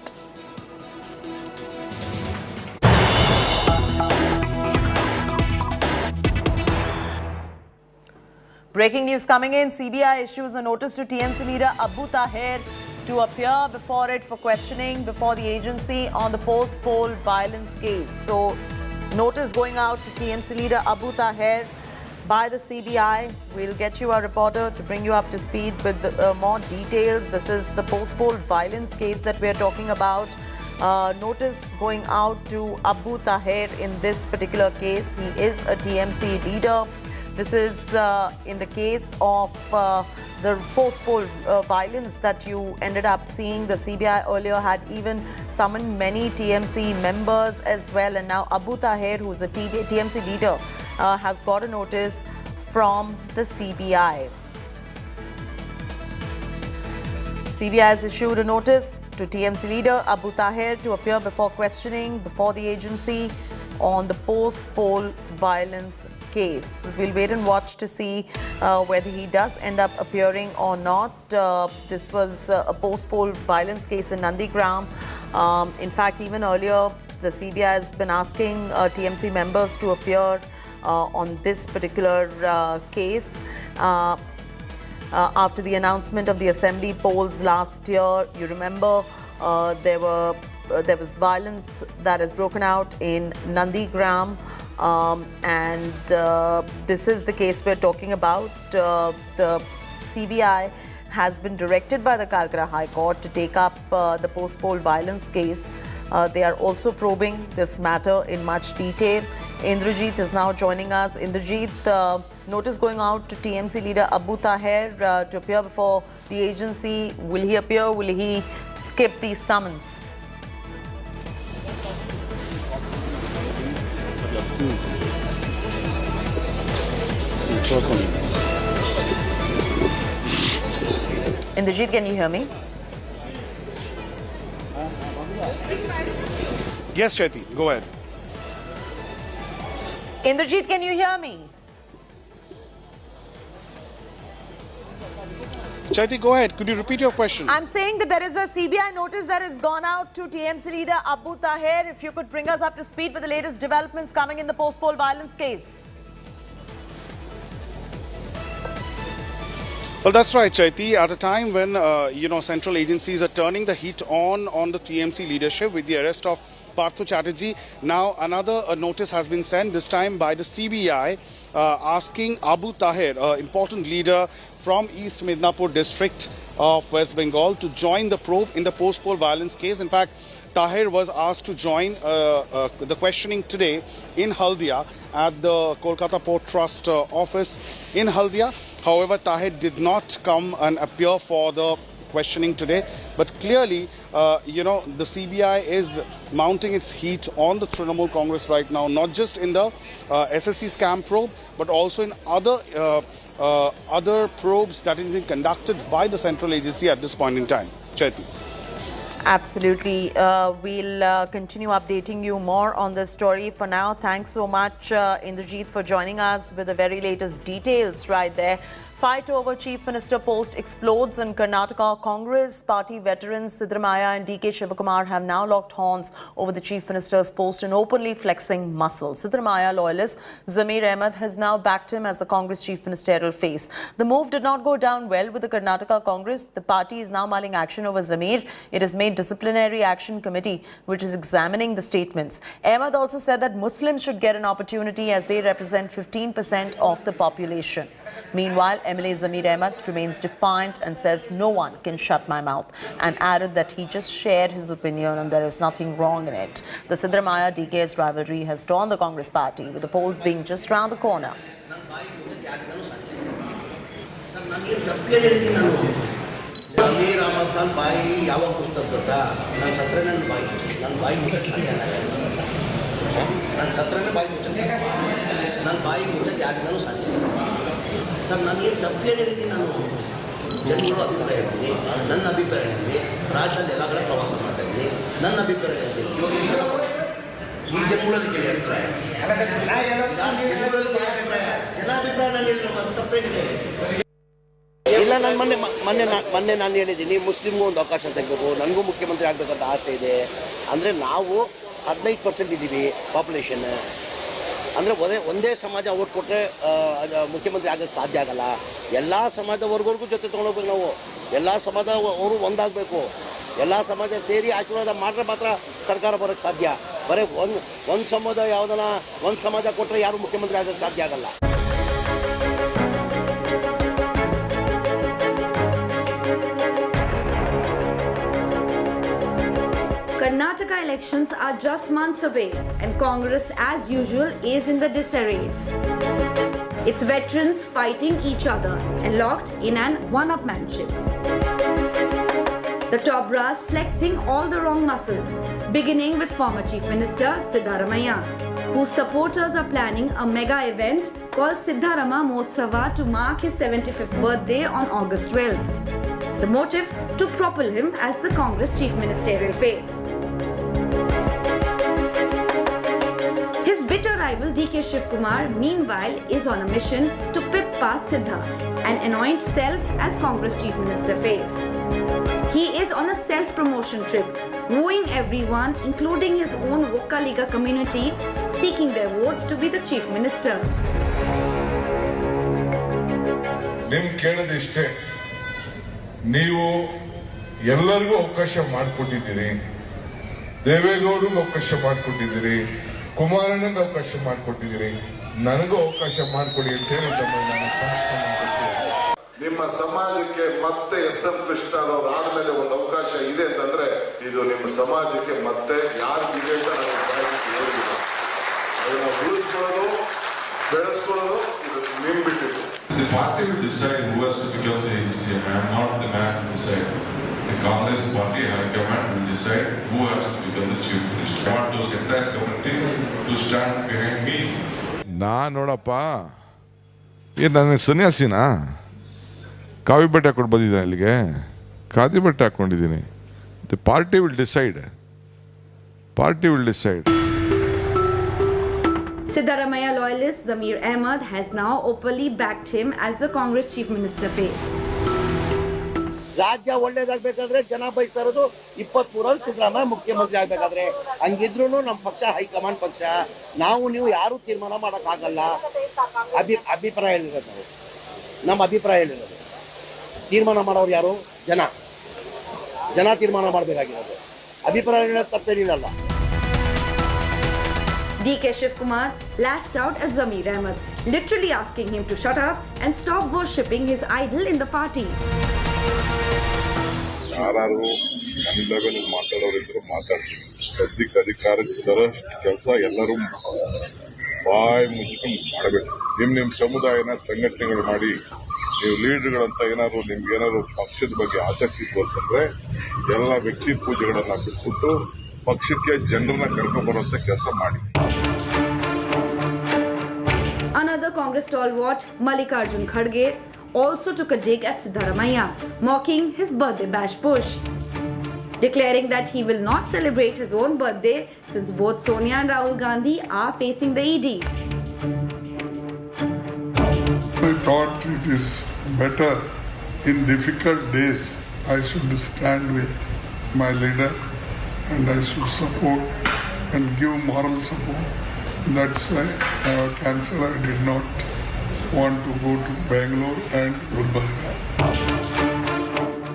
Breaking news coming in, CBI issues a notice to TMC leader Abu Taher to appear before it for questioning before the agency on the post-poll violence case. So, notice going out to TMC leader Abu Taher by the CBI. We'll get you a reporter to bring you up to speed with more details. This is the post-poll violence case that we're talking about. Notice going out to Abu Taher in this particular case. He is a TMC leader. This is in the case of the post-poll violence that you ended up seeing. The CBI earlier had even summoned many TMC members as well. And now Abu Taher, who is a TMC leader, has got a notice from the CBI. CBI has issued a notice to TMC leader Abu Taher to appear before questioning before the agency on the post-poll violence case. We'll wait and watch to see whether he does end up appearing or not. This was a post-poll violence case in Nandigram. In fact, even earlier, the CBI has been asking TMC members to appear on this particular case. After the announcement of the assembly polls last year, you remember there was violence that has broken out in Nandigram. And this is the case we're talking about. The CBI has been directed by the Calcutta High Court to take up the post-poll violence case. They are also probing this matter in much detail. Indrajit is now joining us. Indrajit, notice going out to TMC leader Abu Taher to appear before the agency. Will he appear? Will he skip the summons? Indrajit, can you hear me? Yes, Chaiti, go ahead. Indrajit, can you hear me? Chaiti, go ahead. Could you repeat your question? I'm saying that there is a CBI notice that has gone out to TMC leader Abu Taher. If you could bring us up to speed with the latest developments coming in the post-poll violence case. Well, that's right, Chaiti. At a time when, central agencies are turning the heat on the TMC leadership with the arrest of Partha Chatterjee, now another notice has been sent, this time by the CBI, asking Abu Taher, important leader from East Midnapur district of West Bengal, to join the probe in the post-poll violence case. In fact, Taher was asked to join the questioning today in Haldia at the Kolkata Port Trust office in Haldia. However, Taher did not come and appear for the questioning today. But clearly, the CBI is mounting its heat on the Trinamool Congress right now, not just in the SSC scam probe, but also in other probes that have been conducted by the central agency at this point in time. Chaiti. Absolutely. We'll continue updating you more on this story. For now, thanks so much, Indrajit, for joining us with the very latest details right there Fight over Chief Minister post explodes in Karnataka Congress. Party veterans Siddaramaiah and DK Shivakumar have now locked horns over the Chief Minister's post and openly flexing muscle. Siddaramaiah loyalist Zamir Ahmed has now backed him as the Congress Chief Ministerial face. The move did not go down well with the Karnataka Congress. The party is now mulling action over Zamir. It has made disciplinary action committee which is examining the statements. Ahmed also said that Muslims should get an opportunity as they represent 15% of the population. Meanwhile, MLA Zamir Ahmed remains defiant and says no one can shut my mouth, and added that he just shared his opinion and there is nothing wrong in it. The Siddaramaiah DKS rivalry has torn the Congress party, with the polls being just round the corner. Zamir Ahmed Khan ಬಾಯಿ ಯಾವಾಗ ಪುಸ್ತಕ ಗೊತ್ತಾ? ನನ್ನ ಸತ್ರನೇ ನನ್ನ ಬಾಯಿ ಮುಚ್ಚಕ್ಕೆ ನನ್ನ ಸತ್ರನೇ ಬಾಯಿ ಮುಚ್ಚಕ್ಕೆ ನನ್ನ ಬಾಯಿ ಮುಚ್ಚಕ್ಕೆ ಯಾರಿಗೂ ಸಾಧ್ಯ ಸರ್. ನಾನು ಏನು ತಪ್ಪೇನು ಹೇಳಿದ್ದೀನಿ? ನಾನು ಜನಗಳು ಅಭಿಪ್ರಾಯ ಹೇಳ್ತೀನಿ, ನನ್ನ ಅಭಿಪ್ರಾಯ ಹೇಳಿದ್ದೀನಿ. ರಾಜ್ಯದಲ್ಲಿ ಎಲ್ಲ ಕಡೆ ಪ್ರವಾಸ ಮಾಡ್ತಾ ಇದ್ದೀನಿ, ನನ್ನ ಅಭಿಪ್ರಾಯ ಹೇಳ್ತೀನಿ. ಇವಾಗ ಈ ಜನಗಳಲ್ಲಿ ಕೇಳಿ ಅಭಿಪ್ರಾಯ, ಜನಗಳಲ್ಲಿ ಕೇಳಿ ಅಭಿಪ್ರಾಯ, ಜನ ಅಭಿಪ್ರಾಯ ನಾನು ಹೇಳಿದ್ರು ತಪ್ಪೇನಿದೆ? ಇಲ್ಲ, ನಾನು ಮೊನ್ನೆ ನಾನು ಹೇಳಿದ್ದೀನಿ, ಮುಸ್ಲಿಮ್ಗೂ ಒಂದು ಅವಕಾಶ ತೆಗಬೇಕು, ನನಗೂ ಮುಖ್ಯಮಂತ್ರಿ ಆಗಬೇಕಂತ ಆಸೆ ಇದೆ. ಅಂದರೆ ನಾವು 15% ಇದ್ದೀವಿ ಪಾಪ್ಯುಲೇಷನ್. ಅಂದರೆ ಒಂದೇ ಸಮಾಜ ಓಟ್ ಕೊಟ್ಟರೆ ಮುಖ್ಯಮಂತ್ರಿ ಆಗೋಕ್ಕೆ ಸಾಧ್ಯ ಆಗಲ್ಲ. ಎಲ್ಲ ಸಮಾಜದ ವರ್ಗವ್ರಿಗೂ ಜೊತೆ ತೊಗೊಂಡೋಗ್ಬೇಕು ನಾವು. ಎಲ್ಲ ಸಮಾಜ ಅವರು ಒಂದಾಗಬೇಕು. ಎಲ್ಲ ಸಮಾಜ ಸೇರಿ ಆಶೀರ್ವಾದ ಮಾಡಿದ್ರೆ ಮಾತ್ರ ಸರ್ಕಾರ ಬರೋಕ್ಕೆ ಸಾಧ್ಯ. ಬರೀ ಒಂದು ಸಮಾಜ ಯಾವುದನ್ನ ಒಂದು ಸಮಾಜ ಕೊಟ್ಟರೆ ಯಾರು ಮುಖ್ಯಮಂತ್ರಿ ಆಗೋಕ್ಕೆ ಸಾಧ್ಯ ಆಗಲ್ಲ. Karnataka elections are just months away and Congress as usual is in the disarray. Its veterans fighting each other and locked in an one-upmanship. The top brass flexing all the wrong muscles, beginning with former Chief Minister Siddaramaiah, whose supporters are planning a mega event called Siddarama Motsava to mark his 75th birthday on August 12th. The motive? To propel him as the Congress Chief Ministerial face. His bitter rival DK Shivakumar, meanwhile, is on a mission to pip past Siddha and anoint self as Congress Chief Minister face. He is on a self-promotion trip, wooing everyone, including his own Vokkaliga community, seeking their votes to be the Chief Minister. ನಿಮ್ ಕೇಳೋದಿಷ್ಟೇ, ನೀವು ಎಲ್ಲರಿಗೂ ಅವಕಾಶ ಮಾಡಿಕೊಟ್ಟಿದ್ದೀರಿ. ದೇವೇಗೌಡರಿಗೂ ಅವಕಾಶ ಮಾಡಿಕೊಟ್ಟಿದ್ದೀರಿ, ಕುಮಾರಣ್ಣಂಗೆ ಅವಕಾಶ ಮಾಡಿಕೊಟ್ಟಿದ್ದೀರಿ, ನನಗೂ ಅವಕಾಶ ಮಾಡಿಕೊಡಿ ಅಂತ ಹೇಳಿ ನಿಮ್ಮ ಸಮಾಜಕ್ಕೆ ಮತ್ತೆ SM ಕೃಷ್ಣರವ್ರು ಆದ್ಮೇಲೆ ಒಂದು ಅವಕಾಶ ಇದೆ ಅಂತಂದ್ರೆ ಇದು ನಿಮ್ಮ ಸಮಾಜಕ್ಕೆ ಮತ್ತೆ ಯಾರಿಗಿದೆ ಅಂತ ಅದನ್ನ ಉಳಿಸ್ಕೊಳ್ಳೋದು ಬೆಳೆಸ್ಕೊಳ್ಳೋದು ಇದು ನಿಮ್ ಬಿಟ್ಟಿದ್ದು. The party will decide who has to become the CM. I am not the man to decide. The Congress party high command will decide who has to become the chief minister. I want those entire committee to stand behind me. ನೋಡಪ್ಪ, ನನಗೆ ಸನ್ಯಾಸಿನಾ? ಕಾವಿ ಬಟ್ಟೆ ಹಾಕೊಂಡು ಬಂದಿದ್ದೀನಿ ಇಲ್ಲಿಗೆ, ಖಾದಿ ಬಟ್ಟೆ ಹಾಕೊಂಡಿದ್ದೀನಿ. The party will decide. Siddaramaiah loyalist Zamir Ahmed has now openly backed him as the Congress Chief Minister face. ರಾಜ್ಯ ಒಳ್ಳೇದಾಗಬೇಕಾದ್ರೆ ಜನ ಬಯಸ್ತಾ ಇರೋದು 23 ಸಿದ್ದರಾಮಯ್ಯ ಮುಖ್ಯಮಂತ್ರಿ ಆಗಬೇಕಾದ್ರೆ. ಹಂಗಿದ್ರು ನಮ್ಮ ಪಕ್ಷ ಹೈಕಮಾಂಡ್ ಪಕ್ಷ, ನಾವು ನೀವು ಯಾರು ತೀರ್ಮಾನ ಮಾಡೋಕ್ಕಾಗಲ್ಲ. ಅಭಿಪ್ರಾಯ ಹೇಳಿರೋದು ನಾವು, ನಮ್ಮ ಅಭಿಪ್ರಾಯ ಹೇಳಿರೋದು. ತೀರ್ಮಾನ ಮಾಡೋರು ಯಾರು? ಜನ ತೀರ್ಮಾನ ಮಾಡಬೇಕಾಗಿರೋದು. ಅಭಿಪ್ರಾಯ ಹೇಳೋದು ತಪ್ಪೇನಿಲ್ಲ. DK Shivakumar lashed out at Zamir Ahmed, literally asking him to shut up and stop worshipping his idol in the party. ಯಾರು ನನ್ನ ಲೆವೆಲ್ ಮಾತಾಡೋರಿದ್ರು ಮಾತಾಡ್ತೀನಿ. ಸದ್ಯಕ್ಕೆ ಅಧಿಕಾರಕ್ಕೆ ತರೋಷ್ಟು ಕೆಲಸ ಎಲ್ಲರೂ ಬಾಯಿ ಮುಚ್ಕೊಂಡು ಮಾಡಬೇಕು. ನಿಮ್ಮ ಸಮುದಾಯನ ಸಂಘಟನೆಗಳು ಮಾಡಿ, ನೀವು ಲೀಡರ್ಗಳಂತ ಏನಾದ್ರು ನಿಮ್ಗೇನಾದ್ರು ಪಕ್ಷದ ಬಗ್ಗೆ ಆಸಕ್ತಿ ತೋರ್ತಂದ್ರೆ ಎಲ್ಲ ವ್ಯಕ್ತಿ ಪೂಜೆಗಳನ್ನ ಬಿಟ್ಬಿಟ್ಟು ಪಕ್ಷಕ್ಕೆ ಜನರನ್ನ ಕರ್ಕೊಂಡು ಬರುವಂತ ಕೆಲಸ ಮಾಡಿ. Another Congress stalwart, Mallikarjun Kharge, also took a dig at Siddaramaiah, mocking his birthday bash push, declaring that he will not celebrate his own birthday since both Sonia and Rahul Gandhi are facing the ED. thought it is better in difficult days I should stand with my leader and I should support and give moral support. That's why cancer I did not want to go to Bangalore and Gulbarga.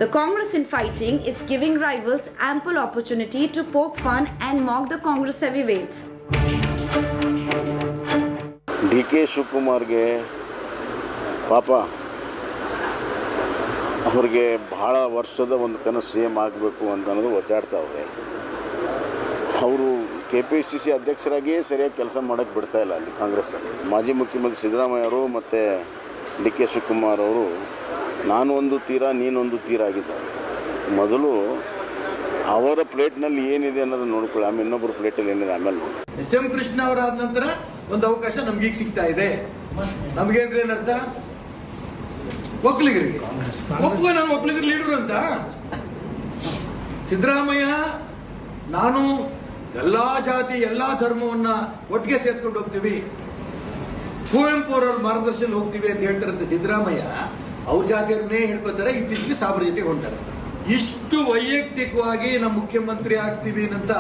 The Congress infighting is giving rivals ample opportunity to poke fun and mock the Congress heavyweights. DK ಶಿವಕುಮಾರ್ಗೆ ಪಾಪ ಅವ್ರಿಗೆ ಬಹಳ ವರ್ಷದ ಒಂದು ಕನಸು CM ಆಗಬೇಕು ಅಂತ ಅನ್ನೋದು ಒತ್ತಾಡ್ತಾವ್ರೆ. ಅವರು KPCC ಅಧ್ಯಕ್ಷರಾಗಿಯೇ ಸರಿಯಾಗಿ ಕೆಲಸ ಮಾಡೋಕ್ಕೆ ಬಿಡ್ತಾ ಇಲ್ಲ ಅಲ್ಲಿ ಕಾಂಗ್ರೆಸ್ಸಲ್ಲಿ. ಮಾಜಿ ಮುಖ್ಯಮಂತ್ರಿ ಸಿದ್ದರಾಮಯ್ಯ ಅವರು ಮತ್ತು DK ಶಿವಕುಮಾರ್ ಅವರು ನಾನು ಒಂದು ತೀರ ನೀನೊಂದು ತೀರ ಆಗಿದ್ದಾರೆ. ಮೊದಲು ಅವರ ಪ್ಲೇಟ್ನಲ್ಲಿ ಏನಿದೆ ಅನ್ನೋದನ್ನು ನೋಡ್ಕೊಳ್ಳಿ, ಆಮೇಲೆ ಇನ್ನೊಬ್ಬರ ಪ್ಲೇಟಲ್ಲಿ ಏನಿದೆ ಆಮೇಲೆ ನೋಡಿ. SM ಕೃಷ್ಣ ಅವರಾದ ನಂತರ ಒಂದು ಅವಕಾಶ ನಮಗೀಗ ಸಿಗ್ತಾ ಇದೆ. ನಮಗೆ ಅಂದ್ರೆ ಏನರ್ಥ? ಒಕ್ಕಲಿಗರಿಗೆ ಒಪ್ಪುವ ನಾನು ಒಕ್ಕಲಿಗರ ಲೀಡರ್ ಅಂತ. ಸಿದ್ದರಾಮಯ್ಯ ನಾನು ಎಲ್ಲಾ ಜಾತಿ ಎಲ್ಲಾ ಧರ್ಮವನ್ನ ಒಟ್ಟಿಗೆ ಸೇರಿಸ್ಕೊಂಡು ಹೋಗ್ತೀವಿ, ಕುವೆಂಪು ಅವರ ಮಾರ್ಗದರ್ಶನ ಹೋಗ್ತೀವಿ ಅಂತ ಹೇಳ್ತಾರಂತೆ ಸಿದ್ದರಾಮಯ್ಯ. ಅವ್ರ ಜಾತಿಯವ್ರನ್ನೇ ಹೇಳ್ಕೊತಾರೆ, ಇತ್ತೀಚೆಗೆ ಸಾಬ್ರ ಜೊತೆಗೆ ಹೊಂಟಾರೆ. ಇಷ್ಟು ವೈಯಕ್ತಿಕವಾಗಿ ನಮ್ಮ ಮುಖ್ಯಮಂತ್ರಿ ಆಗ್ತೀವಿ ಅಂತ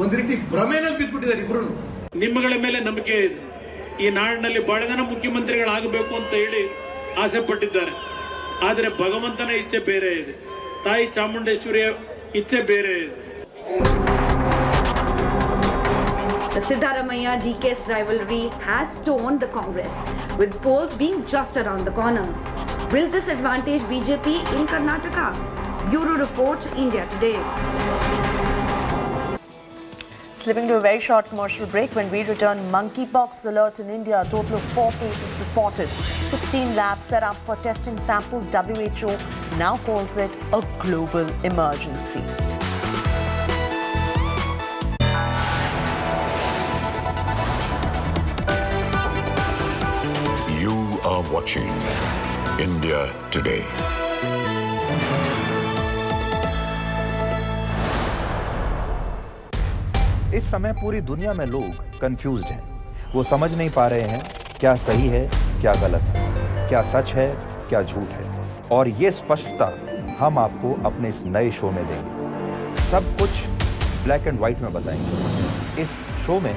ಒಂದು ರೀತಿ ಭ್ರಮೆನಲ್ಲಿ ಬಿದ್ದುಬಿಟ್ಟಿದ್ದಾರೆ ಇಬ್ರು. ನಿಮ್ಮಗಳ ಮೇಲೆ ನಂಬಿಕೆ ಇದೆ. ಈ ನಾಡಿನಲ್ಲಿ ಬಹಳ ಜನ ಮುಖ್ಯಮಂತ್ರಿಗಳಾಗಬೇಕು ಅಂತ ಹೇಳಿ ಆಸೆ ಪಟ್ಟಿದ್ದಾರೆ. ಆದರೆ ಭಗವಂತನ ಇಚ್ಛೆ ಬೇರೆ ಇದೆ, ತಾಯಿ ಚಾಮುಂಡೇಶ್ವರಿಯ ಇಚ್ಛೆ ಬೇರೆ ಇದೆ. The Siddaramaiah-DK's rivalry has torn the Congress, with polls being just around the corner. Will this advantage BJP in Karnataka? Bureau Report, India Today. Slipping to a very short commercial break. When we return, monkeypox alert in India. A total of 4 cases reported. 16 labs set up for testing samples. WHO now calls it a global emergency. You are watching India Today. इस समय पूरी दुनिया में लोग confused हैं। वो समझ नहीं पा रहे हैं क्या सही है, क्या गलत है, क्या सच है, क्या झूठ है। और ये स्पष्टता हम आपको अपने इस नए शो में देंगे। सब कुछ ब्लैक एंड व्हाइट में बताएंगे। इस शो में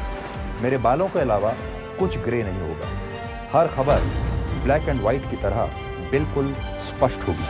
मेरे बालों के अलावा कुछ ग्रे नहीं होगा। हर खबर ब्लैक एंड व्हाइट की तरह बिल्कुल स्पष्ट होगी।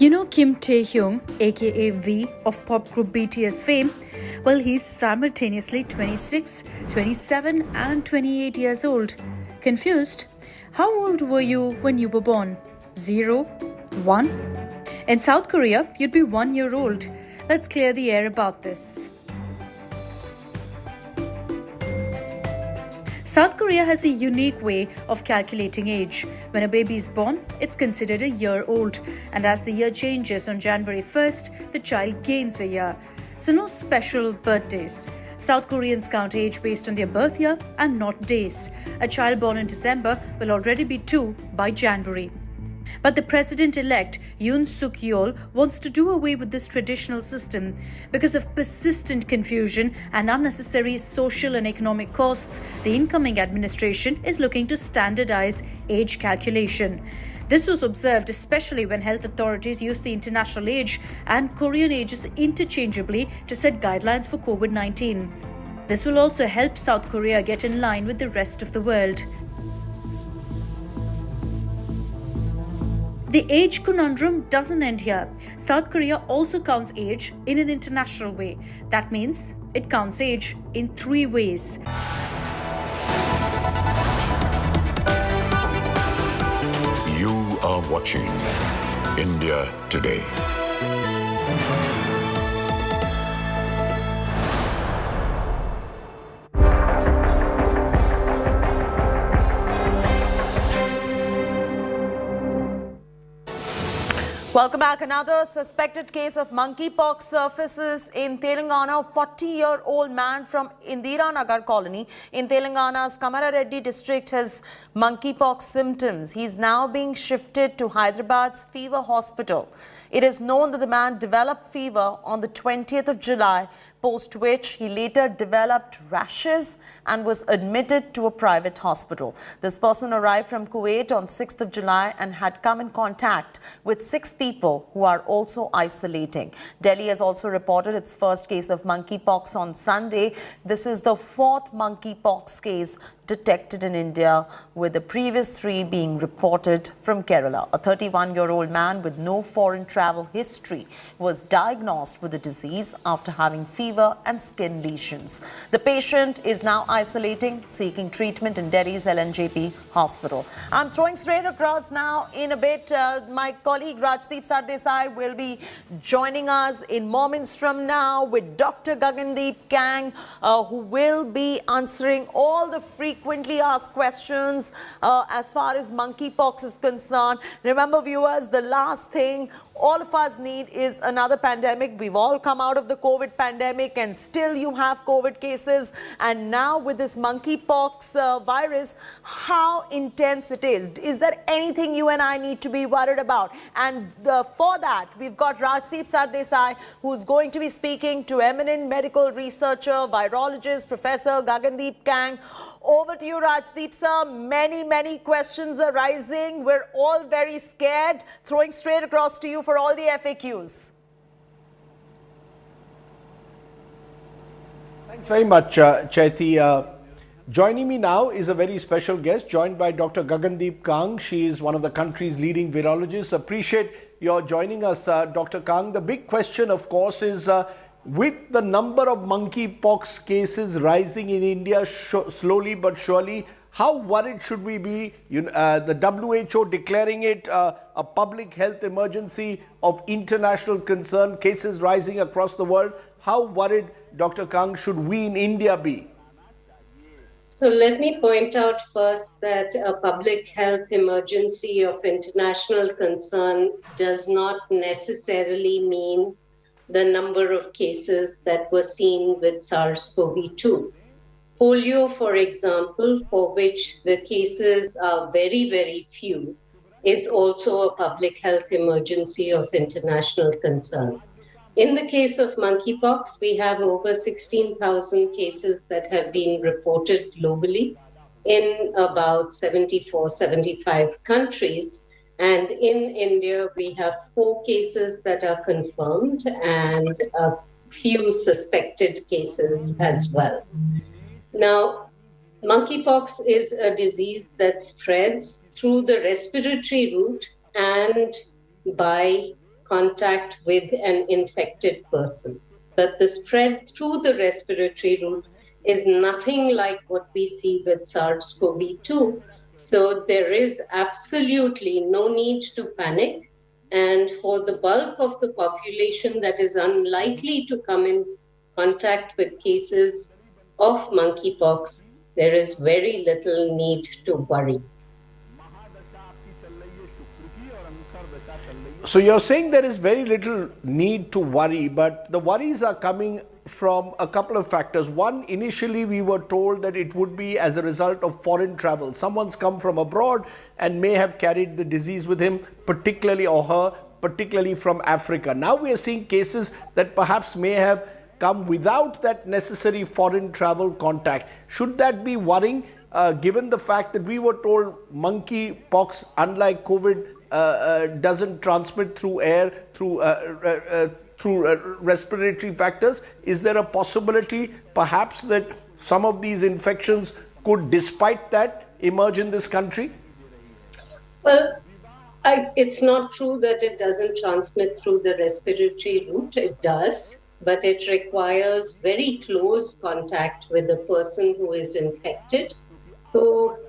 You know Kim Tae-hyung, aka V of pop group BTS fame? Well, he's simultaneously 26, 27 and 28 years old. Confused? How old were you when you were born? 0? 1? In South Korea, you'd be 1 year old. Let's clear the air about this. South Korea has a unique way of calculating age. When a baby is born, it's considered a year old. And as the year changes on January 1st, the child gains a year. So no special birthdays. South Koreans count age based on their birth year and not days. A child born in December will already be 2 by January. But the president-elect Yoon Suk-yeol wants to do away with this traditional system. Because of persistent confusion and unnecessary social and economic costs, the incoming administration is looking to standardize age calculation. This was observed especially when health authorities used the international age and Korean ages interchangeably to set guidelines for COVID-19. This will also help South Korea get in line with the rest of the world. The age conundrum doesn't end here. South Korea also counts age in an international way. That means it counts age in 3 ways. You are watching India Today. Welcome back. Another suspected case of monkeypox surfaces in Telangana. A 40-year-old man from Indiranagar colony in Telangana's Kamareddy district has monkeypox symptoms. He's now being shifted to Hyderabad's Fever Hospital. It is known that the man developed fever on the 20th of July, post which he later developed rashes and was admitted to a private hospital. This person arrived from Kuwait on 6th of July and had come in contact with 6 people who are also isolating. Delhi has also reported its first case of monkeypox on Sunday. This is the 4th monkeypox case detected in India, with the previous 3 being reported from Kerala. A 31-year-old man with no foreign travel history was diagnosed with the disease after having fever and skin lesions. The patient is now isolating, seeking treatment in Delhi's LNJP hospital. I'm throwing straight across now. In a bit, my colleague Rajdeep Sardesai will be joining us in moments from now with Dr. Gagandeep Kang, who will be answering all the frequently asked questions as far as monkeypox is concerned. Remember, viewers, the last thing all of us need is another pandemic. We've all come out of the COVID pandemic and still you have COVID cases. And now with this monkeypox virus, how intense it is. Is there anything you and I need to be worried about? And for that, we've got Rajdeep Sardesai, who's going to be speaking to eminent medical researcher, virologist, Professor Gagandeep Kang. Over to you, Rajdeep sir. Many questions are rising. We're all very scared. Throwing straight across to you for all the FAQs. Thanks very much, Chaiti. Joining me now is a very special guest, joined by Dr. Gagandeep Kang. She is one of the country's leading virologists. Appreciate your joining us, Dr. Kang. The big question, of course, is with the number of monkeypox cases rising in India slowly but surely, how worried should we be? The WHO declaring it a public health emergency of international concern, cases rising across the world. How worried, Dr. Kang, should we in India be? So let me point out first that a public health emergency of international concern does not necessarily mean the number of cases that were seen with SARS-CoV-2. Polio, for example, for which the cases are very few, is also a public health emergency of international concern. In the case of monkeypox, we have over 16,000 cases that have been reported globally in about 75 countries. And in India, we have 4 cases that are confirmed and a few suspected cases as well. Now, monkeypox is a disease that spreads through the respiratory route and by contact with an infected person. But the spread through the respiratory route is nothing like what we see with SARS-CoV-2. So there is absolutely no need to panic. And for the bulk of the population that is unlikely to come in contact with cases of monkeypox, there is very little need to worry. So you're saying there is very little need to worry, but the worries are coming from a couple of factors. One, initially we were told that it would be as a result of foreign travel. Someone's come from abroad and may have carried the disease with him, particularly or her, particularly from Africa. Now we are seeing cases that perhaps may have come without that necessary foreign travel contact. Should that be worrying? given the fact that we were told monkeypox, unlike COVID, doesn't transmit through air, through respiratory factors? Is there a possibility perhaps that some of these infections could, despite that, emerge in this country? Well, it's not true that it doesn't transmit through the respiratory route. It does, but it requires very close contact with the person who is infected. So